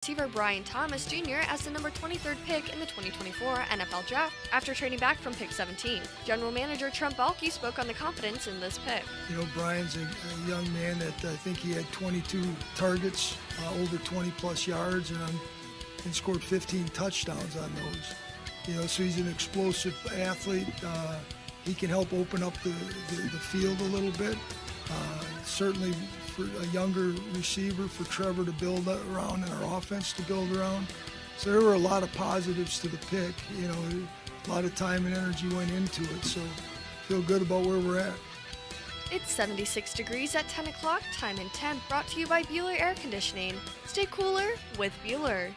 receiver Brian Thomas Jr. as the number 23rd pick in the 2024 NFL Draft after trading back from pick 17. General Manager Trent Baalke spoke on the confidence in this pick. Brian's a young man that I think he had 22 targets, over 20-plus yards, and scored 15 touchdowns on those. So he's an explosive athlete. He can help open up the field a little bit. Certainly for a younger receiver, for Trevor to build around and our offense to build around. So there were a lot of positives to the pick. A lot of time and energy went into it. So feel good about where we're at. It's 76 degrees at 10 o'clock, time and temp, brought to you by Bueller Air Conditioning. Stay cooler with Bueller.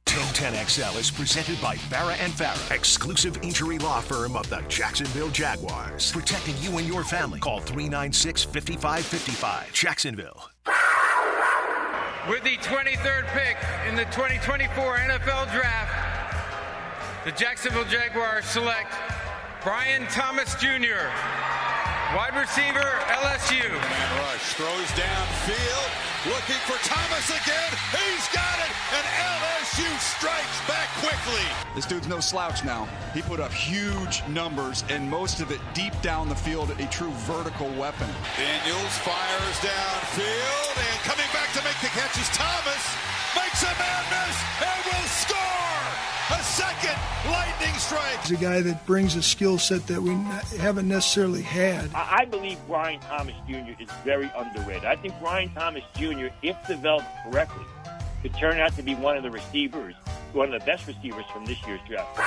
1010XL is presented by Farah & Farah, exclusive injury law firm of the Jacksonville Jaguars. Protecting you and your family. Call 396-5555. Jacksonville. With the 23rd pick in the 2024 NFL Draft, the Jacksonville Jaguars select Brian Thomas Jr., wide receiver, LSU. Man rush, throws downfield, looking for Thomas again. He's got it, and LSU strikes back quickly. This dude's no slouch now. He put up huge numbers, and most of it deep down the field, a true vertical weapon. Daniels fires downfield, and coming back to make the catch is Thomas. Makes a madness, and will score! A second lightning strike. He's a guy that brings a skill set that we haven't necessarily had. I believe Brian Thomas Jr. is very underrated. I think Brian Thomas Jr., if developed correctly, could turn out to be one of the best receivers from this year's draft.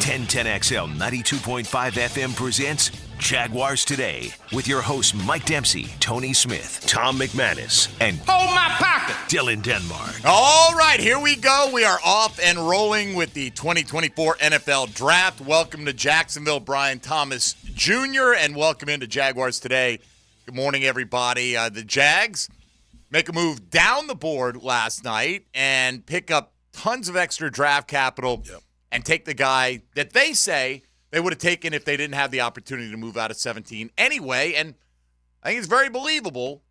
1010XL 92.5 FM presents Jaguars Today with your hosts Mike Dempsey, Tony Smith, Tom McManus, and Hold my pocket! Dylan Denmark. All right, here we go. We are off and rolling with the 2024 NFL Draft. Welcome to Jacksonville, Brian Thomas Jr., and welcome into Jaguars Today. Good morning, everybody. The Jags make a move down the board last night and pick up tons of extra draft capital and take the guy that they say they would have taken if they didn't have the opportunity to move out of 17 anyway. And I think it's very believable.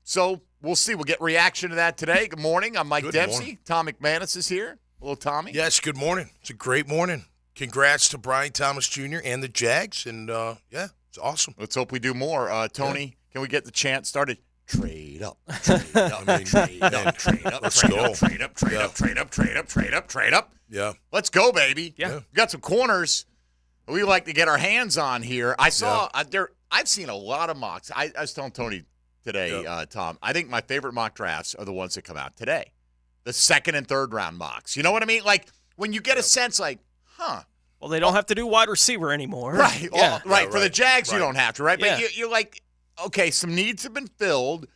So we'll see. We'll get reaction to that today. Good morning. I'm Mike Dempsey. Morning. Tom McManus is here. Hello, Tommy. Yes, good morning. It's a great morning. Congrats to Brian Thomas Jr. and the Jags. And, it's awesome. Let's hope we do more. Tony, can we get the chant started? Trade up, trade up, trade up, trade up, Let's trade go. up, trade up, trade up, trade up, trade up, trade up, trade up. Yeah. Let's go, baby. Yeah. We got some corners we like to get our hands on here. I saw I've seen a lot of mocks. I was telling Tony today, Tom, I think my favorite mock drafts are the ones that come out today. The second and third round mocks. You know what I mean? Like when you get a sense like, well, they don't have to do wide receiver anymore. Right. Yeah. Right. For the Jags, you Right. don't have to, right? Yeah. But you're like, okay, some needs have been filled.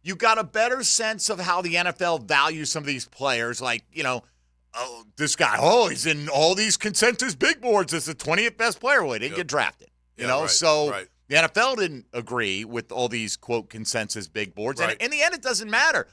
You got a better sense of how the NFL values some of these players. Like, this guy, he's in all these consensus big boards as the 20th best player. Well, he didn't get drafted. Right. So Right. the NFL didn't agree with all these, quote, consensus big boards. Right. And in the end, it doesn't matter.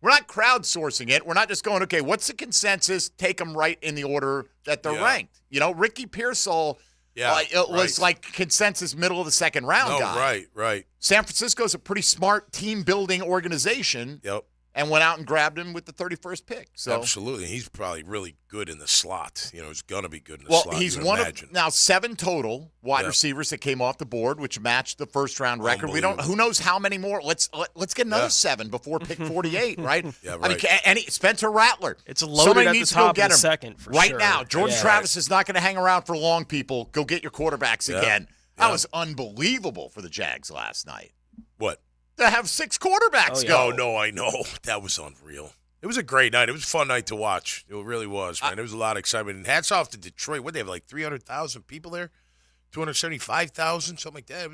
We're not crowdsourcing it. We're not just going, okay, what's the consensus? Take them right in the order that they're ranked. Ricky Pearsall was like consensus middle of the second round guy. Right. San Francisco's a pretty smart team-building organization. Yep. And went out and grabbed him with the 31st pick. So Absolutely. He's probably really good in the slot. He's going to be good in the well, slot. he's you one imagine. of now 7 total wide receivers that came off the board, which matched the first round record. We don't. Who knows how many more? Let's get another 7 before pick 48, right? Yeah, right. I mean, Spencer Rattler. It's loaded Somebody at needs the to go top get of the him second for right sure. now. Jordan Yeah. Travis is not going to hang around for long. People, go get your quarterbacks again. Yeah. That was unbelievable for the Jags last night. What? To have 6 quarterbacks go. Oh, no, I know. That was unreal. It was a great night. It was a fun night to watch. It really was, man. There was a lot of excitement. And hats off to Detroit. What, they have like 300,000 people there? 275,000, something like that. It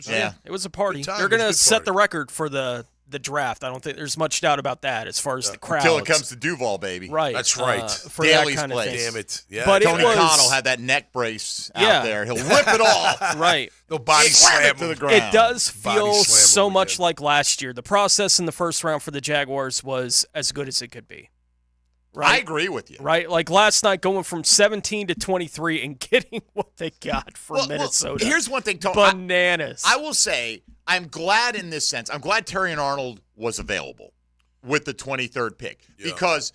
was a party. Good time. They're It was a going to good set party. the record for the draft. I don't think there's much doubt about that as far as the crowd. Until it comes to Duval, baby. Right. That's right. For Daly's that kind of place. thing. Damn it. Yeah. But Tony it was, Connell had that neck brace Yeah. out there. He'll rip it off. Right. No body Slam slam it to the him. ground. It does Body feel slam so him much again. like last year. The process in the first round for the Jaguars was as good as it could be. Right? I agree with you. Right? Like last night going from 17 to 23 and getting what they got from Minnesota. Well, here's one thing, Tony. Bananas. I will say I'm glad in this sense. I'm glad Terrion Arnold was available with the 23rd pick because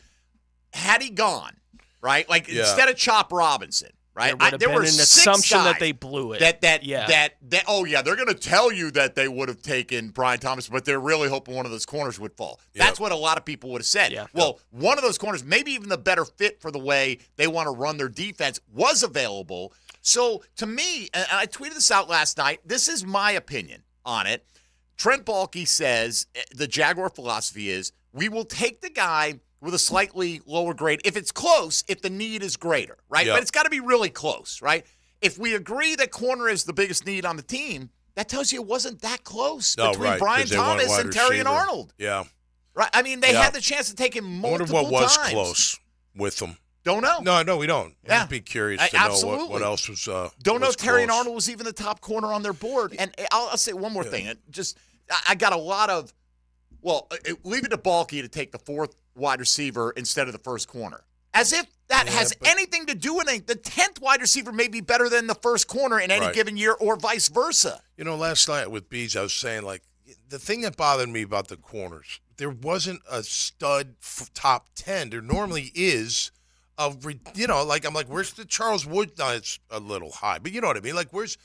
had he gone, right, like instead of Chop Robinson, right, there were an six assumption guys that they blew it. That they're going to tell you that they would have taken Brian Thomas, but they're really hoping one of those corners would fall. That's what a lot of people would have said. Yeah. Well, one of those corners, maybe even the better fit for the way they want to run their defense, was available. So to me, and I tweeted this out last night, this is my opinion on it. Trent Baalke says the Jaguar philosophy is we will take the guy with a slightly lower grade if it's close, if the need is greater, right? Yep. But it's got to be really close, right? If we agree that corner is the biggest need on the team, that tells you it wasn't that close between Brian Thomas and Terrion Arnold. Yeah. Right? I mean, they had the chance to take him multiple times. I wonder what was close with them. Don't know. No, we don't. I'd be curious to know what else was Don't know if Terrion Terrion Arnold was even the top corner on their board. And I'll say one more thing. I got a lot of, leave it to Baalke to take the fourth wide receiver instead of the first corner. As if that has anything to do with anything. The 10th wide receiver may be better than the first corner in any given year or vice versa. You know, last night with Bees, I was saying, like, the thing that bothered me about the corners, there wasn't a stud top 10. There normally is. I'm like, where's the Charles Wood? No, it's a little high, but you know what I mean? Like, where's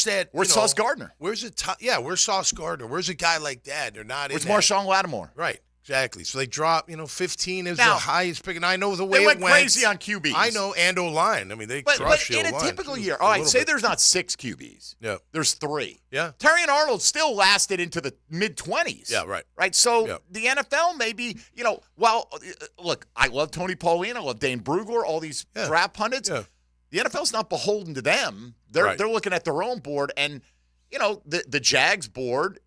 that? Where's Sauce Gardner? Where's where's Sauce Gardner? Where's a guy like that? They're not Where's in that. Marshawn Lattimore? Right, exactly. So they drop, 15 is the highest pick, and I know the way they went it went. crazy on QBs. I know, and O-line. I mean, they But crushed the in O-line. a typical year, all right, say there's not 6 QBs. Yeah. There's 3. Yeah. Terrion Arnold still lasted into the mid-20s. Yeah, right. Right? So the NFL maybe, look, I love Tony Pauline. I love Dane Brugler, all these draft pundits. Yeah. The NFL's not beholden to them. They're looking at their own board. And, the Jags board,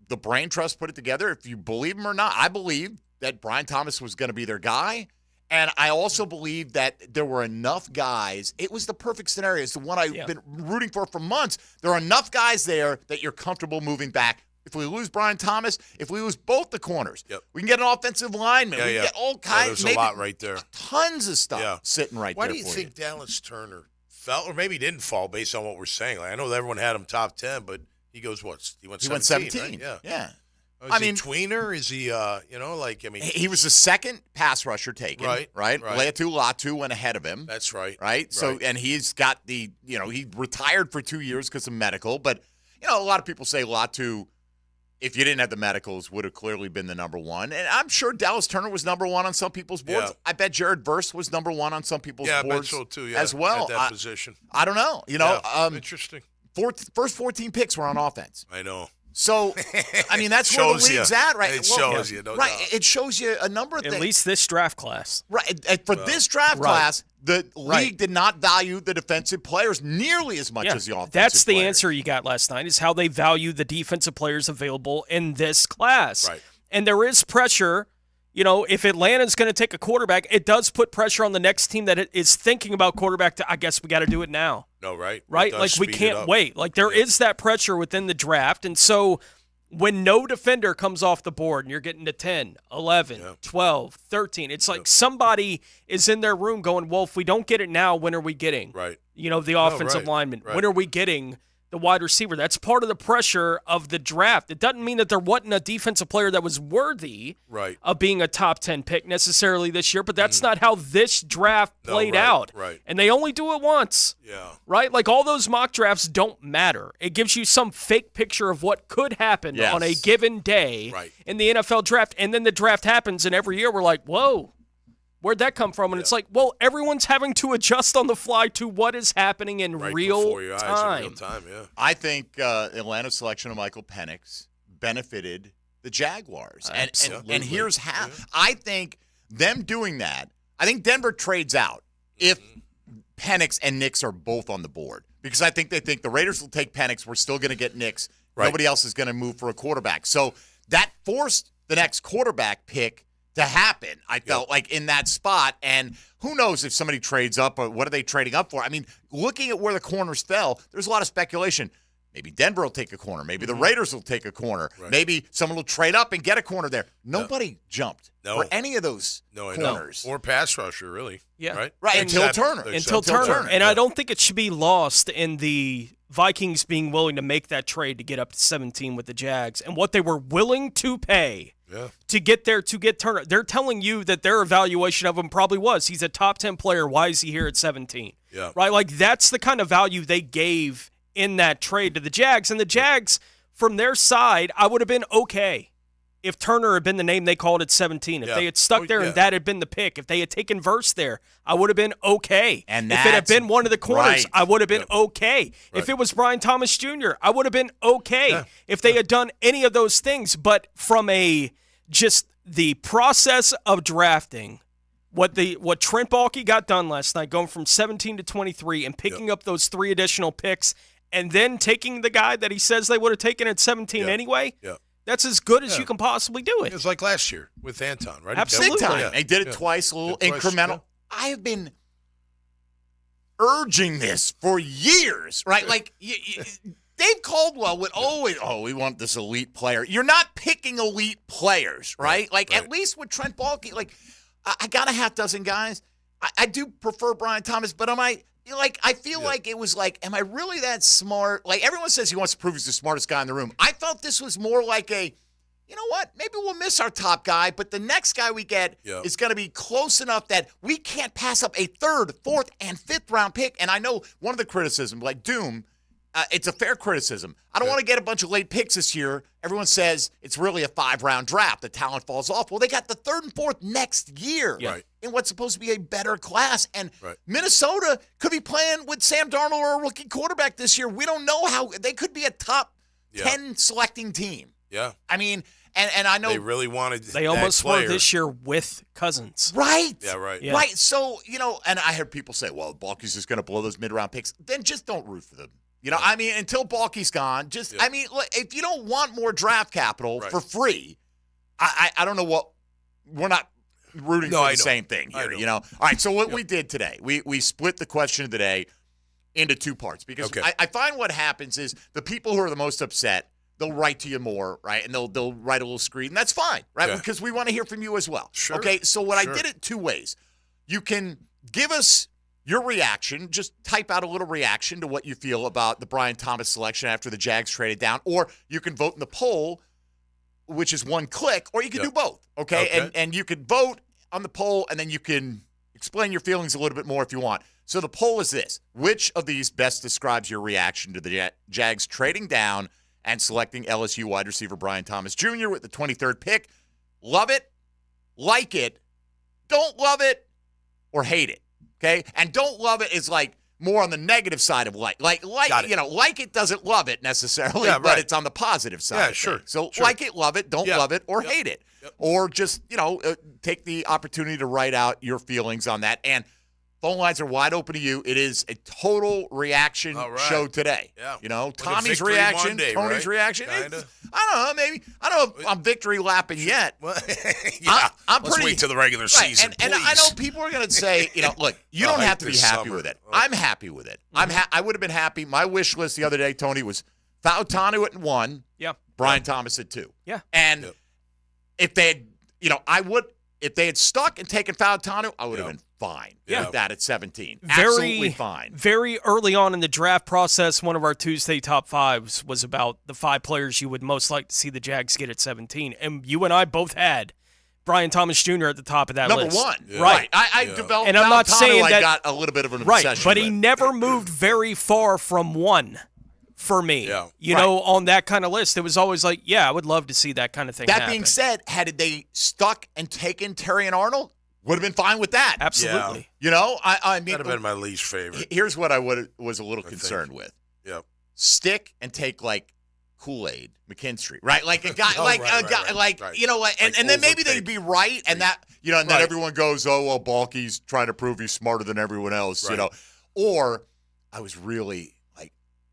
the brain trust put it together. If you believe him or not, I believe that Brian Thomas was going to be their guy. And I also believe that there were enough guys. It was the perfect scenario. It's the one I've been rooting for months. There are enough guys there that you're comfortable moving back. If we lose Brian Thomas, if we lose both the corners, we can get an offensive lineman. We can get all kinds. There's a lot right there. Tons of stuff sitting right there. Why do you think Dallas Turner fell, or maybe didn't fall based on what we're saying? Like, I know that everyone had him top 10, but he goes what? He went 17. Right? Yeah. Is he a tweener? Is he, he was the second pass rusher taken, right? Leatu Latu went ahead of him. That's right. Right? So, and he's got he retired for 2 years because of medical, but, a lot of people say Latu, if you didn't have the medicals, would have clearly been the number one. And I'm sure Dallas Turner was number one on some people's boards. Yeah. I bet Jared Verse was number one on some people's boards. I bet so too, as well. At that position. I don't know. Interesting. First 14 picks were on offense. I know. So, I mean, that's where the league's at, right? It shows you, no doubt. It shows you a number of things. At least this draft class. Right. For this draft class, the league did not value the defensive players nearly as much as the offensive That's the players. answer you got last night, is how they value the defensive players available in this class. Right. And there is pressure. If Atlanta's going to take a quarterback, it does put pressure on the next team that is thinking about quarterback I guess we got to do it now. No, right. Right? Like, we can't wait. Like, there is that pressure within the draft. And so when no defender comes off the board and you're getting to 10, 11, 12, 13, it's like somebody is in their room going, well, if we don't get it now, when are we getting? Right. The offensive lineman. Right. When are we getting the wide receiver? That's part of the pressure of the draft. It doesn't mean that there wasn't a defensive player that was worthy of being a top 10 pick necessarily this year, but that's not how this draft played out. Right. And they only do it once. Yeah. Right? Like, all those mock drafts don't matter. It gives you some fake picture of what could happen on a given day in the NFL draft. And then the draft happens, and every year we're like, whoa, where'd that come from? And it's like, well, everyone's having to adjust on the fly to what is happening in real before your time. eyes in real time, I think Atlanta's selection of Michael Penix benefited the Jaguars. And here's how. Yeah. I think them doing that, I think Denver trades out if Penix and Nix are both on the board. Because I think they think the Raiders will take Penix. We're still going to get Nix. Right. Nobody else is going to move for a quarterback. So that forced the next quarterback pick to happen, I felt like, in that spot. And who knows if somebody trades up, or what are they trading up for? I mean, looking at where the corners fell, there's a lot of speculation. Maybe Denver will take a corner. Maybe the Raiders will take a corner. Right. Maybe someone will trade up and get a corner there. Nobody jumped for any of those corners. Or pass rusher, really. Yeah. Right. Until Turner. Until Turner. And I don't think it should be lost in the Vikings being willing to make that trade to get up to 17 with the Jags and what they were willing to pay to get there to get Turner. They're telling you that their evaluation of him probably was he's a top 10 player. Why is he here at 17? Yeah. Right? Like, that's the kind of value they gave in that trade to the Jags. And the Jags, from their side, I would have been okay if Turner had been the name they called at 17. If they had stuck there and that had been the pick. If they had taken Verse there, I would have been okay. And if it had been one of the corners, I would have been okay. Right. If it was Brian Thomas Jr., I would have been okay. If they had done any of those things. But from just the process of drafting, what Trent Baalke got done last night, going from 17 to 23 and picking up those 3 additional picks, and then taking the guy that he says they would have taken at 17 anyway, that's as good as you can possibly do it. It was like last year with Anton, right? Absolutely. Big time. They did it twice, a little incremental. I have been urging this for years, right? Like, Dave Caldwell would always, we want this elite player. You're not picking elite players, right? At least with Trent Baalke, I got a half dozen guys. I do prefer Brian Thomas, but I feel like it was am I really that smart? Like, everyone says he wants to prove he's the smartest guy in the room. I felt this was more like you know what? Maybe we'll miss our top guy, but the next guy we get is going to be close enough that we can't pass up a 3rd, 4th, and 5th round pick. And I know one of the criticisms, like Doom, it's a fair criticism. I don't want to get a bunch of late picks this year. Everyone says it's really a 5-round draft. The talent falls off. Well, they got the 3rd and 4th next year in what's supposed to be a better class. And Minnesota could be playing with Sam Darnold or a rookie quarterback this year. We don't know how. They could be a top 10 selecting team. Yeah. I mean, and I know. They really wanted They almost were this year with Cousins. Right. Yeah, right. Yeah. Right. So, and I heard people say, well, Baalke's just going to blow those mid-round picks. Then just don't root for them. I mean, until Baalke's gone, I mean, look, if you don't want more draft capital for free, I don't know what – we're not rooting for the same thing here, All right, so what we did today, we split the question of the day into 2 parts because I find what happens is the people who are the most upset, they'll write to you more, right, and they'll write a little screen, and that's fine, right, because we want to hear from you as well. Sure. Okay, so I did it 2 ways. You can give us – your reaction, just type out a little reaction to what you feel about the Brian Thomas selection after the Jags traded down, or you can vote in the poll, which is 1 click, or you can do both, okay? And you can vote on the poll, and then you can explain your feelings a little bit more if you want. So the poll is this. Which of these best describes your reaction to the Jags trading down and selecting LSU wide receiver Brian Thomas Jr. with the 23rd pick? Love it, like it, don't love it, or hate it. Okay, and don't love it is more on the negative side of like it doesn't love it necessarily, but it's on the positive side. Yeah, of sure. Things. So sure. like it, love it, don't love it, or hate it, or just take the opportunity to write out your feelings on that. And phone lines are wide open to you. It is a total reaction show today. Yeah. Tommy's reaction, Monday, Tony's reaction. I don't know. Maybe I don't know if I'm victory lapping yet. I'm Let's wait till the regular season, and I know people are going to say, look, you don't have to be happy with it. I'm happy with it. I would have been happy. My wish list the other day, Tony, was Fautanu at 1. Yeah. Brian Thomas at 2. Yeah. And if they had, if they had stuck and taken Fautanu, I would have been fine with that at 17. Absolutely fine. Very early on in the draft process, one of our Tuesday top 5s was about the 5 players you would most like to see the Jags get at 17. And you and I both had Brian Thomas Jr. at the top of that Number list. Number 1. Yeah. Right. I developed and I'm not saying that, I got a little bit of an obsession but with. he never moved very far from 1. For me, on that kind of list, it was always like, I would love to see that kind of thing happen. That being said, had they stuck and taken Terry and Arnold, would have been fine with that. Absolutely. I mean, that'd have been my least favorite. Here's what I was a little concerned with. Yep. Stick and take Kool-Aid, McKinstry, right? Like a guy, and then maybe they'd be right, and that, and then everyone goes, oh well, Baalke's trying to prove he's smarter than everyone else, Or I was really.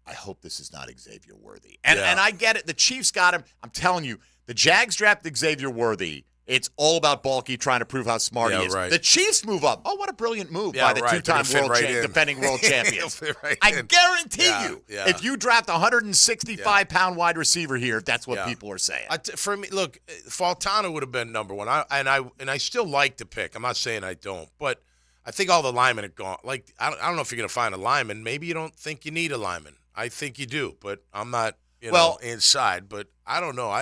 I hope this is not Xavier Worthy. And I get it. The Chiefs got him. I'm telling you, the Jags drafted Xavier Worthy It's all about Balky trying to prove how smart he is. Right. The Chiefs move up. Oh, what a brilliant move by the two-time defending world champions. I guarantee you, if you draft a 165-pound wide receiver here, that's what people are saying. For me, look, Faltano would have been number one. I still like the pick. I'm not saying I don't, but I think all the linemen are gone. Like, I don't know if you're going to find a lineman. Maybe you don't think you need a lineman. I think you do, but I'm not, inside. But I don't know.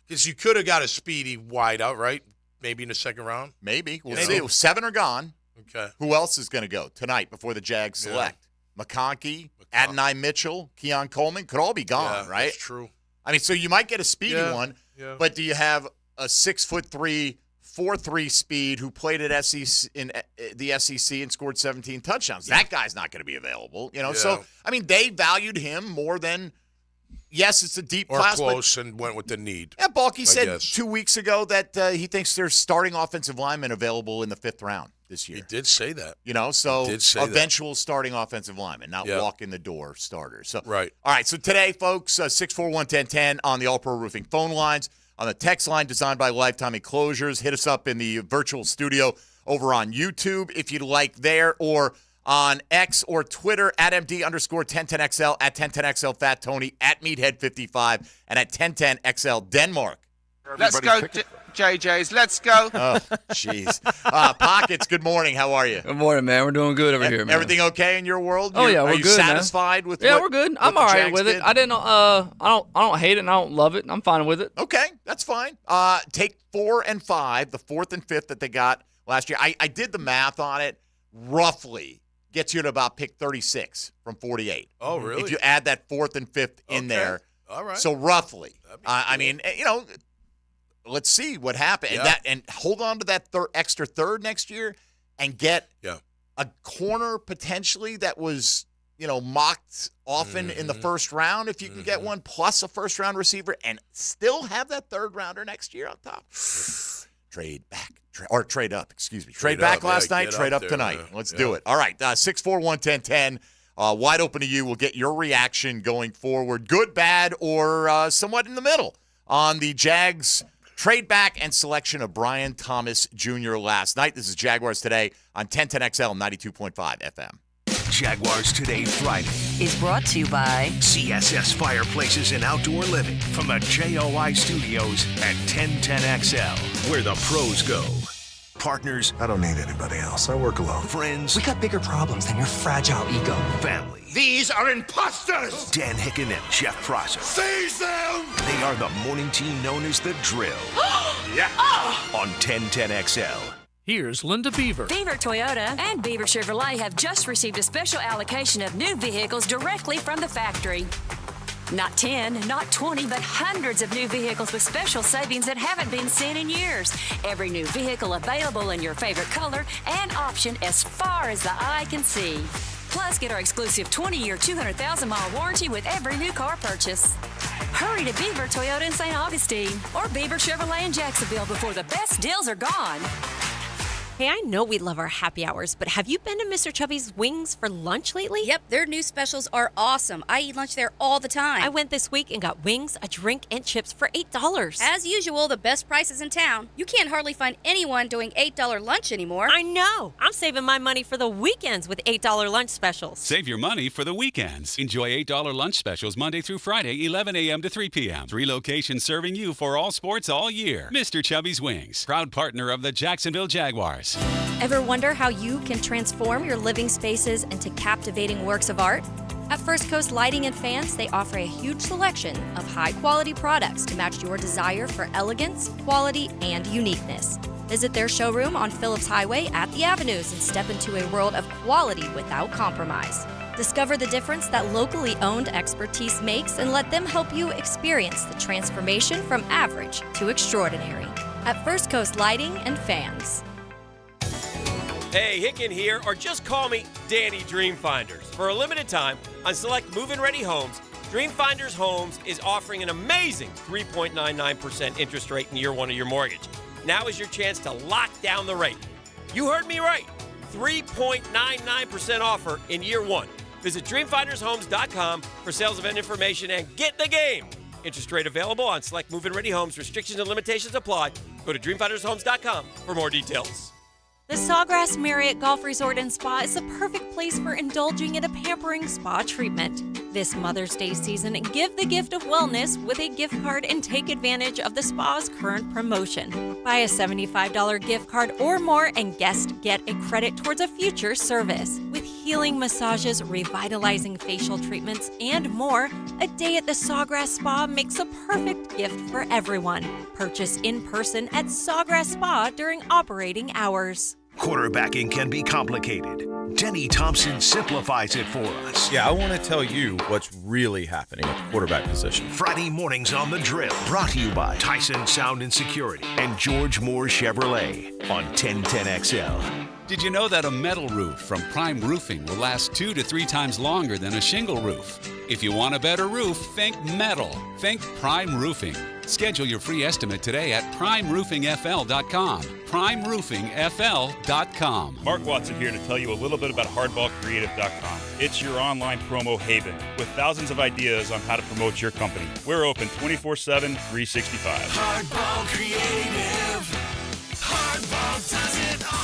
Because you could have got a speedy wide out, right? Maybe in the second round. Maybe. We'll see. 7 are gone. Okay. Who else is going to go tonight before the Jags select? McConkey, Adonai Mitchell, Keon Coleman could all be gone, right? That's true. I mean, so you might get a speedy one, but do you have a 6'3", 4.3 speed who played at the SEC and scored 17 touchdowns? That guy's not going to be available, So I mean, they valued him more than. Yes, it's a deep class. Or close and went with the need. Yeah, Balky said 2 weeks ago that he thinks there's starting offensive linemen available in the 5th round this year. He did say that. So eventual starting offensive linemen, not walk-in-the-door starters. So, right. All right, so today, folks, 641-1010 on the All-Pro Roofing phone lines. On the text line designed by Lifetime Enclosures. Hit us up in the virtual studio over on YouTube if you'd like there, or on X or Twitter at MD_1010XL, at 1010XL Fat Tony, at Meathead55, and at 1010XL Denmark. Let's go, JJ's. Let's go. Oh, jeez. Pockets, good morning. How are you? Good morning, man. We're doing good over here, man. Everything okay in your world? Oh, yeah, we're Are you good, satisfied man. with Yeah, what, we're good. what I'm the all right Jags with did? it. I don't hate it and I don't love it. I'm fine with it. Okay, that's fine. Take 4 and 5, the 4th and 5th that they got last year. I did the math on it. Roughly gets you to about pick 36 from 48. Oh, really? If you add that 4th and 5th in there. All right. So roughly. I cool. mean, let's see what happens. Yeah. And hold on to that extra third next year and get a corner potentially that was, mocked often in the first round, if you can get one, plus a first-round receiver, and still have that third-rounder next year on top. Trade up, excuse me. Trade back last night, trade up tonight. Let's do it. All right, 641-1010. Wide open to you. We'll get your reaction going forward. Good, bad, or somewhat in the middle on the Jags trade back and selection of Brian Thomas Jr. last night. This is Jaguars Today on 1010XL 92.5 FM. Jaguars Today Friday is brought to you by CSS Fireplaces and Outdoor Living from the JOI Studios at 1010XL, where the pros go. Partners. I don't need anybody else. I work alone. Friends. We got bigger problems than your fragile ego. Family. These are imposters! Dan Hicken and Jeff Prosser. Seize them! They are the morning team known as The Drill. On 1010XL. Here's Linda Beaver. Beaver Toyota and Beaver Chevrolet have just received a special allocation of new vehicles directly from the factory. Not 10, not 20, but hundreds of new vehicles with special savings that haven't been seen in years. Every new vehicle available in your favorite color and option as far as the eye can see. Plus, get our exclusive 20-year, 200,000-mile warranty with every new car purchase. Hurry to Beaver Toyota in St. Augustine or Beaver Chevrolet in Jacksonville before the best deals are gone. Hey, I know we love our happy hours, but have you been to Mr. Chubby's Wings for lunch lately? Yep, their new specials are awesome. I eat lunch there all the time. I went this week and got wings, a drink, and chips for $8. As usual, the best prices in town. You can't hardly find anyone doing $8 lunch anymore. I know. I'm saving my money for the weekends with $8 lunch specials. Save your money for the weekends. Enjoy $8 lunch specials Monday through Friday, 11 a.m. to 3 p.m. 3 locations serving you for all sports all year. Mr. Chubby's Wings, proud partner of the Jacksonville Jaguars. Ever wonder how you can transform your living spaces into captivating works of art? At First Coast Lighting and Fans, they offer a huge selection of high-quality products to match your desire for elegance, quality, and uniqueness. Visit their showroom on Phillips Highway at the Avenues and step into a world of quality without compromise. Discover the difference that locally owned expertise makes and let them help you experience the transformation from average to extraordinary. At First Coast Lighting and Fans. Hey, Hicken here, or just call me Danny Dreamfinders. For a limited time, on select move-in ready homes, Dreamfinders Homes is offering an amazing 3.99% interest rate in year one of your mortgage. Now is your chance to lock down the rate. You heard me right. 3.99% offer in year one. Visit dreamfindershomes.com for sales event information and get the game. Interest rate available on select move-in ready homes. Restrictions and limitations apply. Go to dreamfindershomes.com for more details. The Sawgrass Marriott Golf Resort and Spa is the perfect place for indulging in a pampering spa treatment. This Mother's Day season, give the gift of wellness with a gift card and take advantage of the spa's current promotion. Buy a $75 gift card or more and guests get a credit towards a future service. With healing massages, revitalizing facial treatments, and more, a day at the Sawgrass Spa makes a perfect gift for everyone. Purchase in person at Sawgrass Spa during operating hours. Quarterbacking can be complicated. Denny Thompson simplifies it for us. Yeah, I want to tell you what's really happening at the quarterback position. Friday mornings on The Drill, brought to you by Tyson Sound and Security and George Moore Chevrolet on 1010XL. Did you know that a metal roof from Prime Roofing will last 2 to 3 times longer than a shingle roof? If you want a better roof, think metal. Think Prime Roofing. Schedule your free estimate today at primeroofingfl.com. primeroofingfl.com. Mark Watson here to tell you a little bit about hardballcreative.com. It's your online promo haven with thousands of ideas on how to promote your company. We're open 24/7, 365. Hardball Creative. Hardball does it all.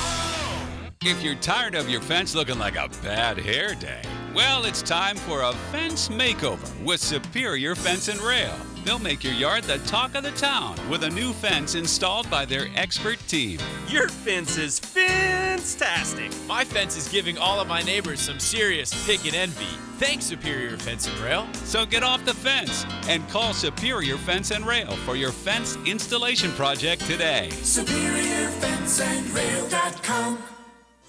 If you're tired of your fence looking like a bad hair day, well, it's time for a fence makeover with Superior Fence and Rail. They'll make your yard the talk of the town with a new fence installed by their expert team. Your fence is fantastic. My fence is giving all of my neighbors some serious pick and envy. Thanks, Superior Fence and Rail. So get off the fence and call Superior Fence and Rail for your fence installation project today. SuperiorFenceandRail.com.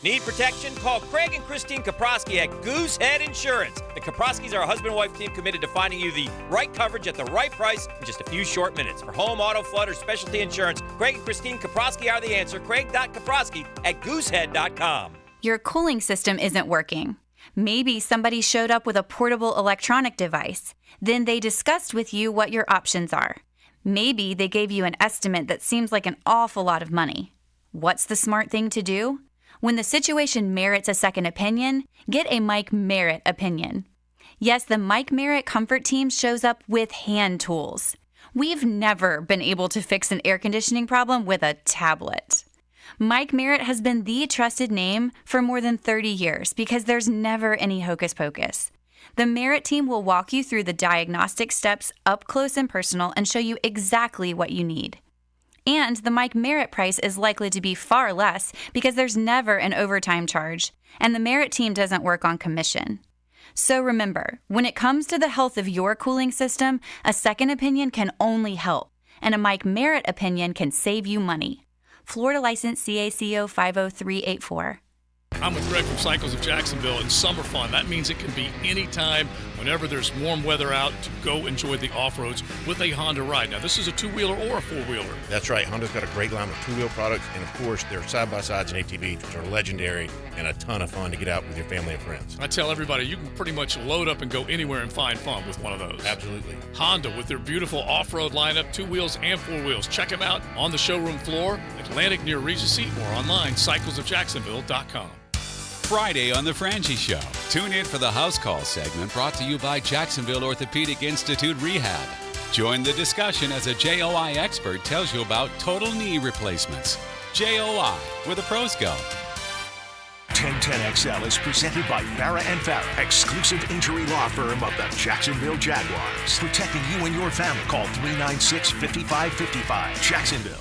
Need protection? Call Craig and Christine Kaprosky at Goosehead Insurance. The Kaproskys are a husband-wife team committed to finding you the right coverage at the right price in just a few short minutes. For home, auto, flood, or specialty insurance, Craig and Christine Kaprosky are the answer. Craig.Kaprosky at Goosehead.com. Your cooling system isn't working. Maybe somebody showed up with a portable electronic device. Then they discussed with you what your options are. Maybe they gave you an estimate that seems like an awful lot of money. What's the smart thing to do? When the situation merits a second opinion, get a Mike Merritt opinion. Yes, the Mike Merritt Comfort Team shows up with hand tools. We've never been able to fix an air conditioning problem with a tablet. Mike Merritt has been the trusted name for more than 30 years because there's never any hocus pocus. The Merritt team will walk you through the diagnostic steps up close and personal and show you exactly what you need. And the Mike Merritt price is likely to be far less because there's never an overtime charge, and the Merritt team doesn't work on commission. So remember, when it comes to the health of your cooling system, a second opinion can only help, and a Mike Merritt opinion can save you money. Florida license CACO 50384. I'm with Greg from Cycles of Jacksonville, and summer fun. That means it can be anytime, whenever there's warm weather out, to go enjoy the off-roads with a Honda ride. Now, this is a two-wheeler or a four-wheeler. That's right. Honda's got a great line of two-wheel products, and of course, their side-by-sides and ATVs, which are legendary and a ton of fun to get out with your family and friends. I tell everybody, you can pretty much load up and go anywhere and find fun with one of those. Absolutely. Honda, with their beautiful off-road lineup, two wheels and four wheels. Check them out on the showroom floor, Atlantic near Regency, or online, cyclesofjacksonville.com. Friday on The Frangie Show. Tune in for the House Call segment brought to you by Jacksonville Orthopedic Institute Rehab. Join the discussion as a JOI expert tells you about total knee replacements. JOI, where the pros go. 1010XL is presented by Farah & Farah, exclusive injury law firm of the Jacksonville Jaguars. Protecting you and your family. Call 396-5555. Jacksonville.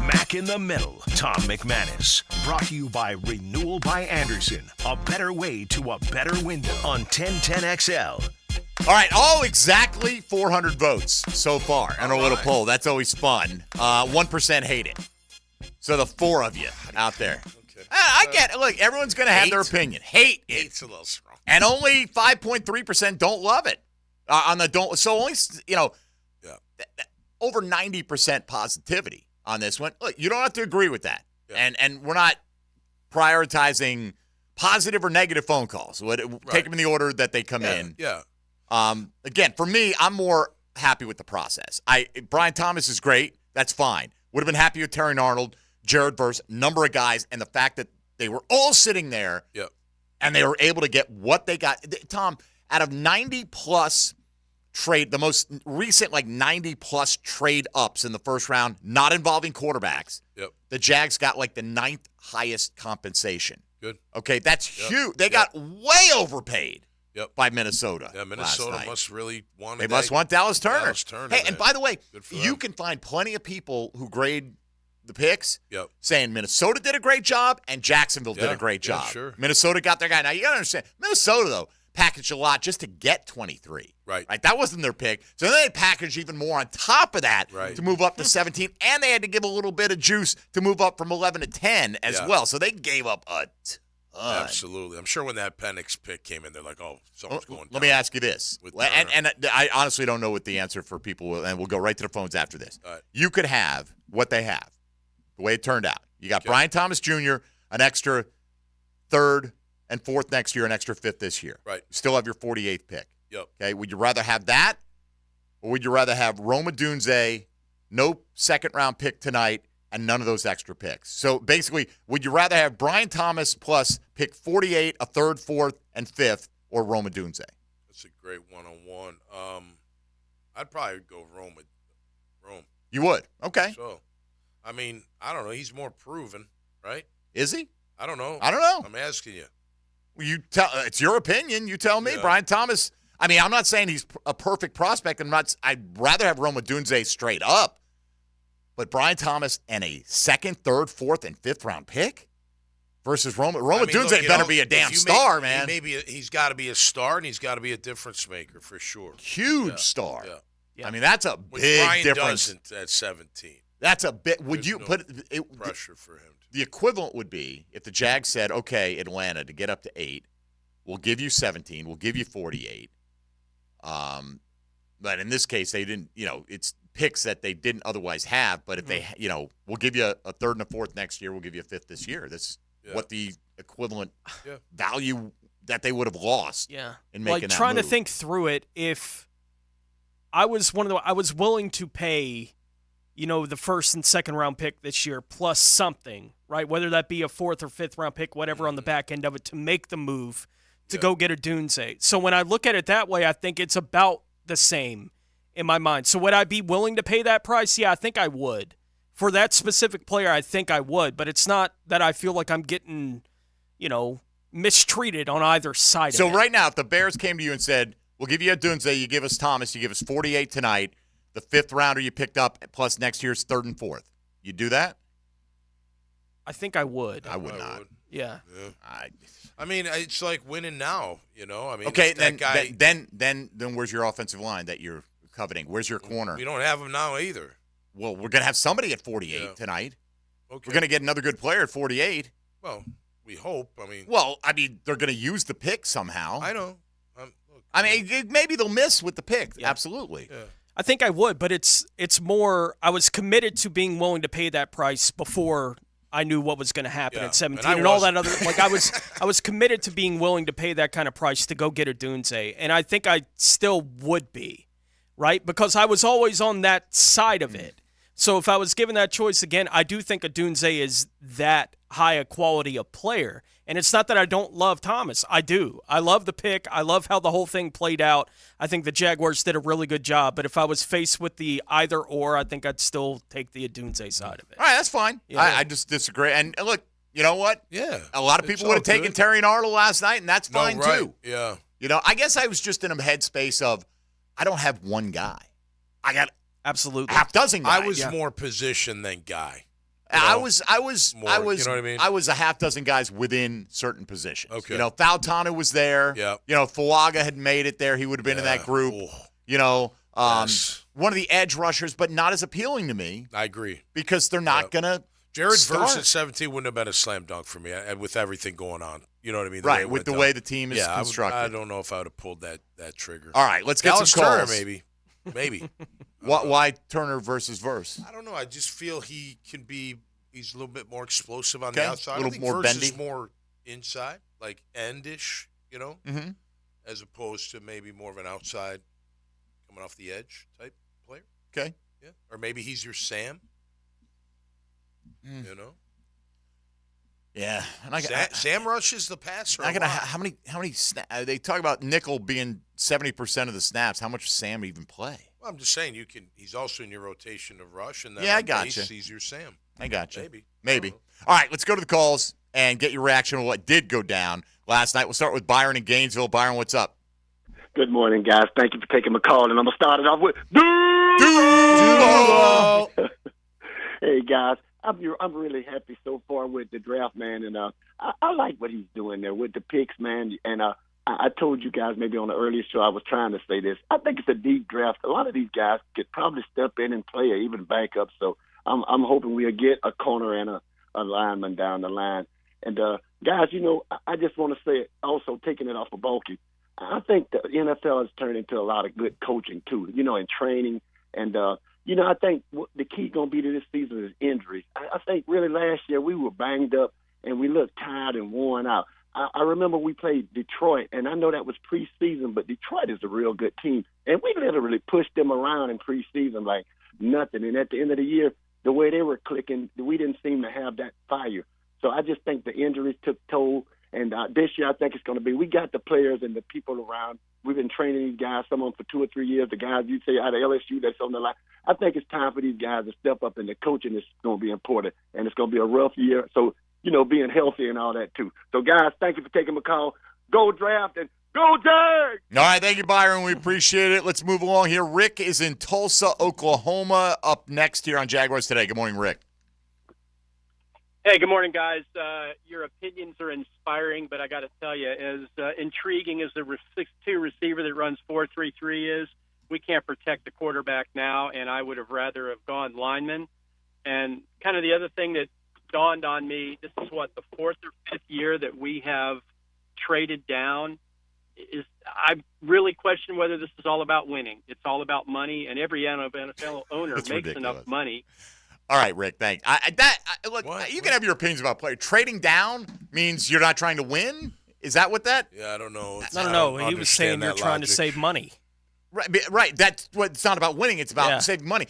Mac in the Middle, Tom McManus. Brought to you by Renewal by Anderson. A better way to a better window on 1010XL. All right, all exactly 400 votes so far on our little poll. That's always fun. 1% hate it. So the four of you out there. Okay. I get it. Look, everyone's going to have their opinion. Hate it. Hate's a little strong. And only 5.3% don't love it. On the don't. So only, over 90% positivity on this one. Look, you don't have to agree with that. Yeah. And we're not prioritizing positive or negative phone calls. Take them in the order that they come in. Yeah. Again, for me, I'm more happy with the process. Brian Thomas is great. That's fine. Would have been happy with Terry Arnold, Jared Verse, number of guys, and the fact that they were all sitting there and they were able to get what they got. Tom, out of 90-plus the most recent 90-plus trade-ups in the first round, not involving quarterbacks. Yep. The Jags got the 9th highest compensation. Good. Okay, that's huge. They got way overpaid by Minnesota. Yeah, Minnesota must really want They must want Dallas Turner. Hey, and man. by the way, you them. can find plenty of people who grade the picks Yep. saying Minnesota did a great job and Jacksonville did a great job. Sure. Minnesota got their guy. Now, you got to understand, Minnesota, though, packaged a lot just to get 23. Right. That wasn't their pick. So then they packaged even more on top of that to move up to 17, and they had to give a little bit of juice to move up from 11 to 10 as well. So they gave up a ton. Absolutely. I'm sure when that Penix pick came in, they're like, oh, someone's going down. Let me ask you this. And I honestly don't know what the answer for people, and we'll go right to the phones after this. Right. You could have what they have, the way it turned out. You got Brian Thomas Jr., an extra 3rd and 4th next year, an extra 5th this year. Right. You still have your 48th pick. Yep. Okay. Would you rather have that, or would you rather have Rome Odunze, no second-round pick tonight, and none of those extra picks? So basically, would you rather have Brian Thomas plus pick 48, a 3rd, 4th, and 5th, or Rome Odunze? That's a great one-on-one. I'd probably go Rome with Rome. You would? Okay. So, I mean, I don't know. He's more proven, right? Is he? I don't know. I don't know. I'm asking you. Well, it's your opinion. You tell me. Yeah. Brian Thomas, I mean, I'm not saying he's a perfect prospect. I'd rather have Rome Odunze straight up. But Brian Thomas and a 2nd, 3rd, 4th, and 5th round pick versus Rome Odunze better be a damn star, man. He's got to be a star, and he's got to be a difference maker for sure. Huge star. Yeah. I mean, that's a Which big Brian difference. Doesn't at 17. That's a bit. Would There's you no put pressure for him? The equivalent would be if the Jags said, "Okay, Atlanta, to get up to 8, we'll give you 17, we'll give you 48." But in this case, they didn't. It's picks that they didn't otherwise have. But if they, we'll give you a 3rd and a 4th next year. We'll give you a 5th this year. That's what the equivalent value that they would have lost. Yeah, in making that trying move. to think through it. If I was I was willing to pay, the 1st and 2nd round pick this year plus something, right? Whether that be a 4th or 5th round pick, whatever on the back end of it, to make the move to go get a Odunze. So when I look at it that way, I think it's about the same in my mind. So would I be willing to pay that price? Yeah, I think I would. For that specific player, I think I would. But it's not that I feel like I'm getting, mistreated on either side So of it. right now, if the Bears came to you and said, "We'll give you a Odunze, you give us Thomas, you give us 48 tonight, the 5th rounder you picked up, plus next year's 3rd and 4th," you do that? I think I would. I would not. Yeah. I mean, it's like winning now. I mean, Okay, that guy. then where's your offensive line that you're coveting? Where's your corner? We don't have him now either. Well, we're going to have somebody at 48 tonight. Okay. We're going to get another good player at 48. Well, we hope. They're going to use the pick somehow. I know. Maybe they'll miss with the pick. Yeah. Absolutely. Yeah. I think I would, but it's more I was committed to being willing to pay that price before I knew what was going to happen at 17 and all that other I was committed to being willing to pay that kind of price to go get a Odunze, and I think I still would be, right? Because I was always on that side of it. So if I was given that choice again, I do think Odunze is that high a quality of player. And it's not that I don't love Thomas. I do. I love the pick. I love how the whole thing played out. I think the Jaguars did a really good job. But if I was faced with the either or, I think I'd still take the Odunze side of it. All right, that's fine. Yeah. I just disagree. And look, you know what? Yeah. A lot of people would have taken Terry and Arnold last night, and that's fine too. Yeah. I guess I was just in a headspace of I don't have one guy. I got absolutely half dozen guys. I was more position than guy. I was more, you know what I mean? I was a half dozen guys within certain positions. Okay. Fautana was there. Yeah. Fulaga had made it there. He would have been in that group. Ooh. One of the edge rushers, but not as appealing to me. I agree. Because they're not going to Jared start. Verse at 17 wouldn't have been a slam dunk for me with everything going on. You know what I mean? Right, with the way the team is constructed. I don't know if I would have pulled that trigger. All right, let's get Dallas some calls. Turner, maybe. Why Turner versus Verse? I don't know. I just feel he can be – he's a little bit more explosive on the outside. A little more Verse bendy. is more inside, like end-ish, as opposed to maybe more of an outside coming off the edge type player. Okay. Yeah. Or maybe he's your Sam. Yeah, and Sam rushes the passer. How many they talk about nickel being 70% of the snaps. How much Sam even play? Well, I'm just saying he's also in your rotation of rush, and then I got you. He's your Sam. I got you. Maybe. All right, let's go to the calls and get your reaction on what did go down last night. We'll start with Byron in Gainesville. Byron, what's up? Good morning, guys. Thank you for taking my call, and I'm gonna start it off with Duo. Hey guys, I'm really happy so far with the draft, man, and I like what he's doing there with the picks, man. And I told you guys maybe on the earlier show I was trying to say this. I think it's a deep draft. A lot of these guys could probably step in and play or even back up. So I'm hoping we'll get a corner and a lineman down the line. And guys, I just want to say it also, taking it off of Bulky. I think the NFL has turned into a lot of good coaching too, in training. And I think the key going to be to this season is injuries. I think really last year we were banged up and we looked tired and worn out. I remember we played Detroit, and I know that was preseason, but Detroit is a real good team. And we literally pushed them around in preseason like nothing. And at the end of the year, the way they were clicking, we didn't seem to have that fire. So I just think the injuries took toll. And this year I think it's going to be, we got the players and the people around. We've been training these guys, some of them for 2 or 3 years. The guys you say out of LSU that's on the line. I think it's time for these guys to step up, and the coaching is going to be important. And it's going to be a rough year. So, being healthy and all that too. So, guys, thank you for taking my call. Go draft and go Jags! All right, thank you, Byron. We appreciate it. Let's move along here. Rick is in Tulsa, Oklahoma, up next here on Jaguars Today. Good morning, Rick. Hey, good morning, guys. Your opinions are inspiring, but I got to tell you, as intriguing as the 6'2" receiver that runs 4.33 is, we can't protect the quarterback now, and I would have rather have gone lineman. And kind of the other thing that dawned on me, this is the 4th or 5th year that we have traded down. I really question whether this is all about winning. It's all about money, and every NFL owner makes ridiculous. Enough money. All right, Rick, thanks. Look, you can have your opinions about players. Trading down means you're not trying to win? Is that what that? Yeah, I don't know. No. He was saying you're trying to save money. Right. That's what. It's not about winning. It's about saving money.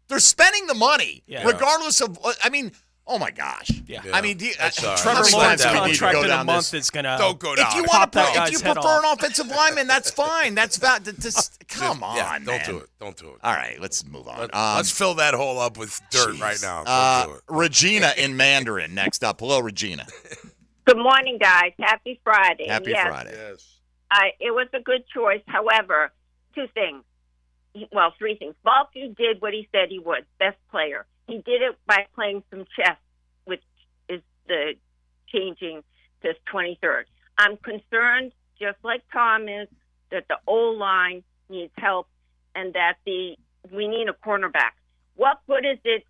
They're spending the money, regardless of. Oh my gosh. Yeah. I mean, Trevor Lawrence contract in a month is gonna. Don't go down. If you prefer an offensive lineman, that's fine. That's come on, man. Don't do it. All right, let's move on. Let's fill that hole up with dirt right now. Don't do it. Regina in Mandarin next up. Hello, Regina. Good morning, guys. Happy Friday. Happy Friday. Yes. It was a good choice. However, 2 things. 3 things. Bulky did what he said he would. Best player. He did it by playing some chess, which is the changing to 23rd. I'm concerned, just like Tom is, that the O-line needs help and that we need a cornerback. What good is it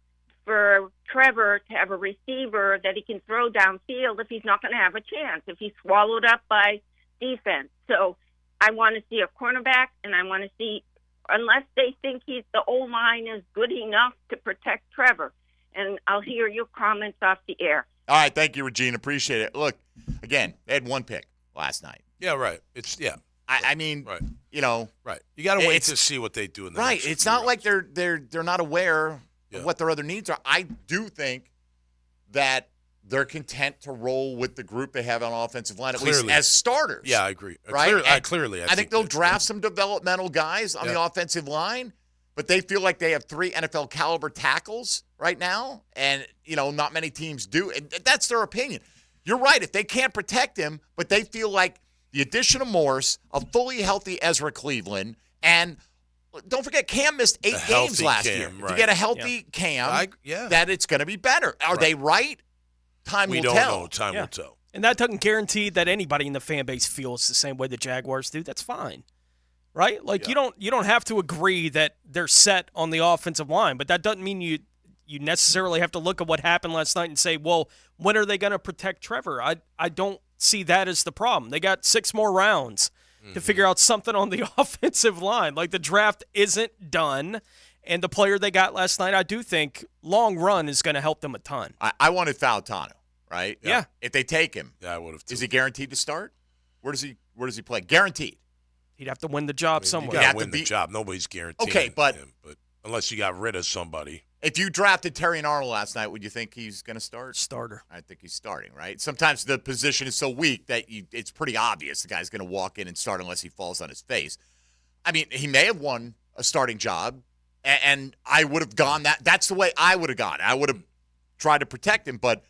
for Trevor to have a receiver that he can throw downfield if he's not going to have a chance, if he's swallowed up by defense? So I want to see a cornerback, and I want to see, unless they think the O-line is good enough to protect Trevor. And I'll hear your comments off the air. All right, thank you, Regina. Appreciate it. Look, again, they had 1 pick last night. Yeah, right. I mean, right. Right. You got to wait to see what they do in the next It's few not rounds. like they're not aware of what their other needs are. I do think that they're content to roll with the group they have on offensive line, at least as starters. Yeah, I agree. Right? Clearly, I think they'll draft some developmental guys on the offensive line, but they feel like they have 3 NFL caliber tackles right now, and not many teams do. And that's their opinion. You're right. If they can't protect him, but they feel like the addition of Morse, a fully healthy Ezra Cleveland, and don't forget Cam missed 8 games last year. Right. To get a healthy Cam, that it's going to be better. Are they right? Time will tell. We don't know. Time will tell. And that doesn't guarantee that anybody in the fan base feels the same way the Jaguars do. That's fine. Right? Like you don't have to agree that they're set on the offensive line, but that doesn't mean you necessarily have to look at what happened last night and say, well, when are they going to protect Trevor? I don't see that as the problem. They got 6 more rounds to figure out something on the offensive line. Like, the draft isn't done, and the player they got last night, I do think long run is going to help them a ton. I wanted Fautano, right? Yeah. If they take him, I would have too. Is he guaranteed to start? Where does he play? Guaranteed. He'd have to win the job somewhere. You got to win the job. Nobody's guaranteed. Okay, but unless you got rid of somebody. If you drafted Terry and Arnold last night, would you think he's going to start? Starter. I think he's starting, right? Sometimes the position is so weak that it's pretty obvious the guy's going to walk in and start unless he falls on his face. I mean, he may have won a starting job, and I would have gone that's the way I would have gone. I would have tried to protect him, but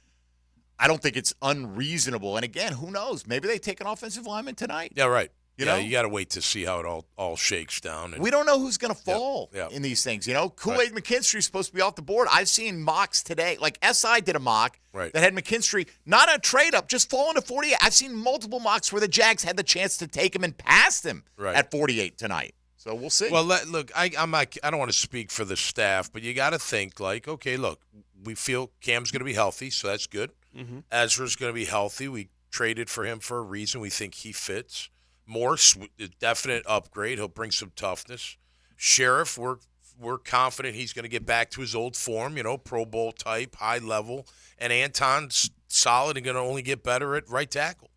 I don't think it's unreasonable. And again, who knows? Maybe they take an offensive lineman tonight. Yeah, right. You know? You got to wait to see how it all shakes down. We don't know who's going to fall in these things. You know, Kool-Aid McKinstry is supposed to be off the board. I've seen mocks today. Like SI did a mock that had McKinstry, not a trade up, just falling to 48. I've seen multiple mocks where the Jags had the chance to take him and pass him at 48 tonight. So we'll see. Well, look, I don't want to speak for the staff, but you got to think like, okay, look, we feel Cam's going to be healthy, so that's good. Mm-hmm. Ezra's going to be healthy. We traded for him for a reason. We think he fits. Morse, a definite upgrade. He'll bring some toughness. Sheriff, we're confident he's going to get back to his old form, Pro Bowl type, high level. And Anton's solid and going to only get better at right tackle.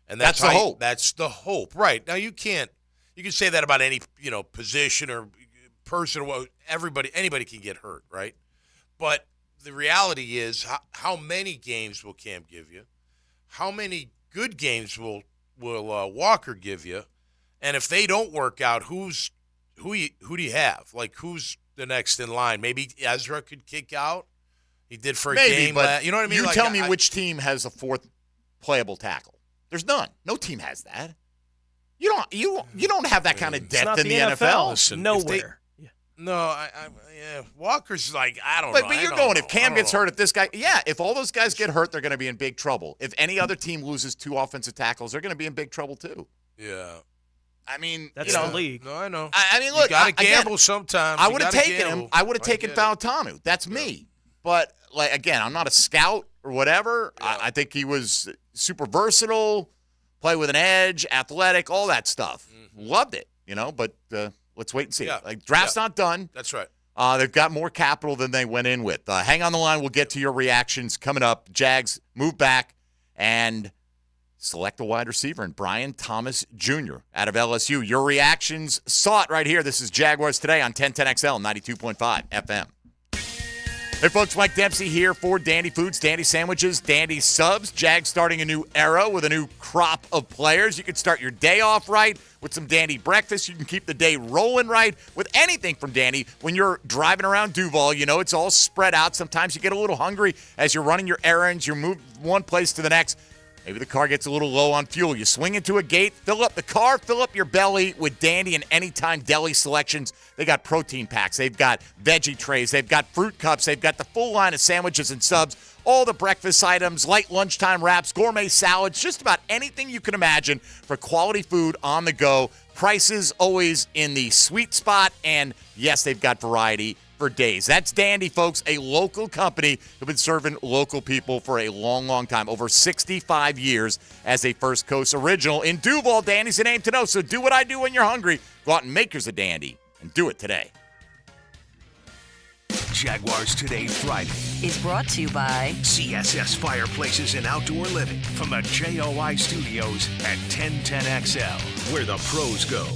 And that's the hope. That's the hope. Right. Now you can say that about any, position or person or anybody can get hurt, right? But the reality is how many games will Cam give you? How many good games will Walker give you? And if they don't work out, who do you have? Like, who's the next in line? Maybe Ezra could kick out. He did for a game. But you know what I mean? You tell me which team has a fourth playable tackle. There's none. No team has that. You don't have that kind of depth in the NFL. Listen, nowhere. Walker's like, I don't know. But you're going, if Cam gets hurt, if this guy, if all those guys get hurt, they're going to be in big trouble. If any other team loses 2 offensive tackles, they're going to be in big trouble too. Yeah. I mean, that's the league. No, I know. I mean, look, you got to gamble sometimes. I would have taken him. I would have taken Fautanu. That's me. But like again, I'm not a scout or whatever. Yeah. I think he was super versatile, play with an edge, athletic, all that stuff. Mm-hmm. Loved it, But let's wait and see. Yeah. Like draft's not done. That's right. They've got more capital than they went in with. Hang on the line. We'll get to your reactions coming up. Jags move back and select a wide receiver in Brian Thomas Jr. out of LSU. Your reactions saw it right here. This is Jaguars Today on 1010XL 92.5 FM. Hey, folks, Mike Dempsey here for Dandy Foods, Dandy Sandwiches, Dandy Subs. Jags starting a new era with a new crop of players. You can start your day off right with some Dandy breakfast. You can keep the day rolling right with anything from Dandy. When you're driving around Duval, it's all spread out. Sometimes you get a little hungry as you're running your errands. You move one place to the next. Maybe the car gets a little low on fuel. You swing into a gate, fill up the car, fill up your belly with Dandy and Anytime Deli selections. They got protein packs. They've got veggie trays. They've got fruit cups. They've got the full line of sandwiches and subs, all the breakfast items, light lunchtime wraps, gourmet salads, just about anything you can imagine for quality food on the go. Prices always in the sweet spot. And, yes, they've got variety for days. That's Dandy, folks, a local company who've been serving local people for a long, long time, over 65 years as a First Coast original. In Duval, Dandy's the name to know, so do what I do when you're hungry. Go out and make yours a Dandy, and do it today. Jaguars Today Friday is brought to you by CSS Fireplaces and Outdoor Living from the JOI Studios at 1010XL, where the pros go.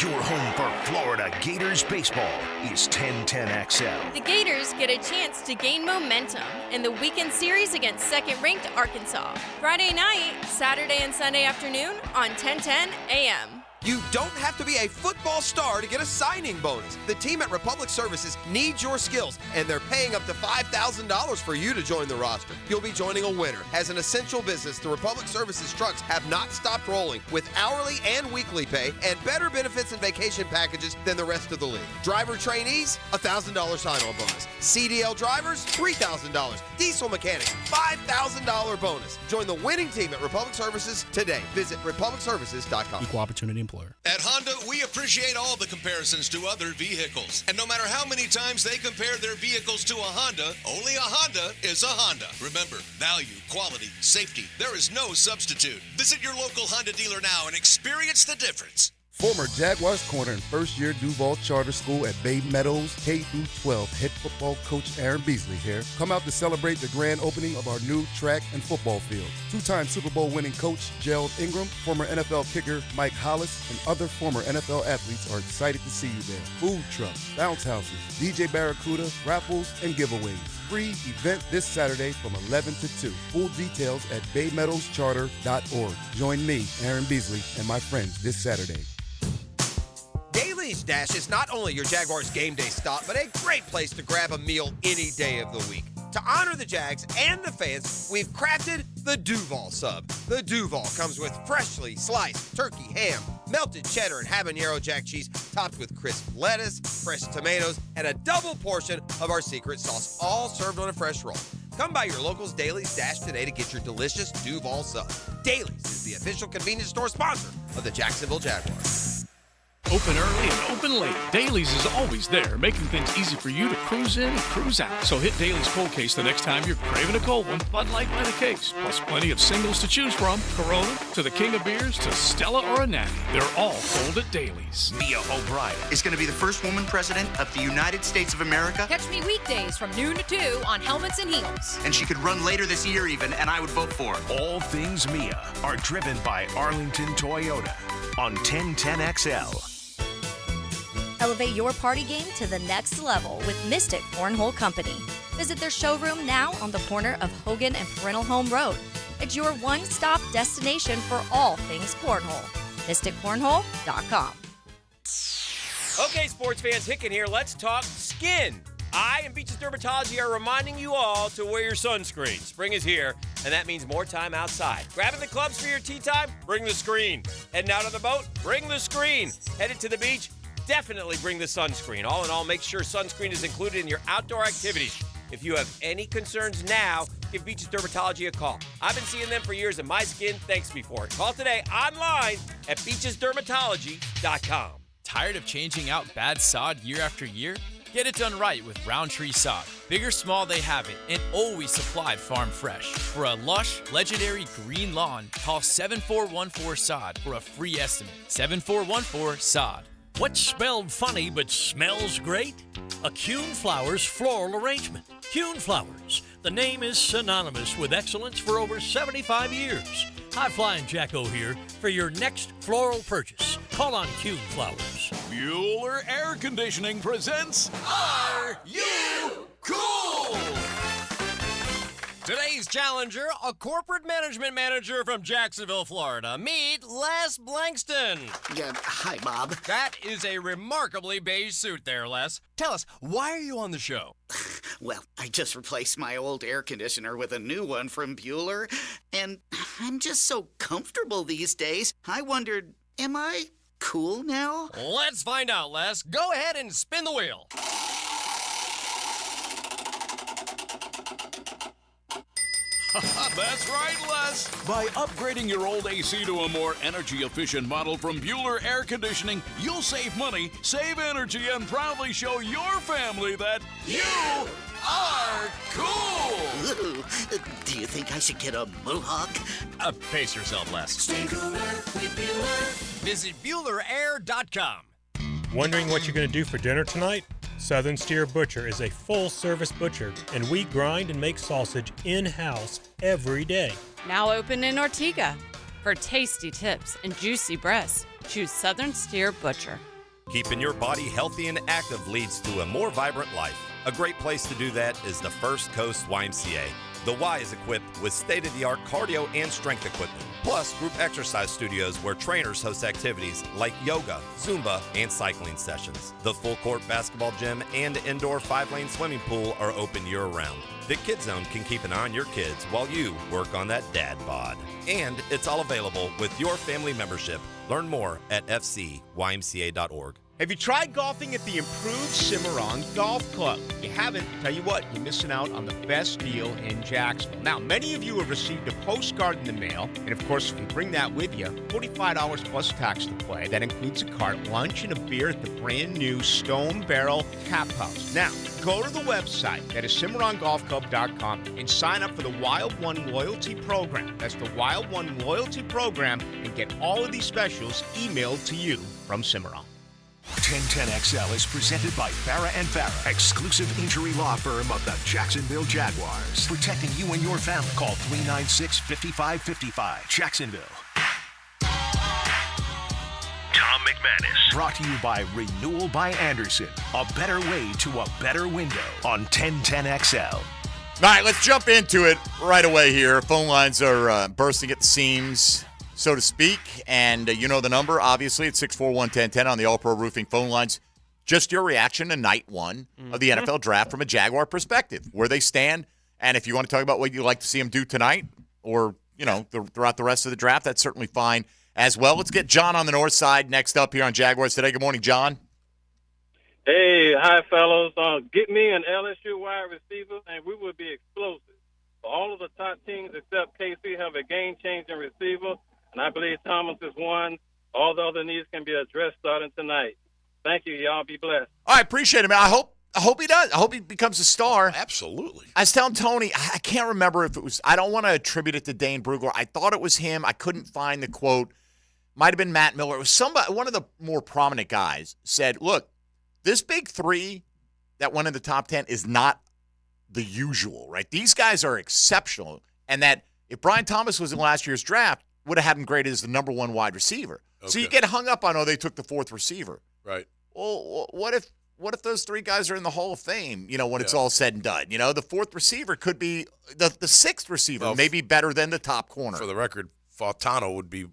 Your home for Florida Gators baseball is 1010XL. The Gators get a chance to gain momentum in the weekend series against second-ranked Arkansas. Friday night, Saturday and Sunday afternoon on 1010 AM. You don't have to be a football star to get a signing bonus. The team at Republic Services needs your skills, and they're paying up to $5,000 for you to join the roster. You'll be joining a winner. As an essential business, the Republic Services trucks have not stopped rolling with hourly and weekly pay and better benefits and vacation packages than the rest of the league. Driver trainees, $1,000 sign-on bonus. CDL drivers, $3,000. Diesel mechanics, $5,000 bonus. Join the winning team at Republic Services today. Visit republicservices.com. Equal opportunity employer. At Honda, we appreciate all the comparisons to other vehicles. And no matter how many times they compare their vehicles to a Honda, only a Honda is a Honda. Remember, value, quality, safety, there is no substitute. Visit your local Honda dealer now and experience the difference. Former Jaguars corner and first-year Duval Charter School at Bay Meadows K-12 head football coach Aaron Beasley here. Come out to celebrate the grand opening of our new track and football field. Two-time Super Bowl winning coach Gerald Ingram, former NFL kicker Mike Hollis, and other former NFL athletes are excited to see you there. Food trucks, bounce houses, DJ Barracuda, raffles, and giveaways. Free event this Saturday from 11 to 2. Full details at baymeadowscharter.org. Join me, Aaron Beasley, and my friends this Saturday. Daly's Dash is not only your Jaguars game day stop, but a great place to grab a meal any day of the week. To honor the Jags and the fans, we've crafted the Duval Sub. The Duval comes with freshly sliced turkey ham, melted cheddar and habanero jack cheese, topped with crisp lettuce, fresh tomatoes, and a double portion of our secret sauce, all served on a fresh roll. Come by your local's Daly's Dash today to get your delicious Duval Sub. Daly's is the official convenience store sponsor of the Jacksonville Jaguars. Open early and open late. Daly's is always there, making things easy for you to cruise in and cruise out. So hit Daly's cold case the next time you're craving a cold one. Bud Light by the case, plus plenty of singles to choose from. Corona, to the King of Beers, to Stella or a Natty. They're all cold at Daly's. Mia O'Brien is going to be the first woman president of the United States of America. Catch me weekdays from noon to 2 on Helmets and Heels. And she could run later this year even, and I would vote for her. All things Mia are driven by Arlington Toyota on 1010XL. Elevate your party game to the next level with Mystic Cornhole Company. Visit their showroom now on the corner of Hogan and Parental Home Road. It's your one-stop destination for all things cornhole. MysticCornhole.com. Okay, sports fans, Hicken here. Let's talk skin. I and Beaches Dermatology are reminding you all to wear your sunscreen. Spring is here, and that means more time outside. Grabbing the clubs for your tee time? Bring the screen. Heading out on the boat? Bring the screen. Headed to the beach? Definitely bring the sunscreen. All in all, make sure sunscreen is included in your outdoor activities. If you have any concerns now, give Beaches Dermatology a call. I've been seeing them for years, and my skin thanks me for it. Call today online at beachesdermatology.com. Tired of changing out bad sod year after year? Get it done right with Roundtree Sod. Big or small, they have it, and always supplied farm fresh. For a lush, legendary green lawn, call 7414-SOD for a free estimate. 7414-SOD. What's spelled funny but smells great? A Kuhn Flowers floral arrangement. Kuhn Flowers. The name is synonymous with excellence for over 75 years. High Flying Jacko here for your next floral purchase. Call on Kuhn Flowers. Bueller Air Conditioning presents Are You Cool? Today's challenger, a corporate management manager from Jacksonville, Florida. Meet Les Blankston. Hi, Bob. That is a remarkably beige suit there, Les. Tell us, why are you on the show? Well, I just replaced my old air conditioner with a new one from Bueller, and I'm just so comfortable these days. I wondered, am I cool now? Let's find out, Les. Go ahead and spin the wheel. That's right, Les. By upgrading your old AC to a more energy-efficient model from Bueller Air Conditioning, you'll save money, save energy, and proudly show your family that you are cool. Ooh, do you think I should get a mohawk? Pace yourself, Les. Stay cooler with Bueller. Visit BuellerAir.com. Wondering what you're going to do for dinner tonight? Southern Steer Butcher is a full-service butcher, and we grind and make sausage in-house every day. Now open in Ortega. For tasty tips and juicy breasts, choose Southern Steer Butcher. Keeping your body healthy and active leads to a more vibrant life. A great place to do that is the First Coast YMCA. The Y is equipped with state-of-the-art cardio and strength equipment, plus group exercise studios where trainers host activities like yoga, Zumba, and cycling sessions. The full-court basketball gym and indoor 5-lane swimming pool are open year-round. The Kids Zone can keep an eye on your kids while you work on that dad bod. And it's all available with your family membership. Learn more at fcymca.org. Have you tried golfing at the improved Cimarron Golf Club? If you haven't, tell you what, you're missing out on the best deal in Jacksonville. Now, many of you have received a postcard in the mail, and of course, if you bring that with you, $45 plus tax to play. That includes a cart, lunch, and a beer at the brand new Stone Barrel Tap House. Now, go to the website, that is CimarronGolfClub.com, and sign up for the Wild One Loyalty Program. That's the Wild One Loyalty Program, and get all of these specials emailed to you from Cimarron. 1010XL is presented by Farah & Farah, exclusive injury law firm of the Jacksonville Jaguars. Protecting you and your family. Call 396-5555. Jacksonville. Tom McManus. Brought to you by Renewal by Anderson. A better way to a better window on 1010XL. All right, let's jump into it right away here. Phone lines are bursting at the seams, so to speak. And you know the number, obviously. It's 641-1010 on the All-Pro Roofing phone lines. Just your reaction to night one of the NFL draft from a Jaguar perspective, where they stand. And if you want to talk about what you'd like to see them do tonight or, throughout the rest of the draft, that's certainly fine as well. Let's get John on the north side next up here on Jaguars Today. Good morning, John. Hey, hi, fellows. Get me an LSU wide receiver, and we will be explosive. All of the top teams except KC have a game-changing receiver, and I believe Thomas is one. All the other needs can be addressed starting tonight. Thank you. Y'all be blessed. I appreciate it, man. I hope he does. I hope he becomes a star. Absolutely. I was telling Tony, I can't remember if it was – I don't want to attribute it to Dane Brugler. I thought it was him. I couldn't find the quote. Might have been Matt Miller. It was somebody, one of the more prominent guys said, look, this big three that went in the top 10 is not the usual, right? These guys are exceptional, and that if Brian Thomas was in last year's draft, would have had him graded as the number one wide receiver. Okay. So you get hung up on, they took the fourth receiver. Right. Well, what if those three guys are in the Hall of Fame, when it's all said and done? The fourth receiver could be the sixth receiver, maybe better than the top corner. For the record, Fautano would be,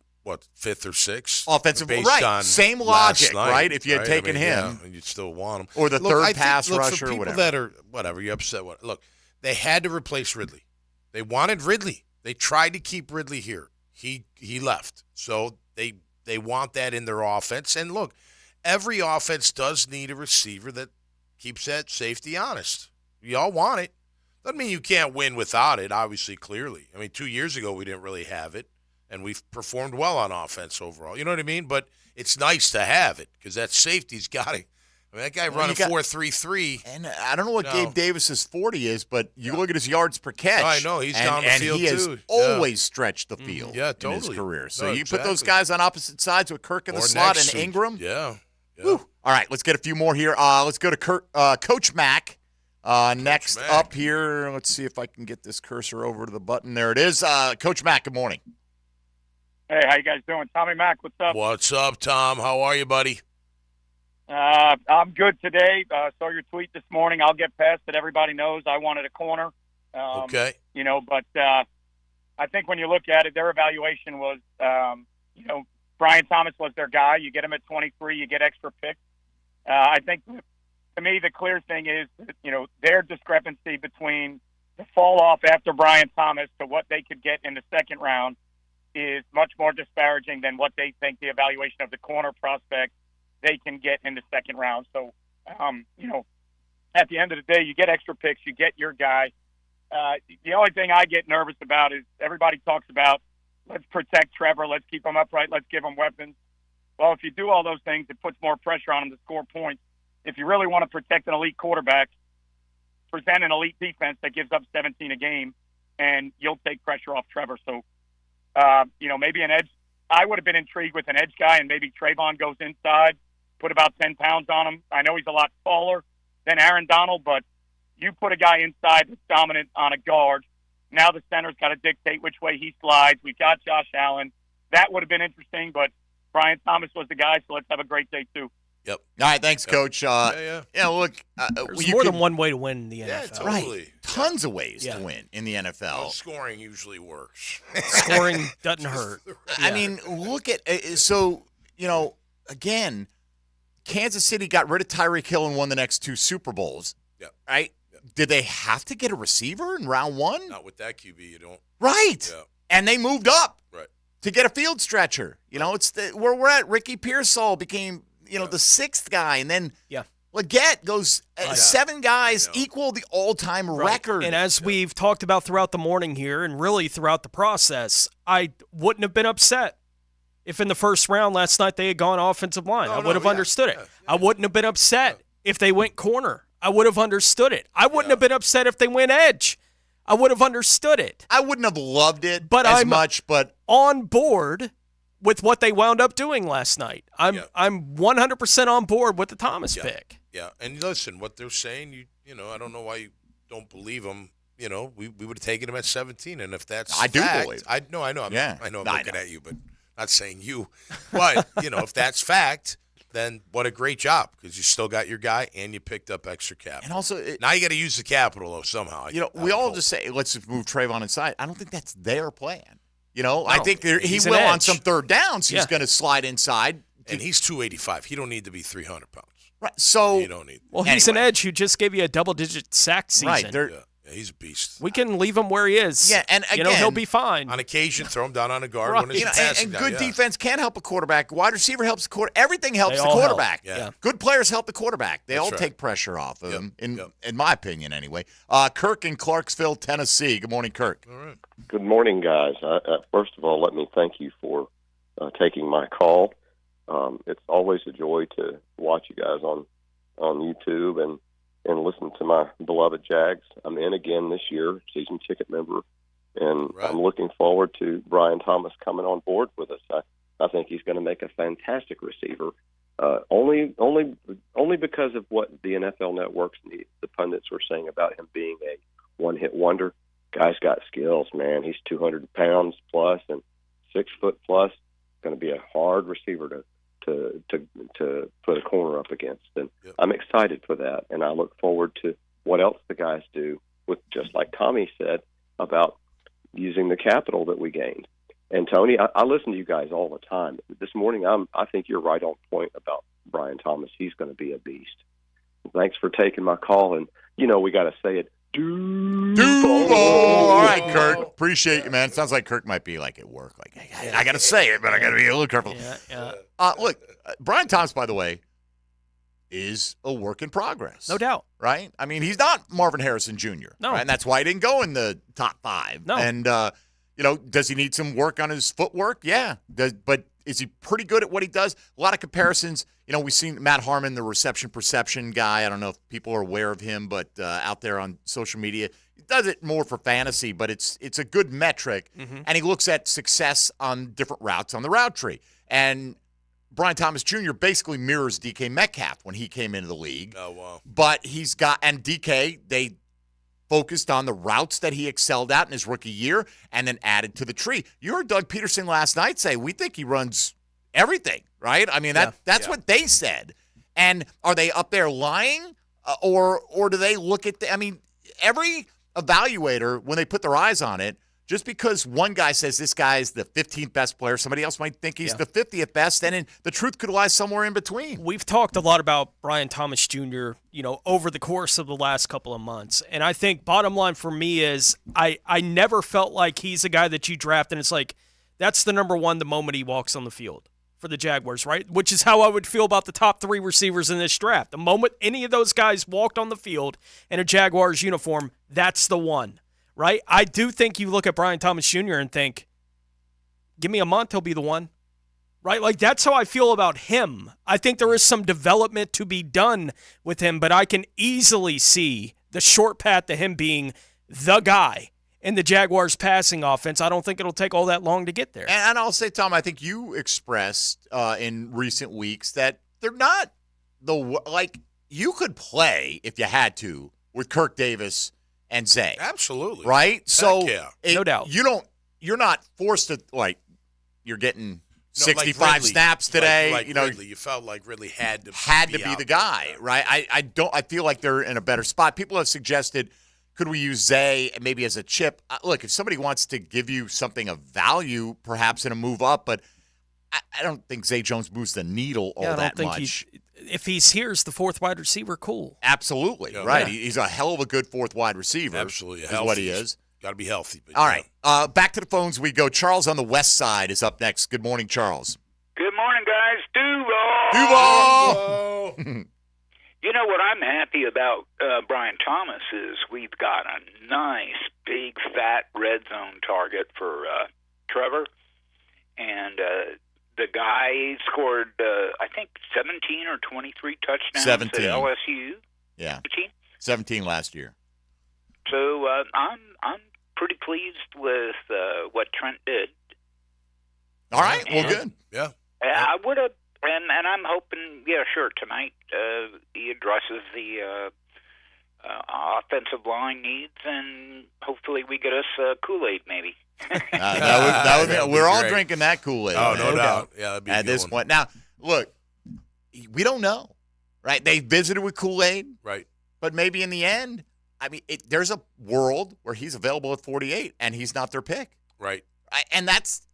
fifth or sixth? Offensive, right. Same logic, right? If you had taken him. Yeah, you'd still want him. Or the third pass rusher, for people that are, whatever, you're upset. Look, they had to replace Ridley. They wanted Ridley. They tried to keep Ridley here. He left. So they want that in their offense. And look, every offense does need a receiver that keeps that safety honest. We all want it. Doesn't mean you can't win without it, obviously, clearly. 2 years ago we didn't really have it, and we've performed well on offense overall. You know what I mean? But it's nice to have it because that safety's got it. That guy running 4.33. And I don't know what Gabe Davis's 40 is, but you look at his yards per catch. I know. He's down the field, too. And he has always stretched the field in his career. So you put those guys on opposite sides with Kirk in the slot and Ingram. Yeah. Woo. All right, let's get a few more here. Let's go to Coach Mack. Next up here, let's see if I can get this cursor over to the button. There it is. Coach Mack, good morning. Hey, how you guys doing? Tommy Mack, what's up? What's up, Tom? How are you, buddy? I'm good today. Saw your tweet this morning. I'll get past it. Everybody knows I wanted a corner. Okay. But I think when you look at it, their evaluation was, Brian Thomas was their guy. You get him at 23, you get extra picks. I think, to me, the clear thing is, their discrepancy between the fall off after Brian Thomas to what they could get in the second round is much more disparaging than what they think the evaluation of the corner prospect they can get in the second round. So, at the end of the day, you get extra picks, you get your guy. The only thing I get nervous about is everybody talks about, let's protect Trevor, let's keep him upright, let's give him weapons. Well, if you do all those things, it puts more pressure on him to score points. If you really want to protect an elite quarterback, present an elite defense that gives up 17 a game, and you'll take pressure off Trevor. So, maybe an edge. I would have been intrigued with an edge guy, and maybe Trayvon goes inside, put about 10 pounds on him. I know he's a lot taller than Aaron Donald, but you put a guy inside that's dominant on a guard. Now the center's got to dictate which way he slides. We've got Josh Allen. That would have been interesting, but Brian Thomas was the guy, so let's have a great day, too. Yep. All right, thanks, Coach. Look, there's more than one way to win in the NFL. Yeah, totally. Right. Tons of ways to win in the NFL. Well, scoring usually works. Scoring doesn't hurt. I mean, look at again, Kansas City got rid of Tyreek Hill and won the next two Super Bowls. Yeah. Right? Yep. Did they have to get a receiver in round one? Not with that QB, you don't. Right. Yeah. And they moved up. Right. To get a field stretcher. It's where we're at. Ricky Pearsall became, the sixth guy, and then Leggett goes 7 guys equal the all-time record. And as we've talked about throughout the morning here and really throughout the process, I wouldn't have been upset if in the first round last night they had gone offensive line. I would have understood it. I wouldn't have been upset if they went corner. I would have understood it. I wouldn't have been upset if they went edge. I would have understood it. I wouldn't have loved it as much, but on board with what they wound up doing last night. I'm 100% on board with the Thomas pick. Yeah, and listen, what they're saying, you know, I don't know why you don't believe them. You know, we would have taken him at 17, and if that's I do believe. I know. I'm looking at you, but not saying you. But if that's fact, then what a great job, because you still got your guy and you picked up extra capital. And also, now you got to use the capital though somehow. We all just say let's just move Trayvon inside. I don't think that's their plan. No, I think he will on some third downs. He's going to slide inside, and he's 285. He don't need to be 300 pounds. Right. So you don't need. Well, he's an edge who just gave you a double-digit sack season. Right. Yeah, he's a beast. We can leave him where he is. Yeah, and again, he'll be fine. On occasion, throw him down on a guard. Right. When it's and good defense can help a quarterback. Wide receiver helps the quarterback. Everything helps the quarterback. Yeah. Good players help the quarterback. They all right. take pressure off of him, in my opinion, anyway. Kirk in Clarksville, Tennessee. Good morning, Kirk. All right. Good morning, guys. First of all, let me thank you for taking my call. It's always a joy to watch you guys on YouTube and listen to my beloved Jags. I'm in again this year, season ticket member, and I'm looking forward to Brian Thomas coming on board with us. I think he's going to make a fantastic receiver. Only because of what the NFL networks and the pundits were saying about him being a one-hit wonder. Guy's got skills, man. He's 200 pounds plus and 6 foot plus. Going to be a hard receiver to put a corner up against, and I'm excited for that. And I look forward to what else the guys do with, just like Tommy said, about using the capital that we gained. And Tony, I listen to you guys all the time. This morning, I think you're right on point about Brian Thomas. He's going to be a beast. Thanks for taking my call, and we got to say it. Duval. All right, Kirk. Appreciate you, man. Sounds like Kirk might be like at work. Like, I got to say it, but I got to be a little careful. Look, Brian Thomas, by the way, is a work in progress. No doubt. Right? I mean, he's not Marvin Harrison Jr. No. Right? And that's why he didn't go in the top 5. No. And, does he need some work on his footwork? Yeah. But is he pretty good at what he does? A lot of comparisons. We've seen Matt Harmon, the reception perception guy. I don't know if people are aware of him, but out there on social media, he does it more for fantasy, but it's a good metric. Mm-hmm. And he looks at success on different routes on the route tree. And Brian Thomas Jr. basically mirrors DK Metcalf when he came into the league. Oh, wow. But and DK, they focused on the routes that he excelled at in his rookie year and then added to the tree. You heard Doug Peterson last night say, we think he runs everything, right? I mean, that's what they said. And are they up there lying? Or do they look at every evaluator, when they put their eyes on it, just because one guy says this guy is the 15th best player, somebody else might think he's the 50th best, and the truth could lie somewhere in between. We've talked a lot about Brian Thomas Jr., over the course of the last couple of months. And I think bottom line for me is I never felt like he's a guy that you draft and it's like, that's the number one the moment he walks on the field for the Jaguars, right? Which is how I would feel about the top 3 receivers in this draft. The moment any of those guys walked on the field in a Jaguars uniform, that's the one. Right? I do think you look at Brian Thomas Jr. and think, give me a month, he'll be the one. Right? Like, that's how I feel about him. I think there is some development to be done with him, but I can easily see the short path to him being the guy in the Jaguars passing offense. I don't think it'll take all that long to get there. And I'll say, Tom, I think you expressed in recent weeks that they're not you could play, if you had to, with Kirk Davis and Zay. Absolutely. Right? So no doubt. You're not forced to you're getting 65 snaps today. Ridley, you felt like Ridley had to be the guy, right? I feel like they're in a better spot. People have suggested, could we use Zay maybe as a chip? Look, if somebody wants to give you something of value, perhaps in a move up, but I don't think Zay Jones moves the needle all that much. If he's here as the 4th wide receiver, cool. Absolutely, right. Yeah. He's a hell of a good 4th wide receiver. Absolutely. Is what he is. Got to be healthy. All right, back to the phones we go. Charles on the west side is up next. Good morning, Charles. Good morning, guys. Duval! Hello. You know what I'm happy about, Brian Thomas, is we've got a nice, big, fat red zone target for Trevor. And the guy scored, I think, 17 or 23 touchdowns 17. at LSU. Yeah. 18? 17 last year. So I'm pretty pleased with what Trent did. All right. Well, good. Yeah. I would have, and I'm hoping, yeah, sure, tonight he addresses the offensive line needs, and hopefully we get us Kool-Aid maybe. That would be, we're all great. drinking that Kool-Aid. Oh, no doubt. Yeah, that'd be a at good this one. point. Now, look, we don't know, right? They visited with Kool-Aid. Right. But maybe in the end, I mean, there's a world where he's available at 48 and he's not their pick. Right. And that's,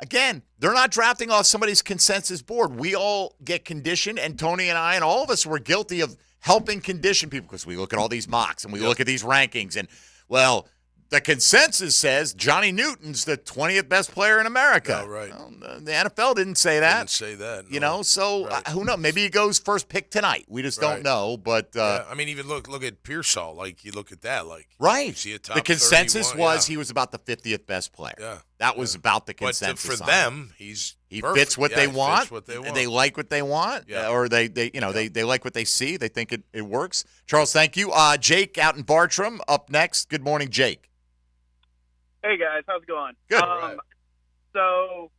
again, they're not drafting off somebody's consensus board. We all get conditioned, and Tony and I and all of us were guilty of helping condition people because we look at all these mocks and we look at these rankings. And, well, the consensus says Johnny Newton's the 20th best player in America. Oh, right. Well, the NFL didn't say that. Didn't say that. So who knows? Maybe he goes first pick tonight. We just don't know. But yeah, I mean, even look at Pearsall. Like, you look at that. Like, right. You see a top the consensus 31, was he was about the 50th best player. Yeah. That was about the consensus. But for on them, he perfect. fits what they want. Fits what they want. They like what they want, or they like what they see. They think it works. Charles, thank you. Jake out in Bartram up next. Good morning, Jake. Hey guys, how's it going? Good. So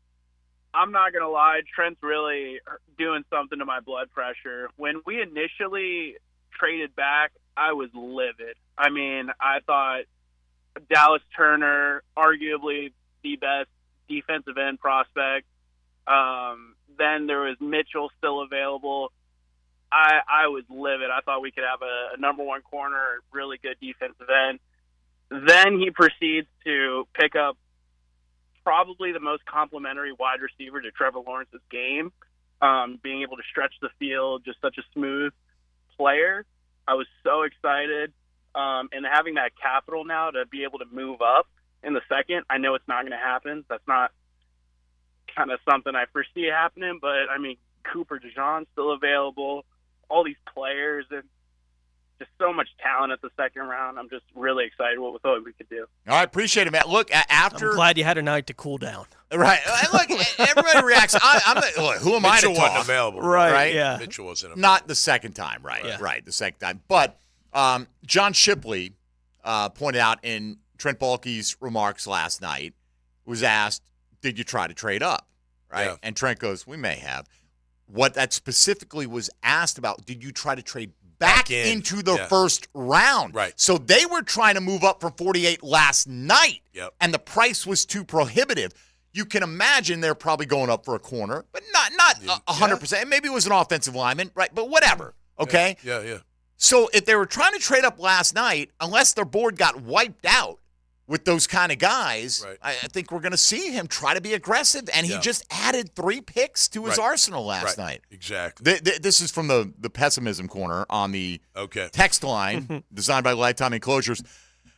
I'm not gonna lie, Trent's really doing something to my blood pressure. When we initially traded back, I was livid. I mean, I thought Dallas Turner, arguably the best defensive end prospect. Then there was Mitchell still available. I was livid. I thought we could have a number one corner, really good defensive end. Then he proceeds to pick up probably the most complimentary wide receiver to Trevor Lawrence's game, being able to stretch the field, just such a smooth player. I was so excited. And having that capital now to be able to move up in the second, I know it's not going to happen. That's not kind of something I foresee happening. But, I mean, Cooper DeJean's still available, all these players, and just so much talent at the second round. I'm just really excited with what we could do. All right, appreciate it, Matt. Look, after I'm glad you had a night to cool down. Right. And look, everybody reacts. Look, who am Mitchell I to wasn't talk? available. Right, yeah. Mitchell wasn't available. Not the second time, right? Yeah. Right, the second time. But John Shipley pointed out in Trent Baalke's remarks last night, was asked, did you try to trade up? Right? Yeah. And Trent goes, we may have. What that specifically was asked about, did you try to trade back into the first round? Right. So they were trying to move up from 48 last night, Yep. and the price was too prohibitive. You can imagine they're probably going up for a corner, but not 100%. Maybe it was an offensive lineman, right? But whatever, okay? Yeah. So if they were trying to trade up last night, unless their board got wiped out with those kind of guys, Right. I think we're going to see him try to be aggressive. And he just added 3 picks to his arsenal last night. Exactly. This is from the pessimism corner on the text line designed by Lifetime Enclosures.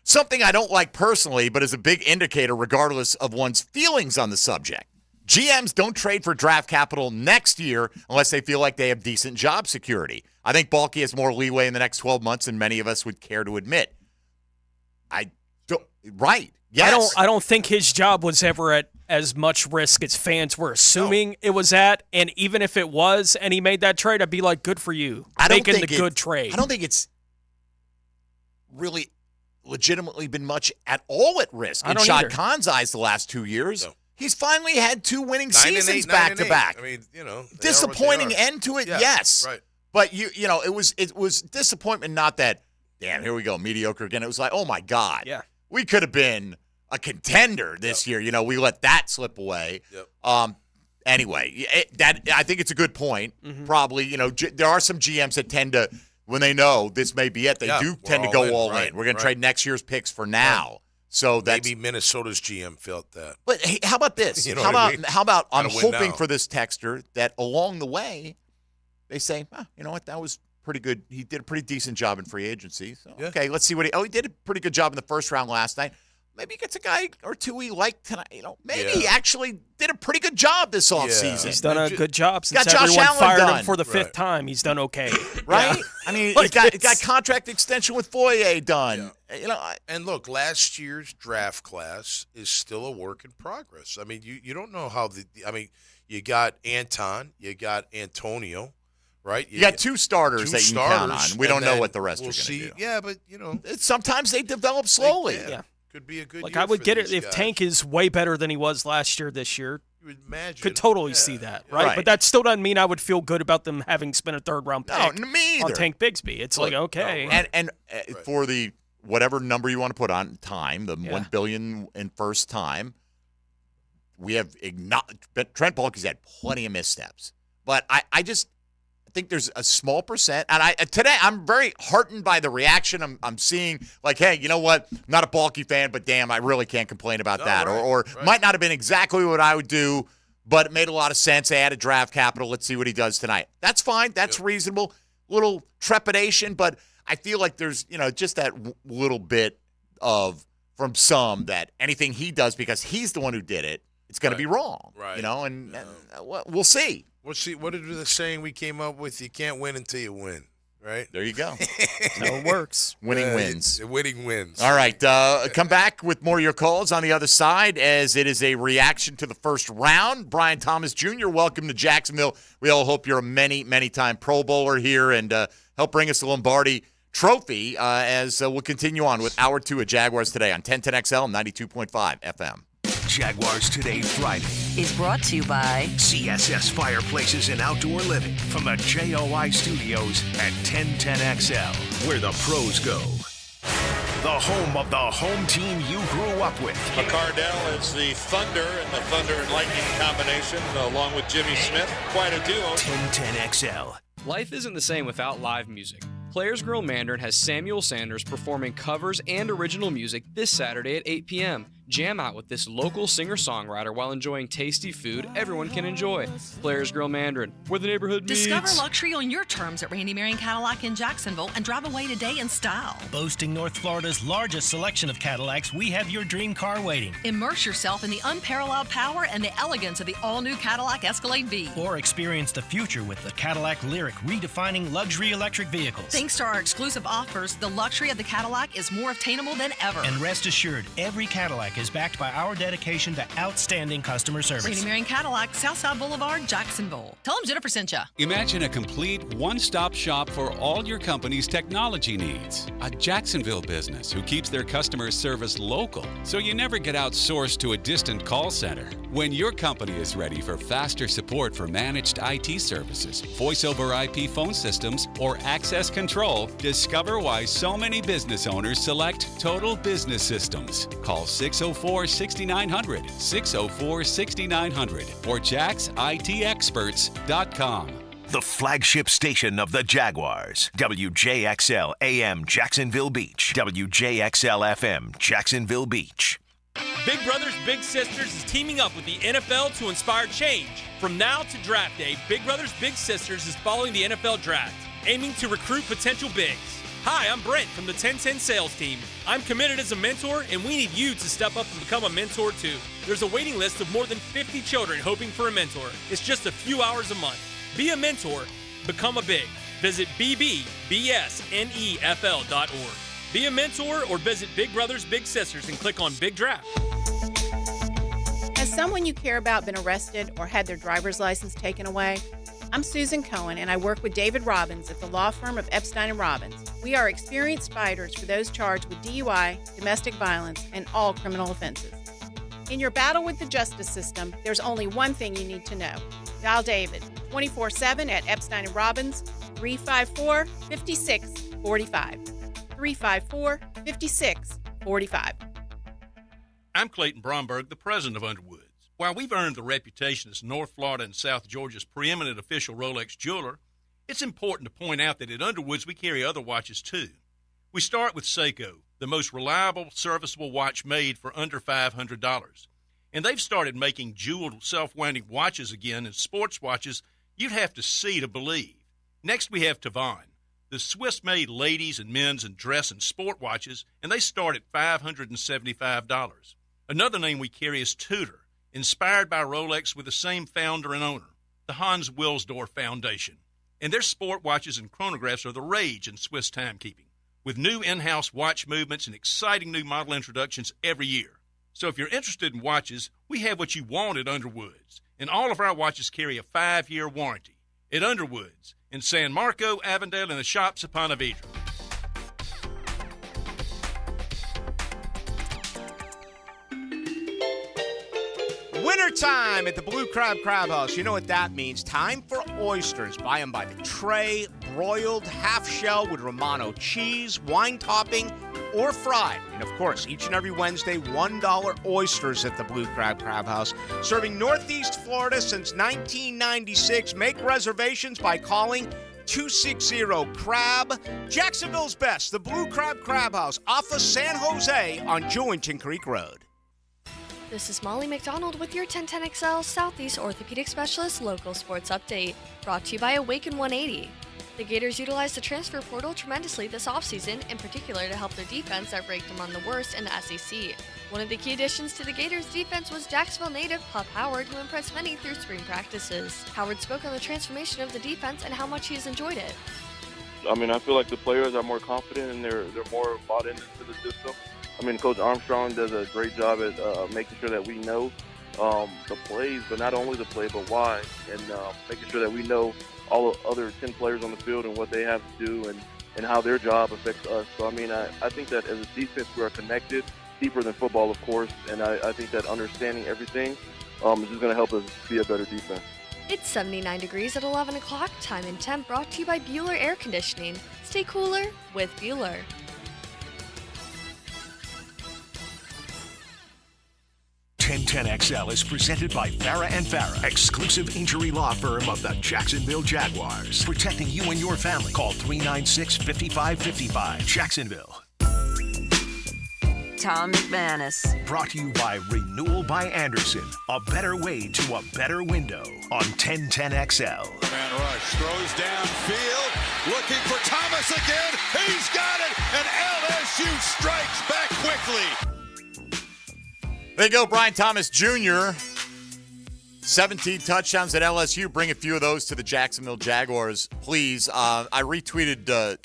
Something I don't like personally, but is a big indicator regardless of one's feelings on the subject. GMs don't trade for draft capital next year unless they feel like they have decent job security. I think Baalke has more leeway in the next 12 months than many of us would care to admit. Right. Yes. I don't think his job was ever at as much risk as fans were assuming it was at. And even if it was and he made that trade, I'd be like, good for you. Making the good trade. I don't think it's really legitimately been much at all at risk. In Shad Khan's eyes the last 2 years. No. He's finally had 2 winning seasons back to back. I mean, disappointing end to it, yes. Right. But it was disappointment, not that, damn, here we go, mediocre again. It was like, oh my God. Yeah. We could have been a contender this year. We let that slip away. Yep. Anyway, I think it's a good point. Mm-hmm. Probably, there are some GMs that tend to, when they know this may be it, they do tend to go all in. We're going to trade next year's picks for now. Right. So that's maybe Minnesota's GM felt that. But hey, how about this? How about I'm hoping for this texter that along the way they say, you know what, that was pretty good. He did a pretty decent job in free agency. So, okay, let's see what he did a pretty good job in the first round last night. maybe he gets a guy or two he liked tonight. Maybe he actually did a pretty good job this offseason. He's done a good job since got Josh everyone Allen fired done. him for the fifth time. He's done okay. Right? Yeah. I mean, he got contract extension with Foye done. And look, last year's draft class is still a work in progress. I mean, you don't know how you got Anton, you got Antonio, right? You got two starters that you can count on. We don't know what the rest are going to do. Yeah, but sometimes they develop slowly. Yeah. Could be a good. Like year I would for get it these if guys. Tank is way better than he was last year. This year, you would imagine. Could totally see that, right? But that still doesn't mean I would feel good about them having spent a third-round pick me on either. Tank Bigsby. It's like okay, and for the whatever number you want to put on time, the $1 billion in first time, we have but Trent Baalke's had plenty of missteps, but I think there's a small percent, and today I'm very heartened by the reaction I'm seeing. Like, hey, you know what? I'm not a Baalke fan, but damn, I really can't complain about that. Right, or might not have been exactly what I would do, but it made a lot of sense. They added draft capital. Let's see what he does tonight. That's fine. That's reasonable. Little trepidation, but I feel like there's just that little bit of from some that anything he does because he's the one who did it, it's going to be wrong. Right. And we'll see. What is the saying we came up with? You can't win until you win, right? There you go. No, it works. Winning wins. Winning wins. All right. Come back with more of your calls on the other side as it is a reaction to the first round. Brian Thomas Jr., welcome to Jacksonville. We all hope you're a many, many-time Pro Bowler here and help bring us the Lombardi Trophy as we'll continue on with Hour 2 of Jaguars Today on 1010XL 92.5 FM. Jaguars Today Friday is brought to you by CSS Fireplaces and Outdoor Living from the JOI Studios at 1010XL, where the pros go. The home of the home team you grew up with. McCardell is the Thunder and the Thunder and Lightning combination, along with Jimmy Smith. Quite a duo. 1010XL. Life isn't the same without live music. Players Grill Mandarin has Samuel Sanders performing covers and original music this Saturday at 8 p.m. Jam out with this local singer-songwriter while enjoying tasty food everyone can enjoy. Players Grill Mandarin, where the neighborhood meets. Discover luxury on your terms at Randy Marion Cadillac in Jacksonville and drive away today in style. Boasting North Florida's largest selection of Cadillacs, we have your dream car waiting. Immerse yourself in the unparalleled power and the elegance of the all-new Cadillac Escalade V. Or experience the future with the Cadillac Lyric, redefining luxury electric vehicles. Thanks to our exclusive offers, the luxury of the Cadillac is more attainable than ever. And rest assured, every Cadillac is backed by our dedication to outstanding customer service. Randy Marion Cadillac, Southside Boulevard, Jacksonville. Tell them Jennifer sent you. Imagine a complete one-stop shop for all your company's technology needs. A Jacksonville business who keeps their customer service local, so you never get outsourced to a distant call center. When your company is ready for faster support for managed IT services, voice over IP phone systems, or access control, discover why so many business owners select Total Business Systems. Call 604-6900, 604-6900, or jacksitexperts.com. The flagship station of the Jaguars. WJXL AM Jacksonville Beach. WJXL FM Jacksonville Beach. Big Brothers Big Sisters is teaming up with the NFL to inspire change. From now to draft day, Big Brothers Big Sisters is following the NFL draft, aiming to recruit potential bigs. Hi, I'm Brent from the 1010 sales team. I'm committed as a mentor, and we need you to step up and become a mentor too. There's a waiting list of more than 50 children hoping for a mentor. It's just a few hours a month. Be a mentor. Become a big. Visit bbsnefl.org. Be a mentor or visit Big Brothers Big Sisters and click on Big Draft. Has someone you care about been arrested or had their driver's license taken away? I'm Susan Cohen, and I work with David Robbins at the law firm of Epstein & Robbins. We are experienced fighters for those charged with DUI, domestic violence, and all criminal offenses. In your battle with the justice system, there's only one thing you need to know. Dial David 24/7 at Epstein & Robbins, 354-5645. 354-5645. I'm Clayton Bromberg, the president of Underwoods. While we've earned the reputation as North Florida and South Georgia's preeminent official Rolex jeweler, it's important to point out that at Underwoods we carry other watches too. We start with Seiko, the most reliable, serviceable watch made for under $500. And they've started making jeweled, self-winding watches again and sports watches you'd have to see to believe. Next we have Tavan, The Swiss-made ladies and men's and dress and sport watches, and they start at $575. Another name we carry is Tudor, inspired by Rolex with the same founder and owner, the Hans Wilsdorf Foundation. And their sport watches and chronographs are the rage in Swiss timekeeping, with new in-house watch movements and exciting new model introductions every year. So if you're interested in watches, we have what you want at Underwood's, and all of our watches carry a 5-year warranty. At Underwood's, in San Marco, Avondale, and the shops of Ponte Vedra. Wintertime at the Blue Crab Crab House. You know what that means. Time for oysters. Buy them by the tray, broiled, half shell with Romano cheese, wine topping, or fried. And of course, each and every Wednesday, $1 oysters at the Blue Crab Crab House. Serving Northeast Florida since 1996. Make reservations by calling 260-CRAB. Jacksonville's best, the Blue Crab Crab House, off of San Jose on Jewington Creek Road. This is Molly McDonald with your 1010XL Southeast Orthopedic Specialist Local Sports Update, brought to you by Awaken 180. The Gators utilized the transfer portal tremendously this offseason, in particular to help their defense that ranked among the worst in the SEC. One of the key additions to the Gators' defense was Jacksonville native Pup Howard, who impressed many through spring practices. Howard spoke on the transformation of the defense and how much he has enjoyed it. I mean, I feel like the players are more confident and they're more bought into the system. I mean, Coach Armstrong does a great job at making sure that we know the plays, but not only the play, but why, and making sure that we know all the other 10 players on the field and what they have to do and how their job affects us. So, I mean, I think that as a defense, we are connected, deeper than football, of course, and I think that understanding everything is just going to help us be a better defense. It's 79 degrees at 11 o'clock. Time and temp brought to you by Bueller Air Conditioning. Stay cooler with Bueller. 1010XL is presented by Farah and Farah, exclusive injury law firm of the Jacksonville Jaguars. Protecting you and your family. Call 396-5555. Jacksonville. Tom McManus. Brought to you by Renewal by Anderson. A better way to a better window on 1010XL. Man rush, throws downfield, looking for Thomas again. He's got it, and LSU strikes back quickly. There you go, Brian Thomas Jr. 17 touchdowns at LSU. Bring a few of those to the Jacksonville Jaguars, please. I retweeted the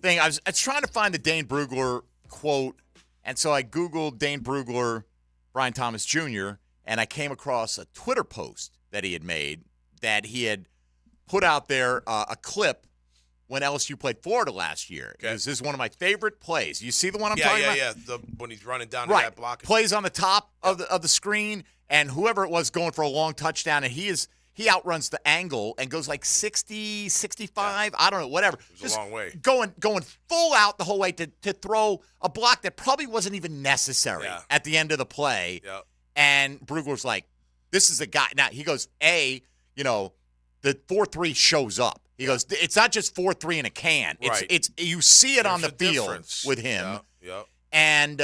thing. I was trying to find the Dane Brugler quote, and so I Googled Dane Brugler, Brian Thomas Jr., and I came across a Twitter post that he had made that he had put out there a clip when LSU played Florida last year. Okay. This is one of my favorite plays. You see the one I'm talking about? Yeah. When he's running down right. to that block. Plays on the top of the screen, and whoever it was going for a long touchdown, and he outruns the angle and goes like 60, 65, I don't know, whatever. It was a long way. Going full out the whole way to throw a block that probably wasn't even necessary at the end of the play. Yeah. And Brugler's like, this is a guy. Now, he goes, the 4-3 shows up. He goes, it's not just 4-3 in a can. It's you see it on the field with him. Yeah. And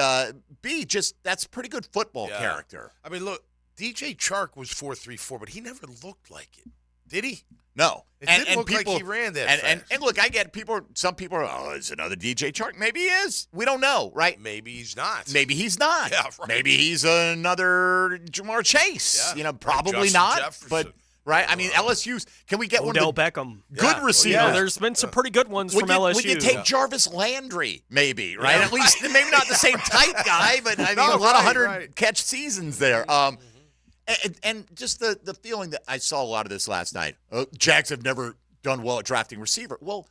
B, that's pretty good football character. I mean, look, DJ Chark was 4.34, but he never looked like it. Did he? No. It didn't look like he ran that fast. And look, I get some people are, it's another DJ Chark. Maybe he is. We don't know, right? Maybe he's not. Maybe he's not. Yeah, right. Maybe he's another Jamar Chase. Yeah. Probably not. Jefferson. But right? I mean, LSU's. Can we get Odell one of the Beckham? Good receivers? Yeah, there's been some pretty good ones from LSU. We could take Jarvis Landry, maybe, right? At least maybe not the same type guy, but I mean, a lot of 100 catch seasons there. And just the feeling that I saw a lot of this last night. Jags have never done well at drafting receiver. Well,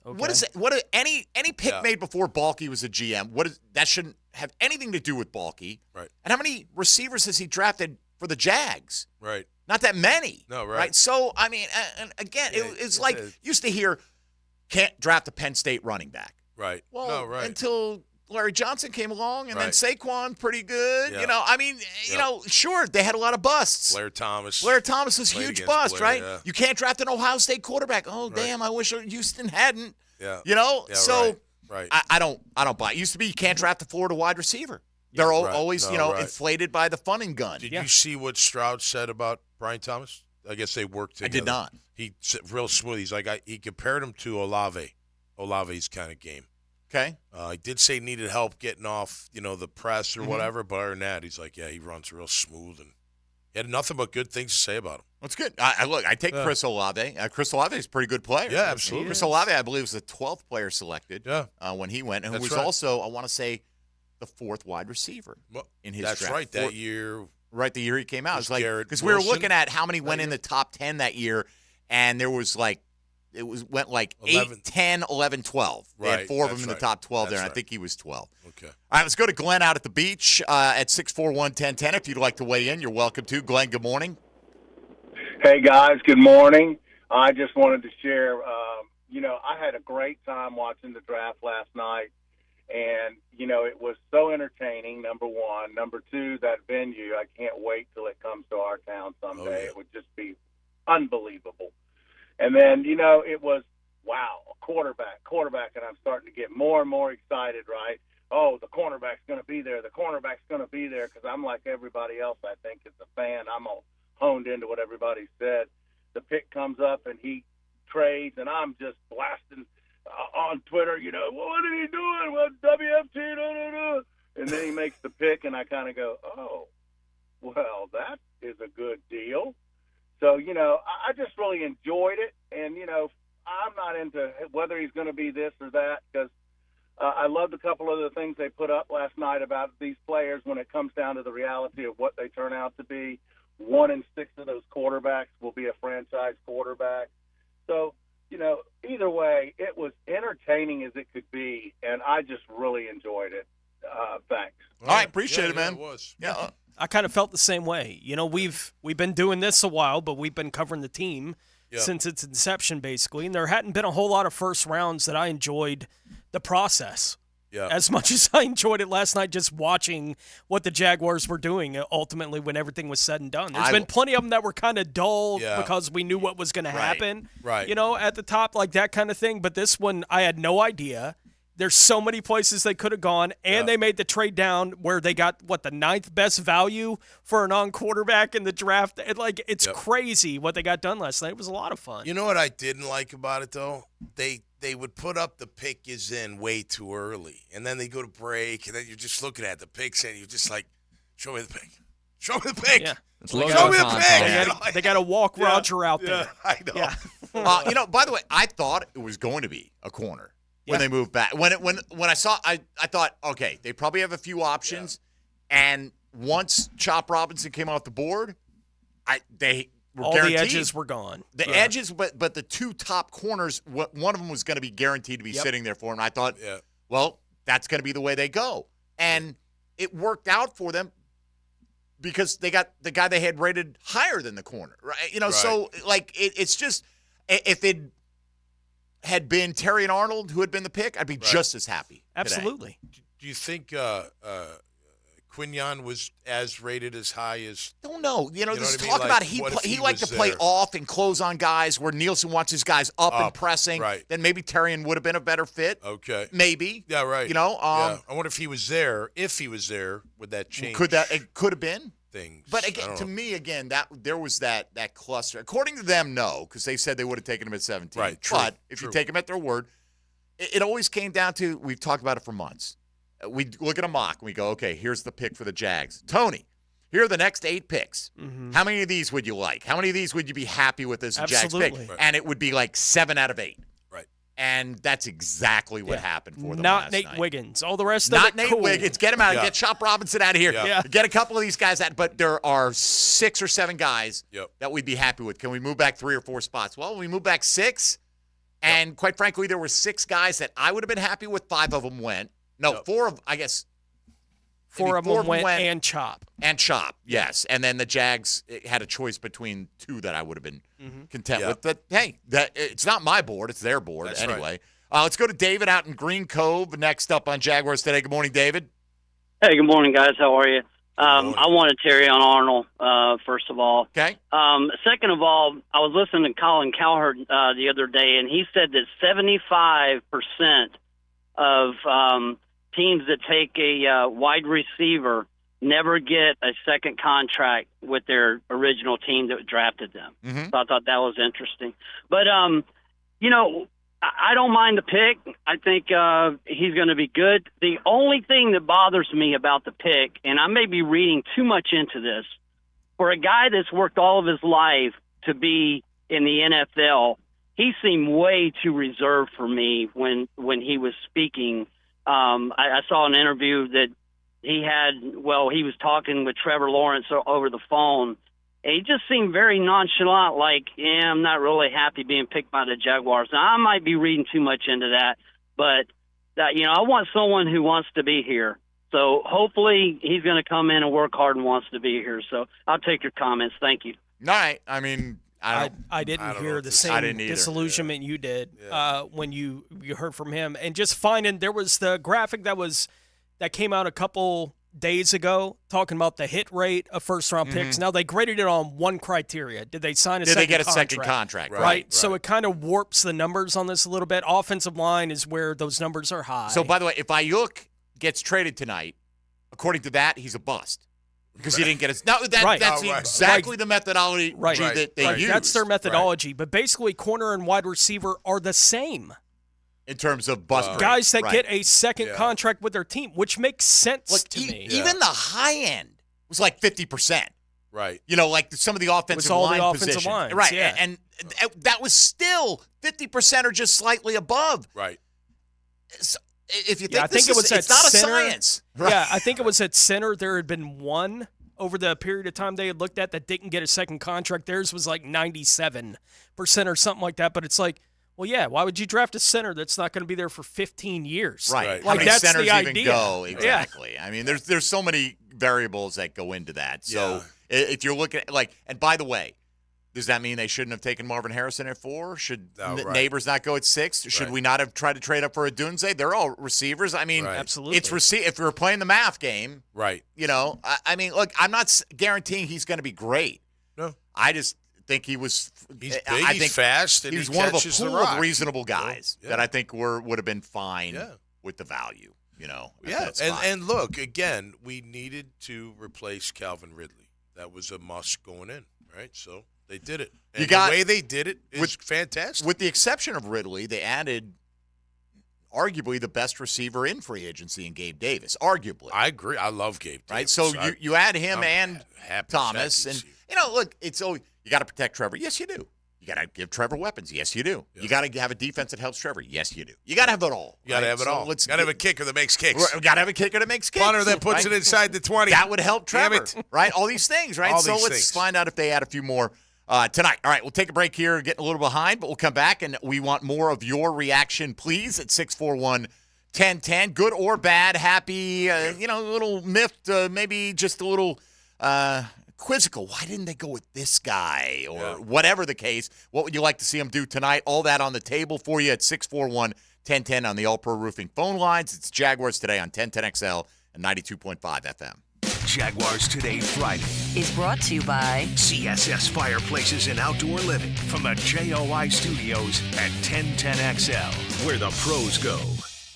what is it? Any pick made before Balky was a GM? That shouldn't have anything to do with Balky. Right. And how many receivers has he drafted for the Jags? Right. Not that many. No, right. So, I mean, and again, it's like used to hear, can't draft a Penn State running back. Right. Well, until Larry Johnson came along, and then Saquon pretty good. Yeah. Sure, they had a lot of busts. Blair Thomas was a huge bust, right? Yeah. You can't draft an Ohio State quarterback. Oh, damn, I wish Houston hadn't. Yeah. Yeah, so right. I don't buy it. It used to be you can't draft a Florida wide receiver. They're always, inflated by the funding gun. Did you see what Stroud said about Brian Thomas? I guess they worked I together. did not. He real smooth. He's like he compared him to Olave's kind of game. Okay. He did say he needed help getting off, the press or Mhm. whatever. But other than that, he's like, yeah, he runs real smooth, and he had nothing but good things to say about him. That's good. I take Chris Olave. Chris Olave is a pretty good player. Yeah, absolutely. Chris Olave, I believe, was the 12th player selected when he went, and who That's was right. also, I want to say, the 4th wide receiver in his That's draft. right. That year. Right, the year he came out. Was It's like, Garrett because we were Wilson looking at how many went that in year? the top 10 that year, and there was like, went like 11. 8, 10, 11, 12. They had Right, 4 of them that's in the right. top 12 there, That's and I right. think he was 12. Okay. All right, let's go to Glenn out at the beach at 641-1010. If you'd like to weigh in, you're welcome to. Glenn, good morning. Hey, guys, good morning. I just wanted to share, I had a great time watching the draft last night, and, it was so entertaining, number one. Number two, that venue, I can't wait till it comes to our town someday. It would just be unbelievable. And then, it was, wow, a quarterback, and I'm starting to get more and more excited, right? Oh, the cornerback's going to be there. The cornerback's going to be there, because I'm like everybody else, I think, as a fan. I'm all honed into what everybody said. The pick comes up, and he trades, and I'm just blasting on Twitter, what are he doing? What WFT? And then he makes the pick, and I kind of go, oh, well, that is a good deal. So, I just really enjoyed it. And, I'm not into whether he's going to be this or that, because I loved a couple of the things they put up last night about these players when it comes down to the reality of what they turn out to be. 1 in 6 of those quarterbacks will be a franchise quarterback. So, either way, it was entertaining as it could be, and I just really enjoyed it. Thanks. All right, appreciate it, man. It was. Yeah. I kind of felt the same way. We've been doing this a while, but we've been covering the team since its inception, basically, and there hadn't been a whole lot of first rounds that I enjoyed the process. Yeah. As much as I enjoyed it last night, just watching what the Jaguars were doing ultimately when everything was said and done. There's been plenty of them that were kind of dull because we knew what was going to happen. Right. At the top, like that kind of thing. But this one, I had no idea. There's so many places they could have gone, and they made the trade down where they got, the 9th best value for a non-quarterback in the draft. It's crazy what they got done last night. It was a lot of fun. You know what I didn't like about it, though? They would put up the pick is in way too early, and then they go to break, and then you're just looking at the picks, and you're just like, show me the pick. Show me the pick. Yeah. Show me the pick. They got to walk Roger out there. I know. Yeah. By the way, I thought it was going to be a corner when they moved back. When I saw, I thought, okay, they probably have a few options, and once Chop Robinson came off the board, they were all guaranteed. the edges were gone. The edges, but the 2 top corners, one of them was going to be guaranteed to be sitting there for him. I thought, well, that's going to be the way they go, and it worked out for them because they got the guy they had rated higher than the corner, right? So it's just if it had been Terry and Arnold who had been the pick, I'd be just as happy. Absolutely. Do you think Quinyon was as rated as high as? Don't know. There's what I mean? talk Like, about what if he liked to was play there? off and close on guys where Nielsen wants his guys up and pressing. Right. Then maybe Terrian would have been a better fit. Okay. Maybe. Yeah, right. I wonder if he was there. If he was there, would that change? It could have been things? But again, to me, that there was that cluster. According to them, no, because they said they would have taken him at 17. Right. True. But if you take him at their word, it always came down to, we've talked about it for months. We look at a mock and we go, okay, here's the pick for the Jags. Tony, here are the next 8 picks. Mm-hmm. How many of these would you like? How many of these would you be happy with as a Jags pick? Right. And it would be like 7 out of 8. Right. And that's exactly what happened for them Not last Nate night. Wiggins. All the rest Not of it, Nate cool. Wiggins. Get him out. Get Chop Robinson out of here. Yeah. Get a couple of these guys out. But there are 6 or 7 guys that we'd be happy with. Can we move back 3 or 4 spots? Well, we move back 6. And quite frankly, there were 6 guys that I would have been happy with. 5 of them went. No, 4 of, I guess. 4 of them went and Chop. And Chop, yes. And then the Jags had a choice between 2 that I would have been content with. But, hey, it's not my board. It's their board. That's anyway. Right. Let's go to David out in Green Cove next up on Jaguars Today. Good morning, David. Hey, good morning, guys. How are you? I wanted Terry on Arnold, first of all. Okay. Second of all, I was listening to Colin Cowherd the other day, and he said that 75% of teams that take a wide receiver never get a second contract with their original team that drafted them. Mm-hmm. So I thought that was interesting. But, you know, I don't mind the pick. I think he's going to be good. The only thing that bothers me about the pick, and I may be reading too much into this, for a guy that's worked all of his life to be in the NFL, he seemed way too reserved for me when he was speaking. I saw an interview that he was talking with Trevor Lawrence over the phone. He just seemed very nonchalant, like, yeah, I'm not really happy being picked by the Jaguars. Now, I might be reading too much into that, but, I want someone who wants to be here. So hopefully he's going to come in and work hard and wants to be here. So I'll take your comments. Thank you. All right. I mean, I didn't hear the same either. disillusionment you did when you heard from him. And just finding there was the graphic that came out a couple days ago talking about the hit rate of first-round picks. Now, they graded it on one criteria. Did they sign a second contract? Did they get a second contract? Right. So it kind of warps the numbers on this a little bit. Offensive line is where those numbers are high. So, by the way, if Ayuk gets traded tonight, according to that, he's a bust. Because he didn't get his. No, that's exactly the methodology that they use. That's their methodology. But basically, corner and wide receiver are the same. In terms of bust rate. Guys that get a second contract with their team, which makes sense to me. Even the high end was like 50%. Right. You know, like some of the offensive line positions. Right. Yeah. And that was still 50% or just slightly above. Right. So if you think I think it's not a center. science. Right. Yeah, I think it was at center. There had been one over the period of time they had looked at that didn't get a second contract. Theirs was like 97% or something like that. But it's like, well, yeah, why would you draft a center that's not going to be there for 15 years? Right. Like, How many that's centers the idea. even go? Exactly. Yeah. I mean, there's so many variables that go into that. So if you're looking at, and by the way, does that mean they shouldn't have taken Marvin Harrison at 4? Should Neighbors not go at 6? Should we not have tried to trade up for a Dunze? They're all receivers. I mean, absolutely. It's if we're playing the math game, right? I mean, look, I'm not guaranteeing he's going to be great. No, I just think he was. He's big. He's fast. And he was he one of a catches the pool rock. of reasonable guys that I think would have been fine with the value. And look, again, we needed to replace Calvin Ridley. That was a must going in, right? So they did it. And the way they did it is fantastic. With the exception of Ridley, they added arguably the best receiver in free agency in Gabe Davis. Arguably. I agree. I love Gabe Davis. Right? So you add him and Thomas. And, look, it's always, you got to protect Trevor. Yes, you do. You got to give Trevor weapons. Yes, you do. You got to have a defense that helps Trevor. Yes, you do. You got to have it all. You got to have it all. Got to have a kicker that makes kicks. Got to have a kicker that makes kicks. Punter that puts it inside the 20. That would help Trevor. Right? All these things, right? So let's find out if they add a few more tonight. All right, we'll take a break here, getting a little behind, but we'll come back, and we want more of your reaction, please, at 641-1010. Good or bad, happy, a little miffed, maybe just a little quizzical. Why didn't they go with this guy? Or whatever the case, what would you like to see them do tonight? All that on the table for you at 641-1010 on the All-Pro Roofing phone lines. It's Jaguars Today on 1010XL and 92.5 FM. Jaguars Today Friday is brought to you by CSS Fireplaces and Outdoor Living from the JOI Studios at 1010XL, where the pros go.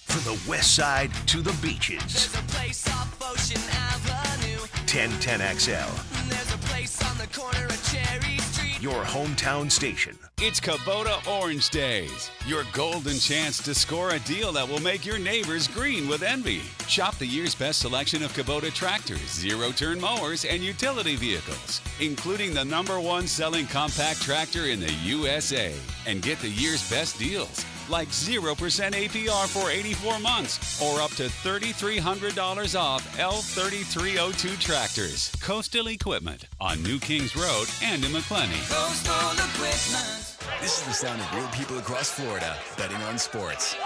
From the west side to the beaches. There's a place off Ocean Avenue. 1010XL. There's a place on the corner of Cherry Street. Your hometown station. It's Kubota Orange Days, your golden chance to score a deal that will make your neighbors green with envy. Shop the year's best selection of Kubota tractors, zero-turn mowers, and utility vehicles, including the #1 selling compact tractor in the USA. And get the year's best deals, like 0% APR for 84 months, or up to $3,300 off L3302 tractors. Coastal Equipment on New Kings Road and in McClenny. Coastal Equipment. This is the sound of real people across Florida betting on sports.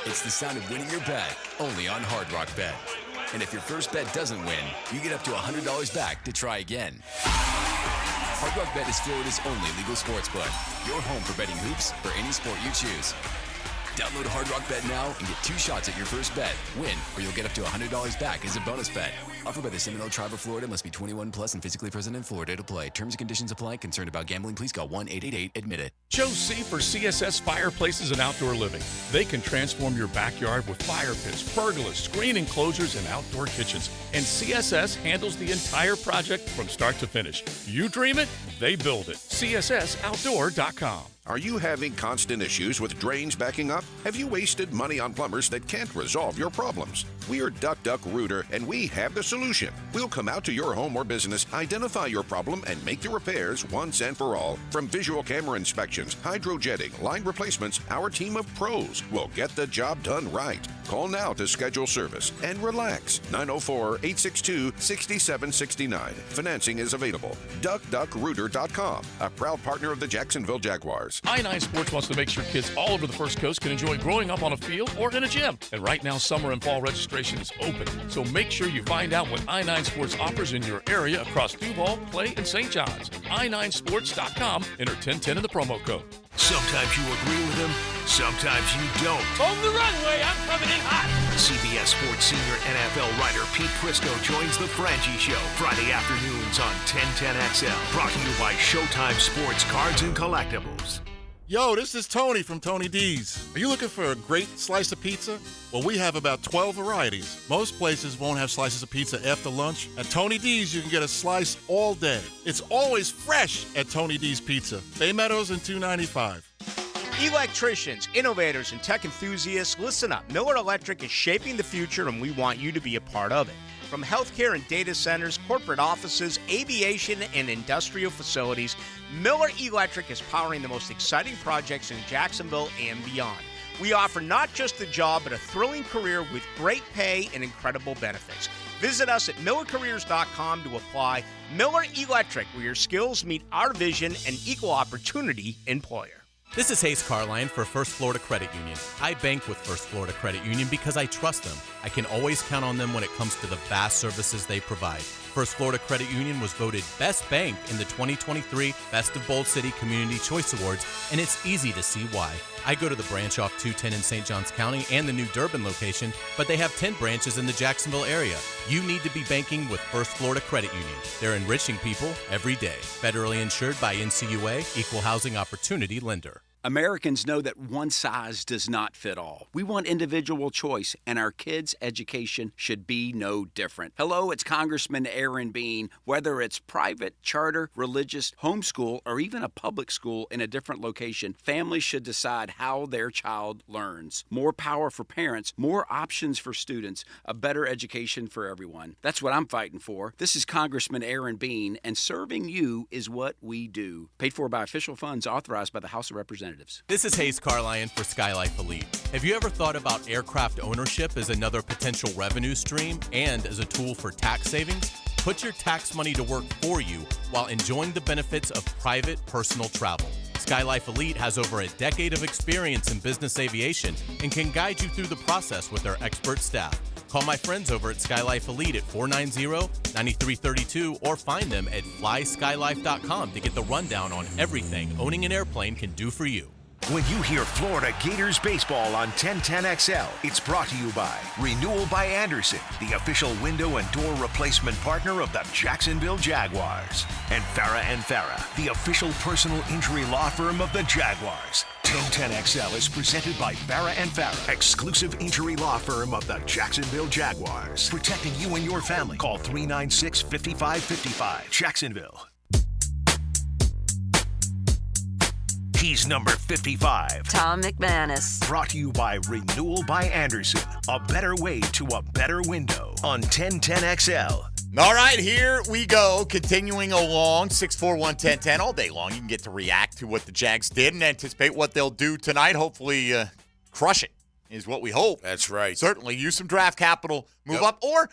It's the sound of winning your bet, only on Hard Rock Bet. And if your first bet doesn't win, you get up to $100 back to try again. Hard Rock Bet is Florida's only legal sports book. Your home for betting hoops for any sport you choose. Download Hard Rock Bet now and get 2 shots at your first bet. Win, or you'll get up to $100 back as a bonus bet. Offered by the Seminole Tribe of Florida. Must be 21 plus and physically present in Florida to play. Terms and conditions apply. Concerned about gambling? Please call 1-888-ADMIT-IT. Chose C for CSS Fireplaces and Outdoor Living. They can transform your backyard with fire pits, pergolas, screen enclosures, and outdoor kitchens. And CSS handles the entire project from start to finish. You dream it, they build it. CSSOutdoor.com. Are you having constant issues with drains backing up? Have you wasted money on plumbers that can't resolve your problems? We're Duck Duck Rooter, and we have the solution. We'll come out to your home or business, identify your problem, and make the repairs once and for all. From visual camera inspections, hydrojetting, line replacements, our team of pros will get the job done right. Call now to schedule service and relax. 904-862-6769. Financing is available. DuckDuckRooter.com, a proud partner of the Jacksonville Jaguars. I-9 Sports wants to make sure kids all over the First Coast can enjoy growing up on a field or in a gym. And right now, summer and fall registration is open. So make sure you find out what I-9 Sports offers in your area across Duval, Clay, and St. John's. I9sports.com. Enter 1010 in the promo code. Sometimes you agree with him, sometimes you don't. On the runway, I'm coming in hot. CBS Sports senior NFL writer Pete Prisco joins the Frangie Show Friday afternoons on 1010XL. Brought to you by Showtime Sports Cards and Collectibles. Yo, this is Tony from Tony D's. Are you looking for a great slice of pizza? Well, we have about 12 varieties. Most places won't have slices of pizza after lunch. At Tony D's, you can get a slice all day. It's always fresh at Tony D's Pizza. Bay Meadows and 295. Electricians, innovators, and tech enthusiasts, listen up. Miller Electric is shaping the future, and we want you to be a part of it. From healthcare and data centers, corporate offices, aviation, and industrial facilities, Miller Electric is powering the most exciting projects in Jacksonville and beyond. We offer not just a job, but a thrilling career with great pay and incredible benefits. Visit us at millercareers.com to apply. Miller Electric, where your skills meet our vision, and equal opportunity employer. This is Hayes Carline for First Florida Credit Union. I bank with First Florida Credit Union because I trust them. I can always count on them when it comes to the vast services they provide. First Florida Credit Union was voted Best Bank in the 2023 Best of Bold City Community Choice Awards, and it's easy to see why. I go to the branch off 210 in St. Johns County and the new Durbin location, but they have 10 branches in the Jacksonville area. You need to be banking with First Florida Credit Union. They're enriching people every day. Federally insured by NCUA, Equal Housing Opportunity Lender. Americans know that one size does not fit all. We want individual choice, and our kids' education should be no different. Hello, it's Congressman Aaron Bean. Whether it's private, charter, religious, homeschool, or even a public school in a different location, families should decide how their child learns. More power for parents, more options for students, a better education for everyone. That's what I'm fighting for. This is Congressman Aaron Bean, and serving you is what we do. Paid for by official funds authorized by the House of Representatives. This is Hayes Carline for Skylife Elite. Have you ever thought about aircraft ownership as another potential revenue stream and as a tool for tax savings? Put your tax money to work for you while enjoying the benefits of private personal travel. Skylife Elite has over a decade of experience in business aviation and can guide you through the process with their expert staff. Call my friends over at Skylife Elite at 490-9332 or find them at flyskylife.com to get the rundown on everything owning an airplane can do for you. When you hear Florida Gators baseball on 1010XL, it's brought to you by Renewal by Anderson, the official window and door replacement partner of the Jacksonville Jaguars, and Farah & Farah, the official personal injury law firm of the Jaguars. 1010XL is presented by Farah & Farah, exclusive injury law firm of the Jacksonville Jaguars. Protecting you and your family. Call 396-5555. Jacksonville. He's number 55. Tom McManus. Brought to you by Renewal by Anderson. A better way to a better window on 1010XL. All right, here we go. Continuing along, 641-1010 all day long. You can get to react to what the Jags did and anticipate what they'll do tonight. Hopefully crush it is what we hope. That's right. Certainly use some draft capital, move up, or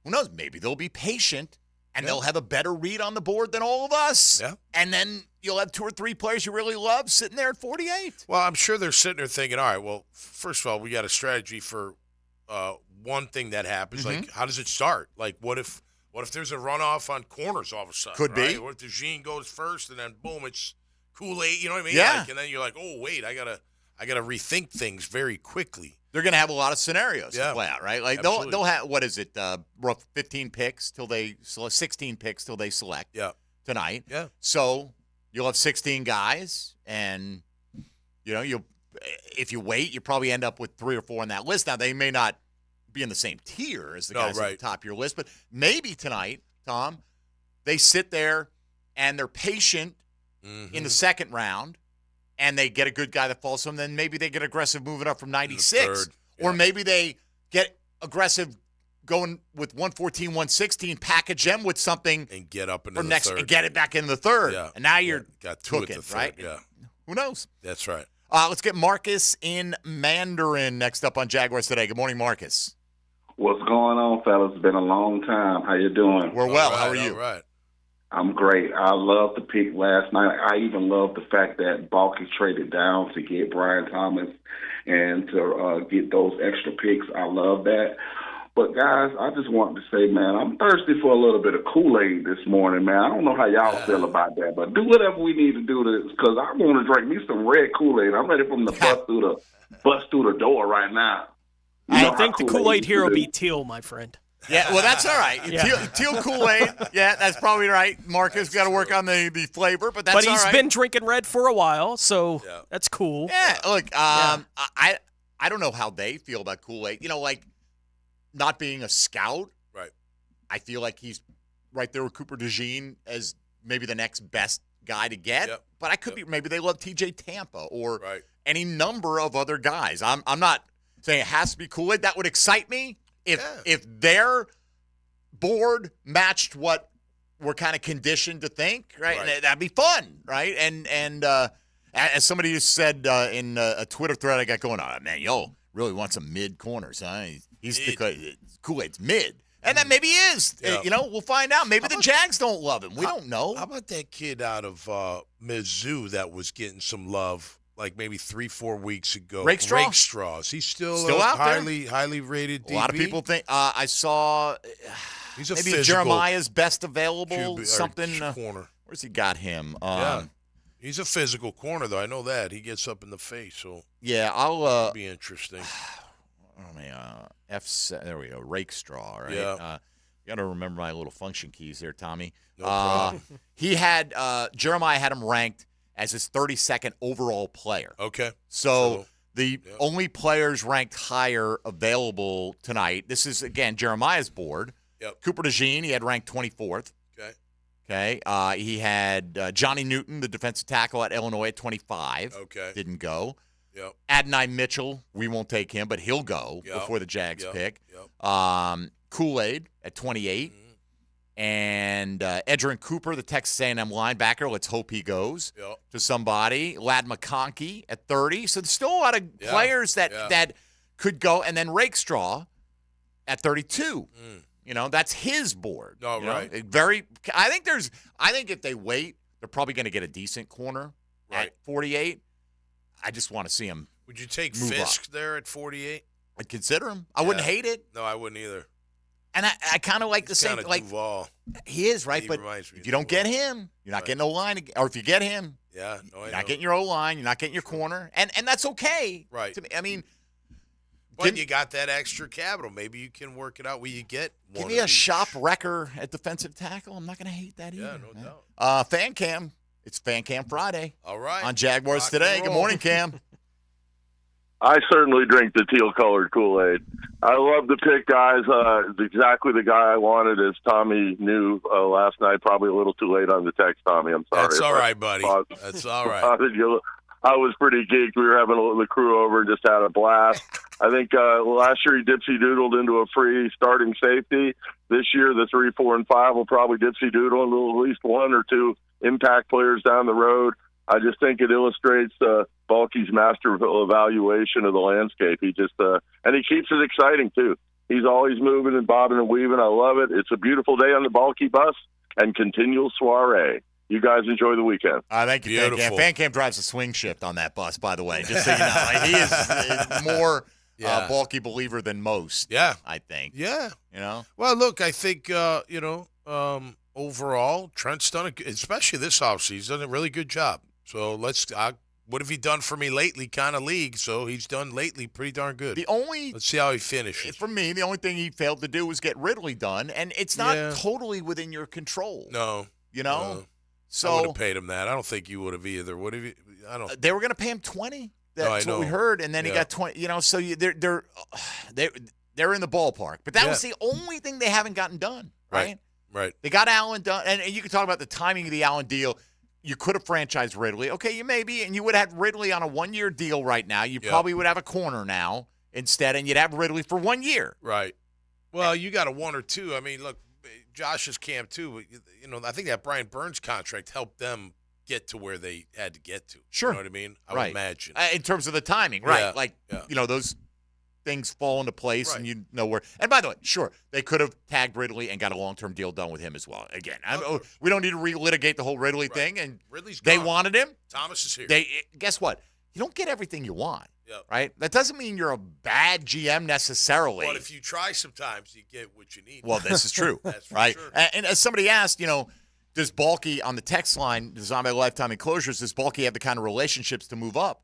who knows, maybe they'll be patient and they'll have a better read on the board than all of us. Yeah. And then you'll have 2 or 3 players you really love sitting there at 48. Well, I'm sure they're sitting there thinking, all right, well, first of all, we got a strategy for one thing that happens. Mm-hmm. Like, how does it start? Like, what if there's a runoff on corners all of a sudden? Could be. What if the Jean goes first and then, boom, it's Kool-Aid, you know what I mean? Yeah. Like, and then you're like, oh, wait, I gotta rethink things very quickly. they're going to have a lot of scenarios to play out, right? Like they'll have, what is it, 15 picks till they 16 picks till they select tonight. Yeah. So you'll have 16 guys, and if you wait, you probably end up with 3 or 4 on that list. Now they may not be in the same tier as the guys at the top of your list, but maybe tonight, Tom, they sit there and they're patient in the second round, and they get a good guy that falls to them. Then maybe they get aggressive moving up from 96, or maybe they get aggressive going with 114, 116, package them with something, and get up into the third, and get it back into the third. Yeah. And now you're got 2 cooking, at the third. right? Yeah. Who knows? That's right. Let's get Marcus in Mandarin next up on Jaguars Today. Good morning, Marcus. What's going on, fellas? It's been a long time. How you doing? We're well. How are you? All right. I'm great. I love the pick last night. I even love the fact that Balky traded down to get Brian Thomas and to get those extra picks. I love that. But, guys, I just wanted to say, man, I'm thirsty for a little bit of Kool-Aid this morning, man. I don't know how y'all feel about that, but do whatever we need to do because I want to drink me some red Kool-Aid. I'm ready for them to bust through the door right now. I think the Kool-Aid here will be teal, my friend. Yeah, well, that's all right. Teal Kool-Aid. Yeah, that's probably right. Marcus got to work on the flavor, but that's all right. But he's been drinking red for a while, so that's cool. Yeah, look, I don't know how they feel about Kool-Aid. Like not being a scout. Right. I feel like he's right there with Cooper DeJean as maybe the next best guy to get. Yep. But I could be. Maybe they love TJ Tampa or any number of other guys. I'm not saying it has to be Kool-Aid. That would excite me. If their board matched what we're kind of conditioned to think, right? That'd be fun, right? And as somebody just said in a Twitter thread I got going on, man, really want some mid corners, huh? He's Kool-Aid's mid. And that maybe he is. We'll find out. Maybe the Jags don't love him. We don't know. How about that kid out of Mizzou that was getting some love like maybe 3-4 weeks ago? Rakestraw? Is he still out highly rated DB? A lot of people think I saw he's a maybe physical Jeremiah's best available corner. Where's he got him? He's a physical corner, though. I know that. He gets up in the face. So I'll be interesting. There we go. Rakestraw, right? Yeah. You got to remember my little function keys there, Tommy. No problem. He had Jeremiah had him ranked as his 32nd overall player. Okay. So the only players ranked higher available tonight. This is again Jeremiah's board. Yep. Cooper DeJean, he had ranked 24th. Okay. He had Johnny Newton, the defensive tackle at Illinois, at 25. Okay. Didn't go. Yep. Adonai Mitchell, we won't take him, but he'll go before the Jags pick. Yep. Kool-Aid at 28. And Edgerrin Cooper, the Texas A&M linebacker, let's hope he goes to somebody. Lad McConkey at 30. So there's still a lot of players that could go. And then Rakestraw at 32. That's his board. Oh, right. I think if they wait, they're probably going to get a decent corner at 48. I just want to see him. Would you take move Fisk up. there at 48? I'd consider him. I wouldn't hate it. No, I wouldn't either. And I kind of like the same. Like Duval. He is right, but if you don't get him, you're not getting O-line. Or if you get him, you're not getting your O-line. You're not getting your corner, and that's okay. Right. I mean, but you got that extra capital. Maybe you can work it out where you get one. Give me a shop wrecker at defensive tackle. I'm not going to hate that either. Yeah, no doubt. Fan Cam. It's Fan Cam Friday. All right. On Jaguars Today. Good morning, Cam. I certainly drink the teal-colored Kool-Aid. I love the pick, guys. It's exactly the guy I wanted, as Tommy knew last night. Probably a little too late on the text, Tommy. I'm sorry. That's all right, buddy. That's all right. I was pretty geeked. We were having the crew over and just had a blast. I think last year he Dipsy doodled into a free starting safety. This year, the 3, 4, and 5 will probably Dipsy doodle into at least 1 or 2 impact players down the road. I just think it illustrates Balky's master evaluation of the landscape. He just and he keeps it exciting too. He's always moving and bobbing and weaving. I love it. It's a beautiful day on the Balky bus and continual soiree. You guys enjoy the weekend. Thank you, Fan Cam. Fan Cam drives a swing shift on that bus, by the way, just so you know. Like, he is more Balky believer than most. Yeah. I think. Yeah. Well, look, I think, overall, Trent's done, especially this offseason, done a really good job. So what have he done for me lately kind of league, so he's done lately pretty darn good. Let's see how he finishes. For me, the only thing he failed to do was get Ridley done, and it's not totally within your control. No. You know? No. So I would have paid him that. I don't think you would have either. Would have you? I don't. They were going to pay him 20. That's I what we know. heard, and then he got 20. You know, so they're in the ballpark. But that was the only thing they haven't gotten done, right? Right. They got Allen done, and you can talk about the timing of the Allen deal. You could have franchised Ridley. Okay, you maybe, and you would have had Ridley on a 1-year deal right now. You probably would have a corner now instead, and you'd have Ridley for 1 year. Right. Well, you got a 1 or 2. I mean, look, Josh's camp too. You know, I think that Brian Burns contract helped them get to where they had to get to. Sure. You know what I mean? I would imagine. In terms of the timing, right? Yeah. Like, you know, those things fall into place, and you know where. And by the way, sure, they could have tagged Ridley and got a long-term deal done with him as well. Again, we don't need to relitigate the whole Ridley thing. And Ridley's they gone. wanted him. Thomas is here. Guess what? You don't get everything you want, right? That doesn't mean you're a bad GM necessarily. But if you try sometimes, you get what you need. Well, this is true, That's for right? sure. And as somebody asked, you know, does Balky on the text line, designed by Lifetime Enclosures, does Balky have the kind of relationships to move up?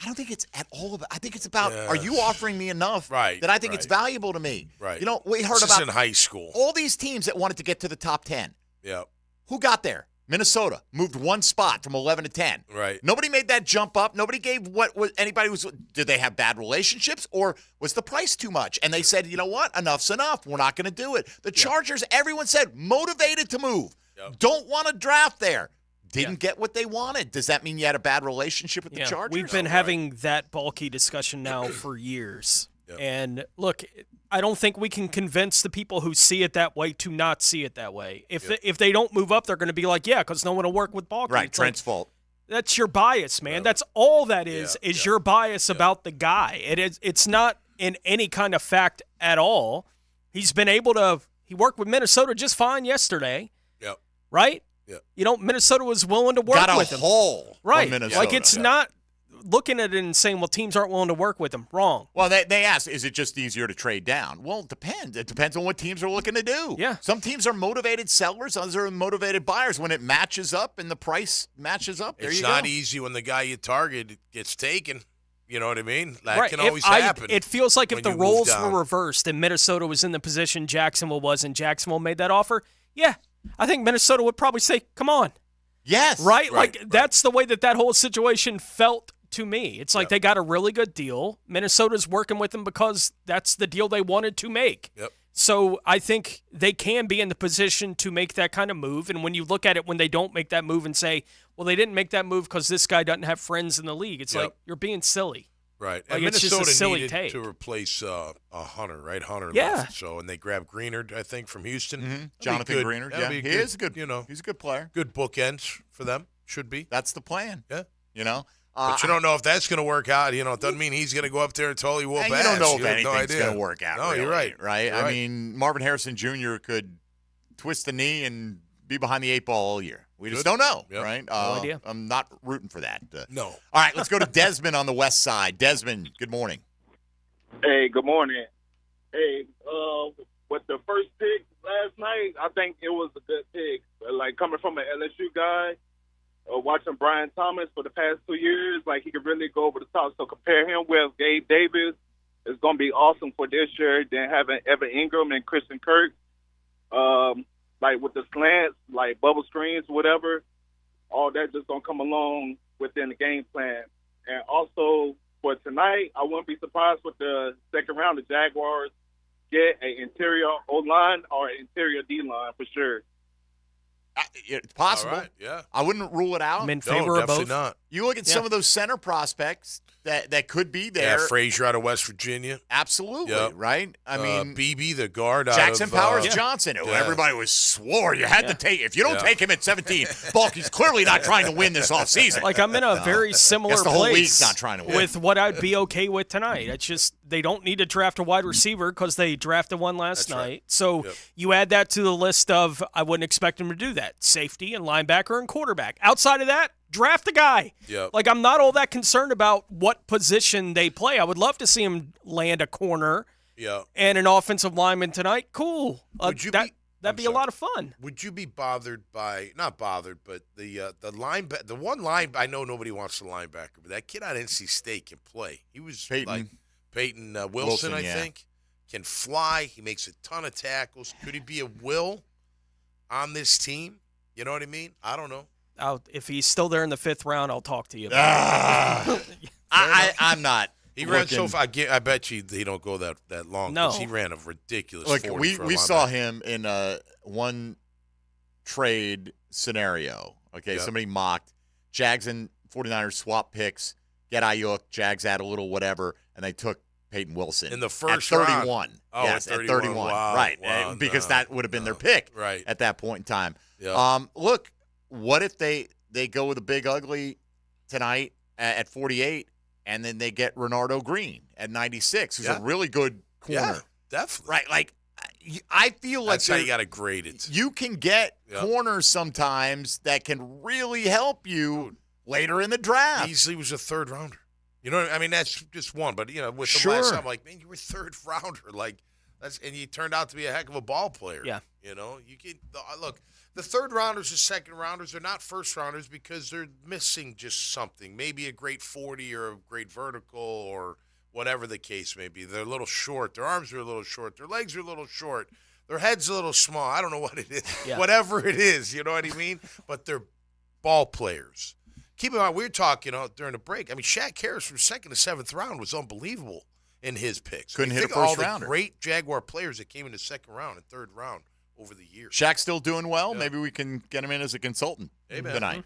I don't think it's at all about. I think it's about, are you offering me enough that I think it's valuable to me? Right. You know, we heard This is about in high school. all these teams that wanted to get to the top 10. Yeah. Who got there? Minnesota moved 1 spot from 11 to 10. Right. Nobody made that jump up. Nobody gave what was anybody was. Did they have bad relationships or was the price too much? And they said, you know what? Enough's enough. We're not going to do it. The Chargers, everyone said, motivated to move. Don't want to draft there. Didn't get what they wanted. Does that mean you had a bad relationship with the Chargers? We've been having that bulky discussion now for years. And look, I don't think we can convince the people who see it that way to not see it that way. If they don't move up, they're going to be like, because no one will work with bulky. Right, It's Trent's fault. That's your bias, man. That's all that is your bias about the guy. It's not in any kind of fact at all. He's been able to – he worked with Minnesota just fine yesterday. Yep. Right? Yeah. You know, Minnesota was willing to work Got a with him. haul Right. from Minnesota. Like it's not looking at it and saying, well, teams aren't willing to work with him. Wrong. Well, they asked, is it just easier to trade down? Well, it depends. It depends on what teams are looking to do. Yeah. Some teams are motivated sellers, others are motivated buyers. When it matches up and the price matches up, there It's you go. not easy when the guy you target gets taken. You know what I mean? That Right. can always happen. It feels like if when the you move roles down. were reversed and Minnesota was in the position Jacksonville was and Jacksonville made that offer, I think Minnesota would probably say, come on. Yes. Right? That's the way that whole situation felt to me. It's like they got a really good deal. Minnesota's working with them because that's the deal they wanted to make. Yep. So I think they can be in the position to make that kind of move. And when you look at it when they don't make that move and say, well, they didn't make that move because this guy doesn't have friends in the league, it's like you're being silly. Right. Like, And it's just Minnesota a silly needed take. to replace Hunter, right? Hunter Yeah. left. So, and they grabbed Greenard, I think, from Houston. Mm-hmm. Jonathan Greenard. That'd Yeah, be he is a good. You know, he's a good player. good bookends for them. Should be. That's the plan. Yeah. You know. But you don't know if that's going to work out. You know, it doesn't mean he's going to go up there and totally whoop And ass. you don't know if have no anything's idea. going to work out. No, really, you're right. Right. You're I right. mean, Marvin Harrison Jr. could twist the knee and be behind the 8 ball all year. We just don't know, right? No idea. I'm not rooting for that. No. All right, let's go to Desmond on the west side. Desmond, good morning. Hey, good morning. Hey, with the first pick last night, I think it was a good pick. Like, coming from an LSU guy, watching Brian Thomas for the past 2 years, like, he could really go over the top. So compare him with Gabe Davis. It's going to be awesome for this year. Then having Evan Ingram and Christian Kirk, like with the slants, like bubble screens, whatever, all that just going to come along within the game plan. And also, for tonight, I wouldn't be surprised with the second round, the Jaguars get an interior O-line or an interior D-line for sure. It's possible. All right, yeah. I wouldn't rule it out. I'm in favor of both. Not. You look at some of those center prospects that could be there. Yeah, Frazier out of West Virginia. Absolutely, Yep. right? I mean, BB, the guard Jackson out of Powers Johnson, who everybody swore you had to take. If you don't take him at 17, Balky's clearly not trying to win this offseason. Like, I'm in a very similar Guess the whole place league's not trying to win. with what I'd be okay with tonight. It's just they don't need to draft a wide receiver because they drafted one last night. right. So you add that to the list of I wouldn't expect them to do that. Safety and linebacker and quarterback. Outside of that, draft a guy. Yep. Like, I'm not all that concerned about what position they play. I would love to see him land a corner Yeah. and an offensive lineman tonight. Cool. That'd be a lot of fun. Would you be bothered by not bothered, but the linebacker, the one line? I know nobody wants the linebacker, but that kid out of NC State can play. He was Peyton Wilson, I think, can fly. He makes a ton of tackles. Could he be a Will on this team? You know what I mean? I don't know. If he's still there in the 5th round, I'll talk to you about it. I'm not. He ran so far. I bet you he don't go that long. No, he ran a ridiculous. Look, 40 we saw him in a one trade scenario. Okay, Yep. somebody mocked Jags and 49ers swap picks, get Ayuk, Jags add a little whatever, and they took Peyton Wilson in the first at 31. round. Oh, yes, at 31. Wow, right, wow, because that would have been their pick at that point in time. Yep. Look, what if they go with a big ugly tonight at 48? And then they get Renardo Green at 96, who's a really good corner. Yeah, definitely. Right, like I feel like that's how you got to grade it. You can get corners sometimes that can really help you later in the draft. Easily was a 3rd rounder. You know what I mean? That's just one, but with the last, I'm like, man, you were 3rd rounder, and you turned out to be a heck of a ball player. Yeah, you can look. The 3rd rounders and 2nd rounders are not 1st rounders because they're missing just something. Maybe a great 40 or a great vertical or whatever the case may be. They're a little short. Their arms are a little short. Their legs are a little short. Their head's a little small. I don't know what it is. Yeah. Whatever it is, you know what I mean? But they're ball players. Keep in mind, we were talking during the break. I mean, Shaq Harris from 2nd to 7th round was unbelievable in his picks. Couldn't hit a all first the rounder. Great Jaguar players that came in the 2nd round and 3rd round over the years. Shaq's still doing well. Maybe we can get him in as a consultant tonight.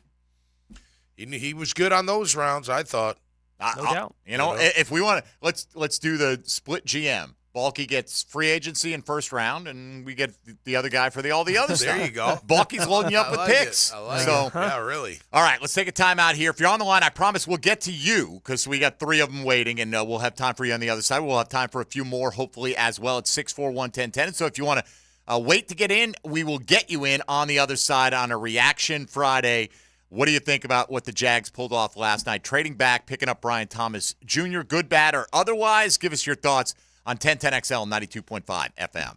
He was good on those rounds, I thought. No doubt. If we want to, let's do the split GM. Balky gets free agency in 1st round, and we get the other guy for all the other stuff. There you go. Balky's loading you up with picks. I like it. Yeah, really. All right, let's take a time out here. If you're on the line, I promise we'll get to you because we got 3 of them waiting, and we'll have time for you on the other side. We'll have time for a few more, hopefully, as well. It's 641-1010. And so if you want to wait to get in, we will get you in on the other side on a Reaction Friday. What do you think about what the Jags pulled off last night? Trading back, picking up Brian Thomas Jr., good, bad, or otherwise? Give us your thoughts on 1010XL 92.5 FM.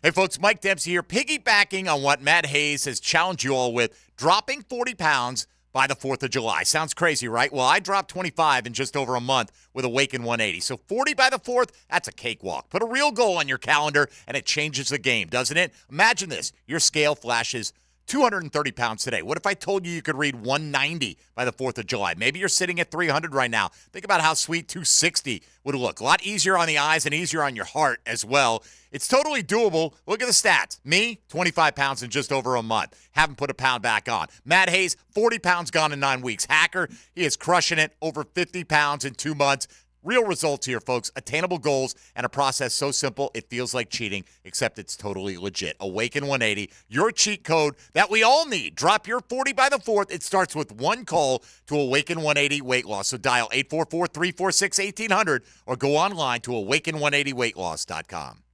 Hey, folks, Mike Dempsey here, piggybacking on what Matt Hayes has challenged you all with, dropping 40 pounds by the 4th of July. Sounds crazy, right? Well, I dropped 25 in just over a month with Awaken 180. So 40 by the 4th, that's a cakewalk. Put a real goal on your calendar, and it changes the game, doesn't it? Imagine this. Your scale flashes 230 pounds today. What if I told you could read 190 by the 4th of July? Maybe you're sitting at 300 right now. Think about how sweet 260 would look. A lot easier on the eyes and easier on your heart as well. It's totally doable. Look at the stats. Me, 25 pounds in just over a month. Haven't put a pound back on. Matt Hayes, 40 pounds gone in 9 weeks. Hacker, he is crushing it. Over 50 pounds in 2 months. Real results here, folks. Attainable goals and a process so simple it feels like cheating, except it's totally legit. Awaken 180, your cheat code that we all need. Drop your 40 by the 4th. It starts with one call to Awaken 180 Weight Loss. So dial 844-346-1800 or go online to awaken180weightloss.com.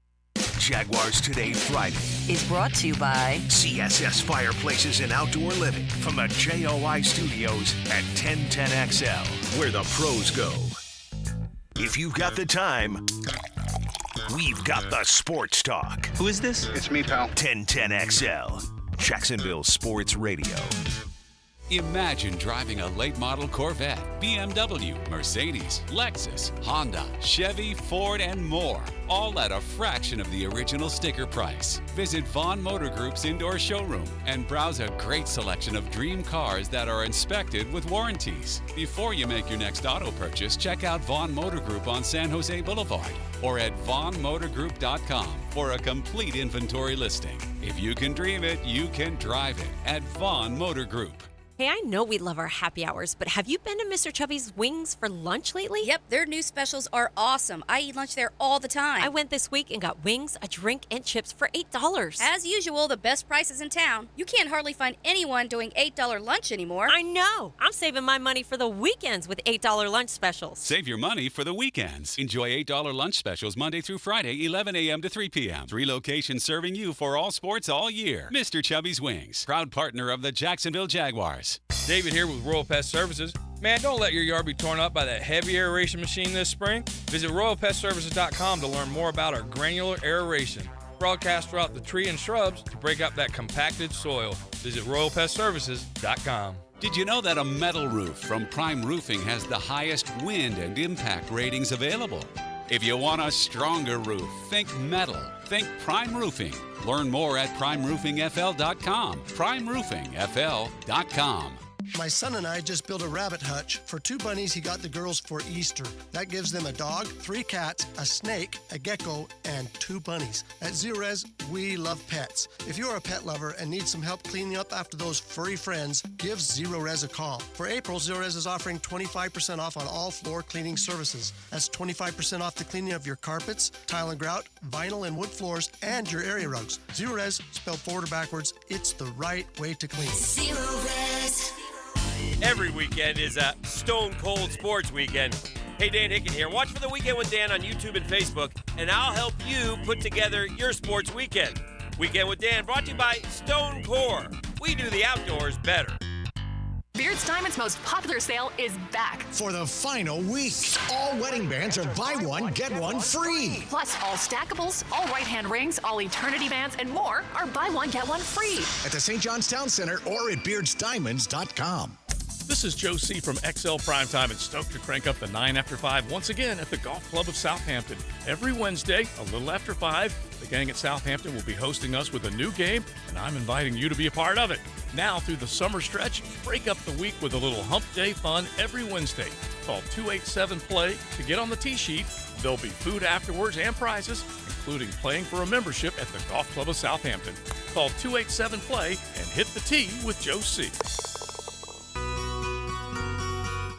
Jaguars Today Friday is brought to you by CSS Fireplaces and Outdoor Living from the JOI Studios at 1010XL, where the pros go. If you've got the time, we've got the sports talk. Who is this? It's me, pal. 1010XL, Jacksonville Sports Radio. Imagine driving a late model Corvette, BMW, Mercedes, Lexus, Honda, Chevy, Ford, and more, all at a fraction of the original sticker price. Visit Vaughn Motor Group's indoor showroom and browse a great selection of dream cars that are inspected with warranties. Before you make your next auto purchase, check out Vaughn Motor Group on San Jose Boulevard or at vaughnmotorgroup.com for a complete inventory listing. If you can dream it, you can drive it at Vaughn Motor Group. Hey, I know we love our happy hours, but have you been to Mr. Chubby's Wings for lunch lately? Yep, their new specials are awesome. I eat lunch there all the time. I went this week and got wings, a drink, and chips for $8. As usual, the best prices in town. You can't hardly find anyone doing $8 lunch anymore. I know. I'm saving my money for the weekends with $8 lunch specials. Save your money for the weekends. Enjoy $8 lunch specials Monday through Friday, 11 a.m. to 3 p.m. 3 locations serving you for all sports all year. Mr. Chubby's Wings, proud partner of the Jacksonville Jaguars. David here with Royal Pest Services. Man, don't let your yard be torn up by that heavy aeration machine this spring. Visit RoyalPestServices.com to learn more about our granular aeration. broadcast throughout the tree and shrubs to break up that compacted soil. Visit RoyalPestServices.com. Did you know that a metal roof from Prime Roofing has the highest wind and impact ratings available? If you want a stronger roof, think metal. Think Prime Roofing. Learn more at primeroofingfl.com. primeroofingfl.com. My son and I just built a rabbit hutch for 2 bunnies he got the girls for Easter. That gives them a dog, 3 cats, a snake, a gecko, and 2 bunnies. At Zerez, we love pets. If you're a pet lover and need some help cleaning up after those furry friends, give Zerez a call. For April, Zerez is offering 25% off on all floor cleaning services. That's 25% off the cleaning of your carpets, tile and grout, vinyl and wood floors, and your area rugs. Zerez, spelled forward or backwards, it's the right way to clean. Zerez. Every weekend is a Stone Cold Sports Weekend. Hey, Dan Hicken here. Watch for the Weekend with Dan on YouTube and Facebook, and I'll help you put together your sports weekend. Weekend with Dan brought to you by Stone Core. We do the outdoors better. Beard's Diamond's most popular sale is back. For the final week, all wedding bands are buy one, get one free. Plus, all stackables, all right-hand rings, all eternity bands, and more are buy one, get one free. At the St. John's Town Center or at beardsdiamonds.com. This is Joe C. from XL Primetime and stoked to crank up the 9 after 5 once again at the Golf Club of Southampton. Every Wednesday, a little after 5, the gang at Southampton will be hosting us with a new game, and I'm inviting you to be a part of it. Now, through the summer stretch, break up the week with a little hump day fun every Wednesday. Call 287-PLAY to get on the tee sheet. There'll be food afterwards and prizes, including playing for a membership at the Golf Club of Southampton. Call 287-PLAY and hit the tee with Joe C.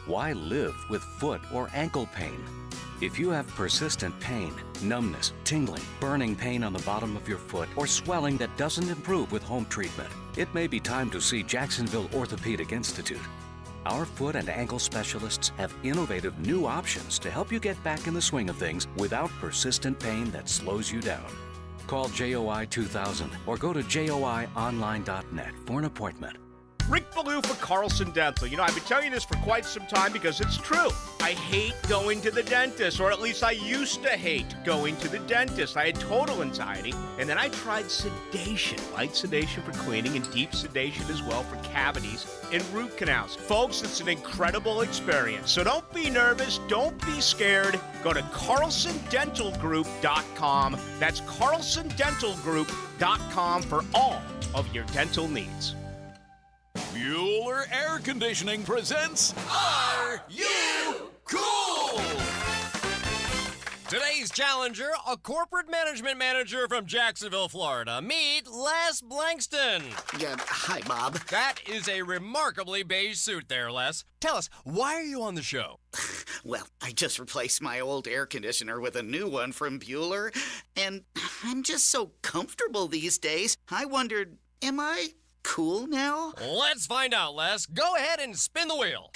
Why live with foot or ankle pain? If you have persistent pain, numbness, tingling, burning pain on the bottom of your foot, or swelling that doesn't improve with home treatment, it may be time to see Jacksonville Orthopedic Institute. Our foot and ankle specialists have innovative new options to help you get back in the swing of things without persistent pain that slows you down. Call JOI 2000 or go to joionline.net for an appointment. Rick Ballou for Carlson Dental. You know, I've been telling you this for quite some time because it's true. I hate going to the dentist, or at least I used to hate going to the dentist. I had total anxiety, and then I tried sedation, light sedation for cleaning and deep sedation as well for cavities and root canals. Folks, it's an incredible experience. So don't be nervous. Don't be scared. Go to carlsondentalgroup.com. That's carlsondentalgroup.com for all of your dental needs. Bueller Air Conditioning presents Are You Cool? Today's challenger, a corporate management manager from Jacksonville, Florida. Meet Les Blankston. Hi, Bob. That is a remarkably beige suit there, Les. Tell us, why are you on the show? Well, I just replaced my old air conditioner with a new one from Bueller, and I'm just so comfortable these days. I wondered, am I cool now? Let's find out, Les. Go ahead and spin the wheel.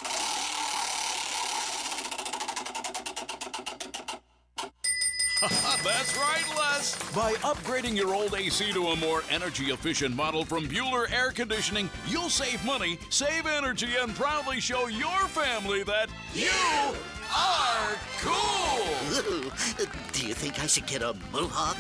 That's right, Les. By upgrading your old AC to a more energy-efficient model from Bueller Air Conditioning, you'll save money, save energy, and proudly show your family that you are cool. Ooh, do you think I should get a mohawk?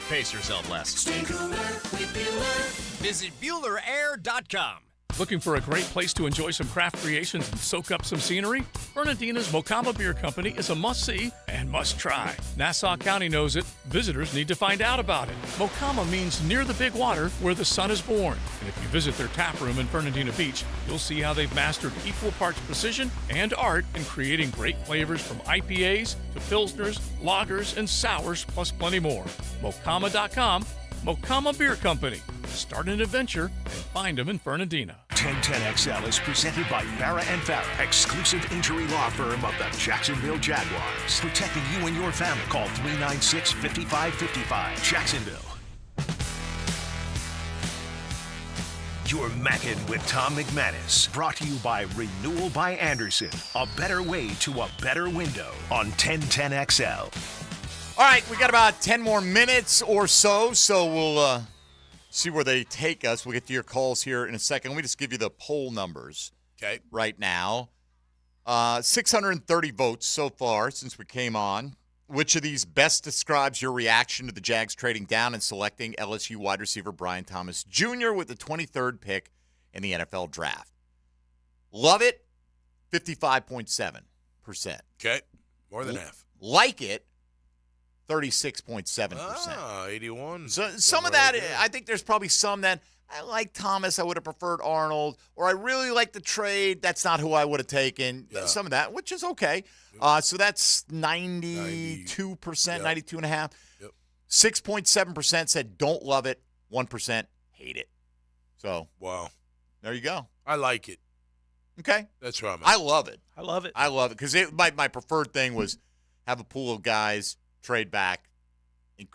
Pace yourself, Les. Stay cooler with Bueller. Visit BuellerAir.com. Looking for a great place to enjoy some craft creations and soak up some scenery? Fernandina's Mocama Beer Company is a must-see and must-try. Nassau County knows it. Visitors need to find out about it. Mocama means near the big water where the sun is born. And if you visit their tap room in Fernandina Beach, you'll see how they've mastered equal parts precision and art in creating great flavors from IPAs to Pilsners, lagers, and sours, plus plenty more. Mocama.com, Mocama Beer Company. Start an adventure and find them in Fernandina. 1010XL is presented by Farrah & Farrah, exclusive injury law firm of the Jacksonville Jaguars. Protecting you and your family. Call 396-5555. Jacksonville. You're Mackin' with Tom McManus. Brought to you by Renewal by Anderson. A better way to a better window on 1010XL. All right, we got about 10 more minutes or so we'll see where they take us. We'll get to your calls here in a second. Let me just give you the poll numbers right now. 630 votes so far since we came on. Which of these best describes your reaction to the Jags trading down and selecting LSU wide receiver Brian Thomas Jr. with the 23rd pick in the NFL draft? Love it, 55.7%. Okay, more than half. Like it, 36.7%. Ah, 81. So some of that, I think there's probably some that I like Thomas. I would have preferred Arnold, or I really like the trade. That's not who I would have taken. Yeah. Some of that, which is okay. So that's 92%, 92.5%. Yep. 6.7% said don't love it. 1% hate it. So wow, there you go. I like it. Okay, that's right. I love it. I love it. I love it because my preferred thing was have a pool of guys, trade back, and,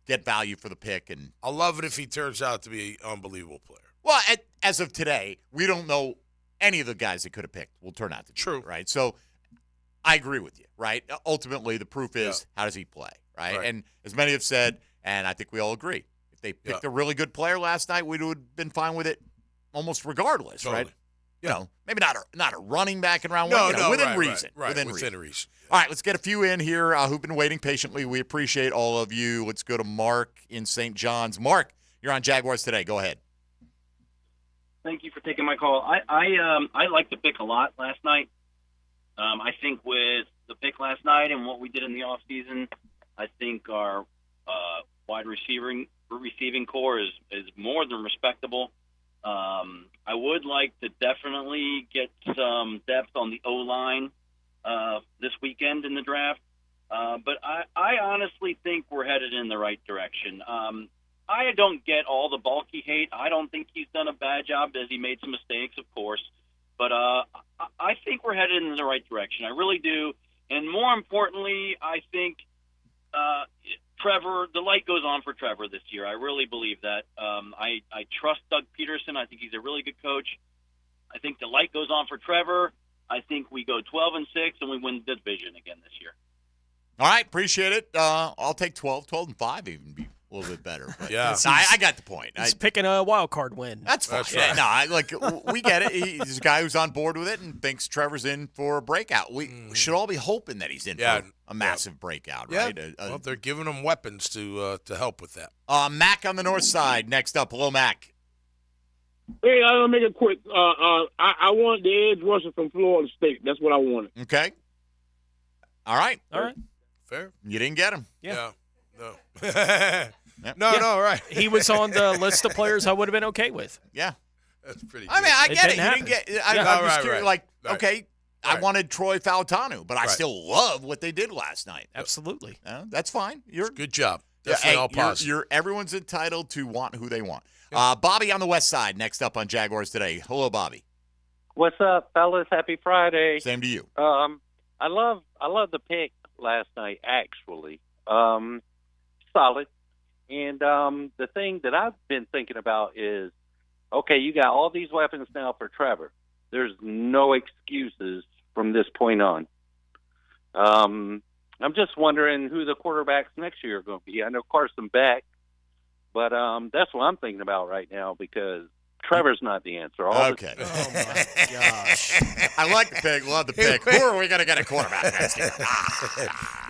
get value for the pick. And I'll love it if he turns out to be an unbelievable player. Well, as of today, we don't know any of the guys that could have picked will turn out to be true, right? So I agree with you, right? Ultimately, the proof is how does he play, right? And as many have said, and I think we all agree, if they picked a really good player last night, we would have been fine with it almost regardless, right? Maybe not a running back in round one, within reason. Within reason. All right, let's get a few in here who've been waiting patiently. We appreciate all of you. Let's go to Mark in St. John's. Mark, you're on Jaguars Today. Go ahead. Thank you for taking my call. I liked the pick a lot last night. I think with the pick last night and what we did in the offseason, I think our wide receiving core is more than respectable. I would like to definitely get some depth on the O-line this weekend in the draft. But I honestly think we're headed in the right direction. I don't get all the bulky hate. I don't think he's done a bad job. Has he made some mistakes? Of course. But I think we're headed in the right direction. I really do. And more importantly, I think Trevor, the light goes on for Trevor this year. I really believe that. I trust Doug Peterson. I think he's a really good coach. I think the light goes on for Trevor. I think we go 12-6 and we win the division again this year. All right, appreciate it. I'll take 12-5 even be a little bit better. But yeah, I got the point. He's picking a wild card win. That's fine. We get it. He's a guy who's on board with it and thinks Trevor's in for a breakout. We should all be hoping that he's in for a massive breakout, right? Well, they're giving him weapons to help with that. Mac on the north side. Next up, hello, Mac. Hey, I'll make it quick. I want the edge rusher from Florida State. That's what I wanted. Okay. All right. Fair. You didn't get him. Yeah. No. No, right. He was on the list of players I would have been okay with. Yeah. That's pretty good. I mean, I It get it. didn't You didn't happen. get. I'm just curious. Right. Okay, I wanted Troy Fautanu, but I still love what they did last night. Absolutely. That's fine. Good job. Definitely all positive. Everyone's entitled to want who they want. Bobby on the west side. Next up on Jaguars Today. Hello, Bobby. What's up, fellas? Happy Friday. Same to you. I love the pick last night. Actually, solid. And the thing that I've been thinking about is, okay, you got all these weapons now for Trevor. There's no excuses from this point on. I'm just wondering who the quarterbacks next year are going to be. I know Carson Beck, but that's what I'm thinking about right now because Trevor's not the answer. Okay. Oh, my gosh. I like the pick. Love the pick. Who are we going to get a quarterback next year?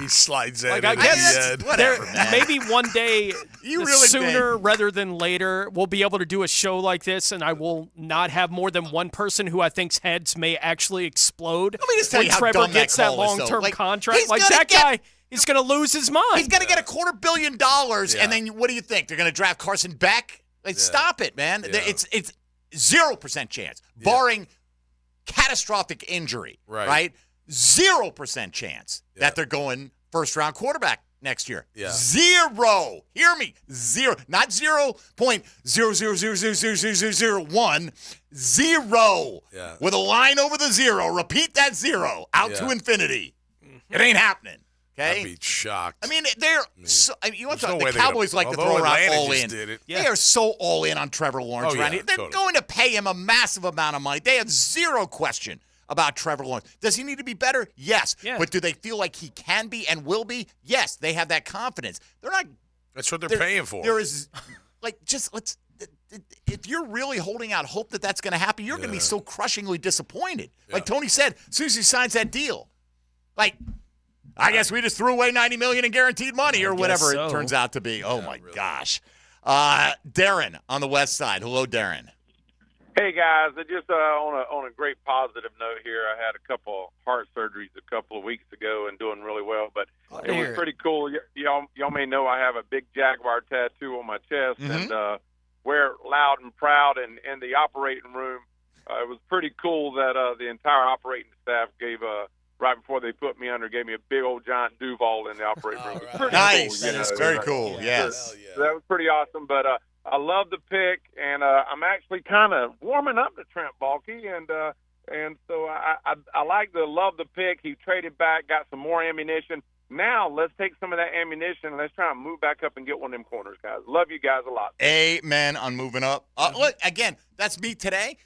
He slides that Like, in I guess the end. Whatever, man. maybe one day, You really sooner rather than later, we'll be able to do a show like this, and I will not have more than one person who I think's heads may actually explode Let me just tell when you how Trevor dumb that gets that call is, though. long-term Like, contract. he's Like, gonna that get- guy, he's going to lose his mind. He's going to get $250 million, and then what do you think? They're going to draft Carson Beck? Like, stop it, man. Yeah. It's 0% chance, barring catastrophic injury, right? 0% chance that they're going first-round quarterback next year. Yeah. 0. Hear me. 0. Not 0.0000001. 0. Yeah. With a line over the 0. Repeat that 0 out to infinity. It ain't happening. Okay? I'd be shocked. I mean, they're so. I mean, you want to there's talk? no way The they're Cowboys gonna- like to although throw around Atlanta all just in. did it. They are so all in on Trevor Lawrence Oh, around yeah, here. They're totally. going to pay him a massive amount of money. They have zero question about Trevor Lawrence. Does he need to be better? Yes. Yeah. But do they feel like he can be and will be? Yes. They have that confidence. They're not. That's what they're paying for. There is, let's. If you're really holding out hope that that's going to happen, you're going to be so crushingly disappointed. Like Tony said, as soon as he signs that deal, like. I guess we just threw away $90 million in guaranteed money or whatever so. it turns out to be. Oh, my gosh. Darren on the west side. Hello, Darren. Hey guys, just on a great positive note here, I had a couple heart surgeries a couple of weeks ago and doing really well. But it was pretty cool. Y'all may know I have a big Jaguar tattoo on my chest and wear it loud and proud. And in the operating room, it was pretty cool that the entire operating staff gave right before they put me under, gave me a big old giant Duval in the operating room. It was pretty Nice. cool, That is very cool. Yes. So that was pretty awesome. But I love the pick, and I'm actually kind of warming up to Trent Baalke, and so I love the pick. He traded back, got some more ammunition. Now let's take some of that ammunition and let's try and move back up and get one of them corners, guys. Love you guys a lot. Amen on moving up. Look, again, that's me today.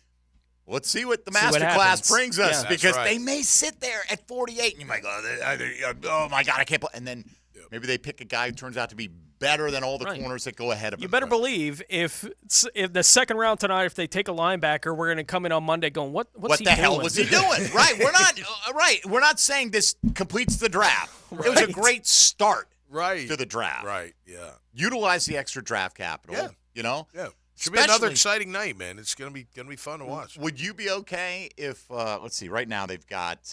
Let's see what the master class brings us because they may sit there at 48 and you might go, oh my God, I can't play. And then maybe they pick a guy who turns out to be better than all the corners that go ahead of him. You better believe if the second round tonight, if they take a linebacker, we're going to come in on Monday going, what's what he the doing? hell was he doing? Right. We're not saying this completes the draft. Right. It was a great start to the draft. Right, yeah. Utilize the extra draft capital. Yeah. You know? Yeah. Should be another exciting night, man. It's gonna be fun to watch. Would you be okay if let's see, right now they've got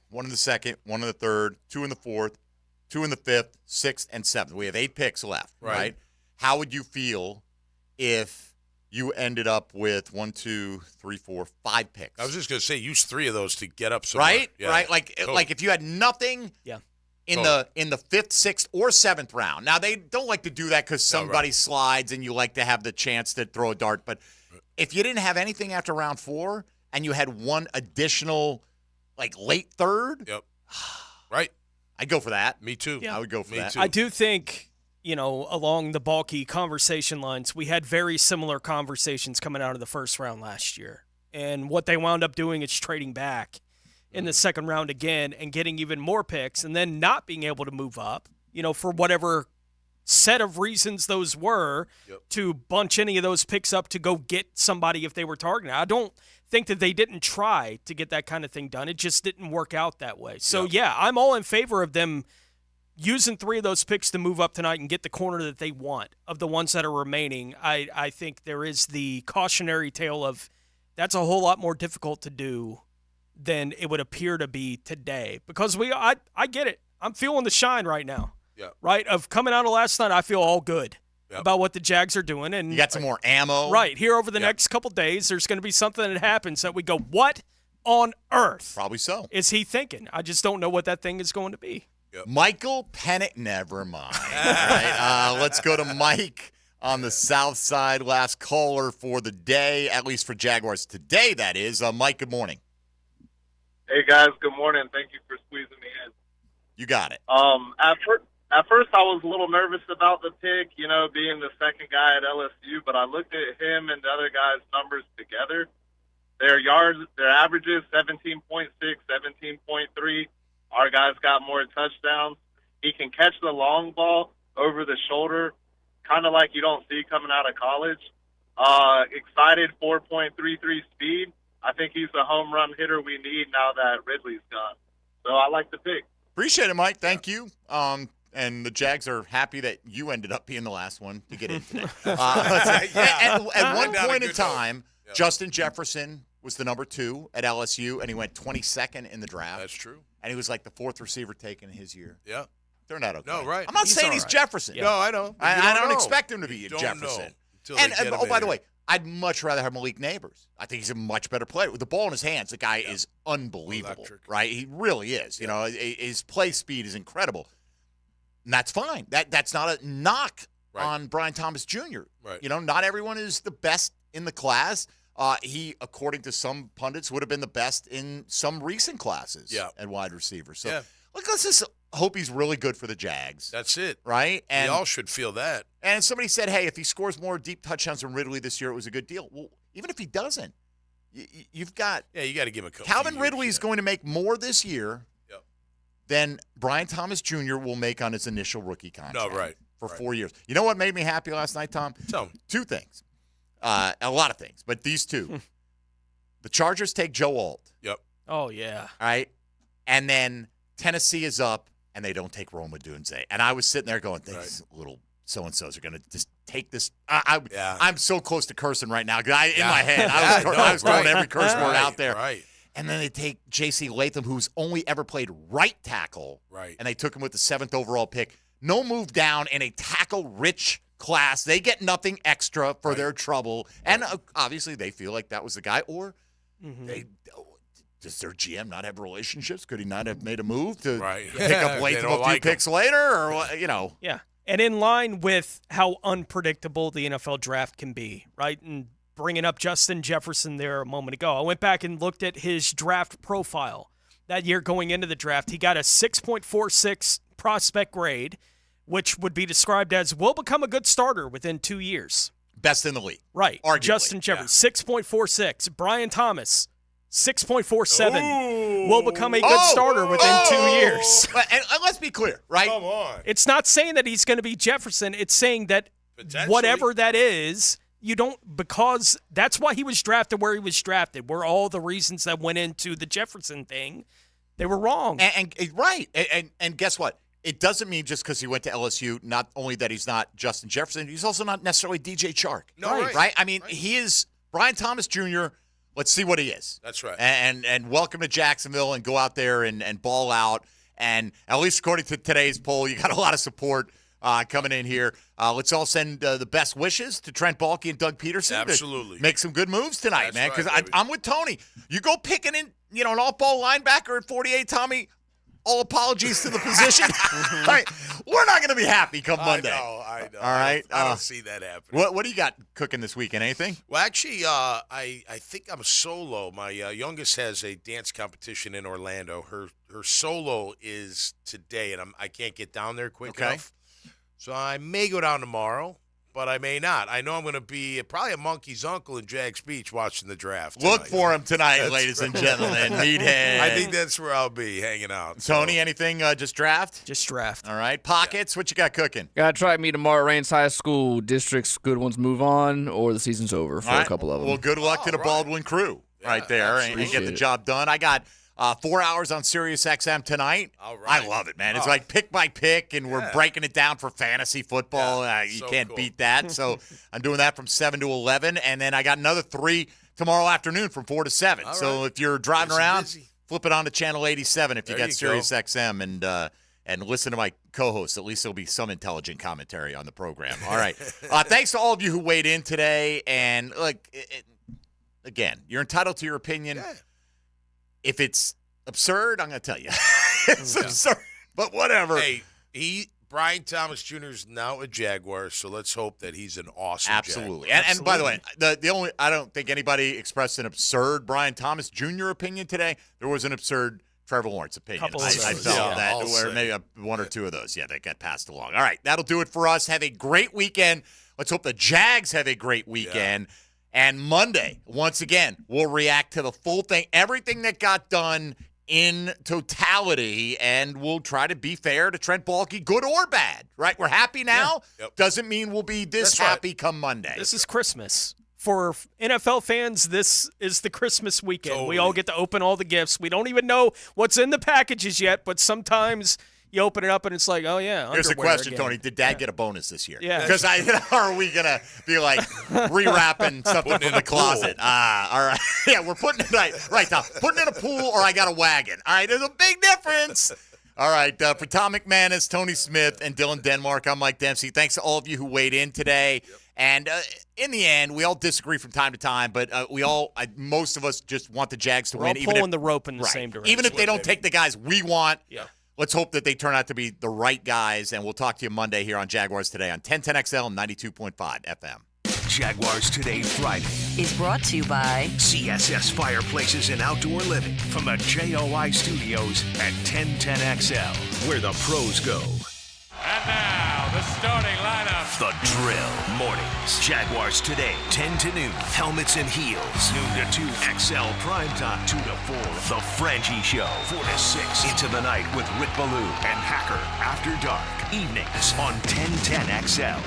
one in the second, one in the third, two in the fourth, two in the fifth, sixth, and seventh. We have 8 picks left, right? How would you feel if you ended up with 1, 2, 3, 4, 5 picks? I was just gonna say use 3 of those to get up somewhere. Right? Yeah. Right? Like if you had nothing in the 5th, 6th, or 7th round. Now they don't like to do that because somebody slides and you like to have the chance to throw a dart. But if you didn't have anything after round 4 and you had one additional like late third, right. I'd go for that. Me too. I would go for that. Too. I do think, along the Baalke conversation lines, we had very similar conversations coming out of the first round last year. And what they wound up doing is trading back in the second round again and getting even more picks and then not being able to move up, for whatever set of reasons those were to bunch any of those picks up to go get somebody if they were targeted. I don't think that they didn't try to get that kind of thing done. It just didn't work out that way. So, I'm all in favor of them using 3 of those picks to move up tonight and get the corner that they want of the ones that are remaining. I think there is the cautionary tale of that's a whole lot more difficult to do than it would appear to be today. Because I get it. I'm feeling the shine right now. Yeah. Right? Of coming out of last night, I feel all good about what the Jags are doing. And you got some more ammo. Right. Here over the next couple days, there's going to be something that happens that we go, what on earth? Probably so. Is he thinking? I just don't know what that thing is going to be. Michael Pennick, never mind. All right. Let's go to Mike on the south side. Last caller for the day, at least for Jaguars today, that is. Mike, good morning. Hey, guys. Good morning. Thank you for squeezing me in. You got it. At first, I was a little nervous about the pick, being the second guy at LSU, but I looked at him and the other guys' numbers together. Their yards, their averages, 17.6, 17.3. Our guys got more touchdowns. He can catch the long ball over the shoulder, kind of like you don't see coming out of college. Excited 4.33 speed. I think he's the home run hitter we need now that Ridley's gone. So I like the pick. Appreciate it, Mike. Thank you. And the Jags are happy that you ended up being the last one to get in today. At one point in time, Justin Jefferson was the number 2 at LSU, and he went 22nd in the draft. That's true. And he was like the 4th receiver taken his year. Yeah. Turned out okay. No, right. I'm not saying he's Jefferson. No, I know. I don't expect him to be Jefferson. And by the way, I'd much rather have Malik Neighbors. I think he's a much better player. With the ball in his hands, the guy is unbelievable, right? He really is. His play speed is incredible. And that's fine. That's not a knock on Brian Thomas Jr. Right. Not everyone is the best in the class. He, according to some pundits, would have been the best in some recent classes at wide receiver. So let's just hope he's really good for the Jags. That's it. Right? And we all should feel that. And somebody said, hey, if he scores more deep touchdowns than Ridley this year, it was a good deal. Well, even if he doesn't, you've got – you got to give him a couple. Calvin Ridley is going to make more this year than Brian Thomas Jr. will make on his initial rookie contract for 4 years. You know what made me happy last night, Tom? Tell me. 2 things. A lot of things, but these 2. The Chargers take Joe Alt. Yep. Oh, yeah. All right? And then Tennessee is up and they don't take Rome Odunze. And I was sitting there going, these little so-and-sos are going to just take this. I'm so close to cursing right now. In my head, I was throwing every curse word out there. Right. And then they take J.C. Latham, who's only ever played right tackle. Right. And they took him with the 7th overall pick. No move down in a tackle-rich class. They get nothing extra for their trouble. And obviously they feel like that was the guy. Or does their GM not have relationships? Could he not have made a move to pick up Latham a few picks later? Or, Yeah. And in line with how unpredictable the NFL draft can be, right? And bringing up Justin Jefferson there a moment ago, I went back and looked at his draft profile that year going into the draft. He got a 6.46 prospect grade, which would be described as will become a good starter within 2 years. Best in the league. Right. Arguably. Justin Jefferson, 6.46. Brian Thomas, 6.47. Will become a good starter within 2 years. And let's be clear, right? Come on. It's not saying that he's going to be Jefferson. It's saying that whatever that is, you don't, because that's why he was drafted where he was drafted, were all the reasons that went into the Jefferson thing. They were wrong. And guess what? It doesn't mean just because he went to LSU, not only that he's not Justin Jefferson, he's also not necessarily DJ Chark. No, right? I mean, he is Brian Thomas Jr. Let's see what he is. That's right. And welcome to Jacksonville, and go out there and ball out. And at least according to today's poll, you got a lot of support coming in here. Let's all send the best wishes to Trent Baalke and Doug Peterson. Absolutely. To make some good moves tonight, That's man. Because right, I'm with Tony. You go picking in, an off-ball linebacker at 48, Tommy. All apologies to the position. All right, we're not going to be happy come Monday. I know. All right. I don't see that happening. What do you got cooking this weekend? Anything? Well, actually, I think I'm solo. My youngest has a dance competition in Orlando. Her solo is today, and I can't get down there quick enough. So I may go down tomorrow, but I may not. I know I'm going to be probably a monkey's uncle in Jags Beach watching the draft tonight. Look for him tonight, ladies and gentlemen. Meathead. I think that's where I'll be hanging out. Tony, anything? Just draft? Just draft. All right. Pockets, what you got cooking? Got to try me tomorrow. Rains High School districts. Good ones move on, or the season's over for a couple of them. Well, good luck to the Baldwin crew right there and get the job done. I got 4 hours on Sirius XM tonight. All right. I love it, man. It's like pick by pick, and we're breaking it down for fantasy football. You can't beat that. So I'm doing that from 7 to 11, and then I got another 3 tomorrow afternoon from 4 to 7. So if you're driving around, flip it on to channel 87 if you got Sirius XM and listen to my co-host. At least there'll be some intelligent commentary on the program. All right. Thanks to all of you who weighed in today. And again, you're entitled to your opinion. Yeah. If it's absurd, I'm going to tell you. It's absurd, but whatever. Hey, Brian Thomas Jr. is now a Jaguar, so let's hope that he's an awesome Absolutely. Jaguar. And by the way, the only I don't think anybody expressed an absurd Brian Thomas Jr. opinion today. There was an absurd Trevor Lawrence opinion. I felt that, where maybe one or two of those, that got passed along. All right, that'll do it for us. Have a great weekend. Let's hope the Jags have a great weekend. Yeah. And Monday, once again, we'll react to the full thing, everything that got done in totality, and we'll try to be fair to Trent Baalke, good or bad, right? We're happy now. Yeah. Yep. Doesn't mean we'll be this happy come Monday. This is Christmas. For NFL fans, this is the Christmas weekend. Totally. We all get to open all the gifts. We don't even know what's in the packages yet, but sometimes you open it up and it's like, oh, yeah, Here's the question, again. Tony. Did Dad get a bonus this year? Yeah. Because are we going to be like rewrapping something from the closet? All right. Yeah, we're putting it right, Tom. Putting in a pool or I got a wagon. All right, there's a big difference. All right, for Tom McManus, Tony Smith, and Dylan Denmark, I'm Mike Dempsey. Thanks to all of you who weighed in today. Yep. And in the end, we all disagree from time to time, but most of us just want the Jags to win. We're all pulling the rope in the same direction. Even if they don't take the guys we want. Yeah. Let's hope that they turn out to be the right guys, and we'll talk to you Monday here on Jaguars Today on 1010XL and 92.5 FM. Jaguars Today Friday is brought to you by CSS Fireplaces and Outdoor Living from the JOI Studios at 1010XL, where the pros go. And now, the starting lineup. The Drill Mornings. Jaguars Today, 10 to noon. Helmets and Heels. Noon to 2. XL Primetime. 2 to 4. The Frangie Show. 4 to 6. Into the Night with Rick Ballou and Hacker After Dark. Evenings on 1010XL.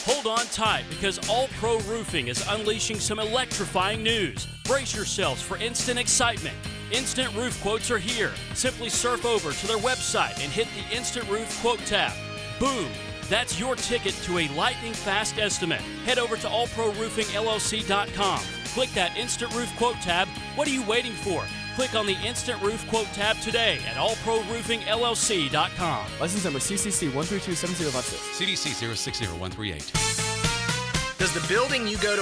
Hold on tight, because All Pro Roofing is unleashing some electrifying news. Brace yourselves for instant excitement. Instant Roof Quotes are here. Simply surf over to their website and hit the Instant Roof Quote tab. Boom! That's your ticket to a lightning-fast estimate. Head over to allproroofingllc.com. Click that Instant Roof Quote tab. What are you waiting for? Click on the Instant Roof Quote tab today at allproroofingllc.com. License number CCC 1327056. CDC 060138. Does the building you go to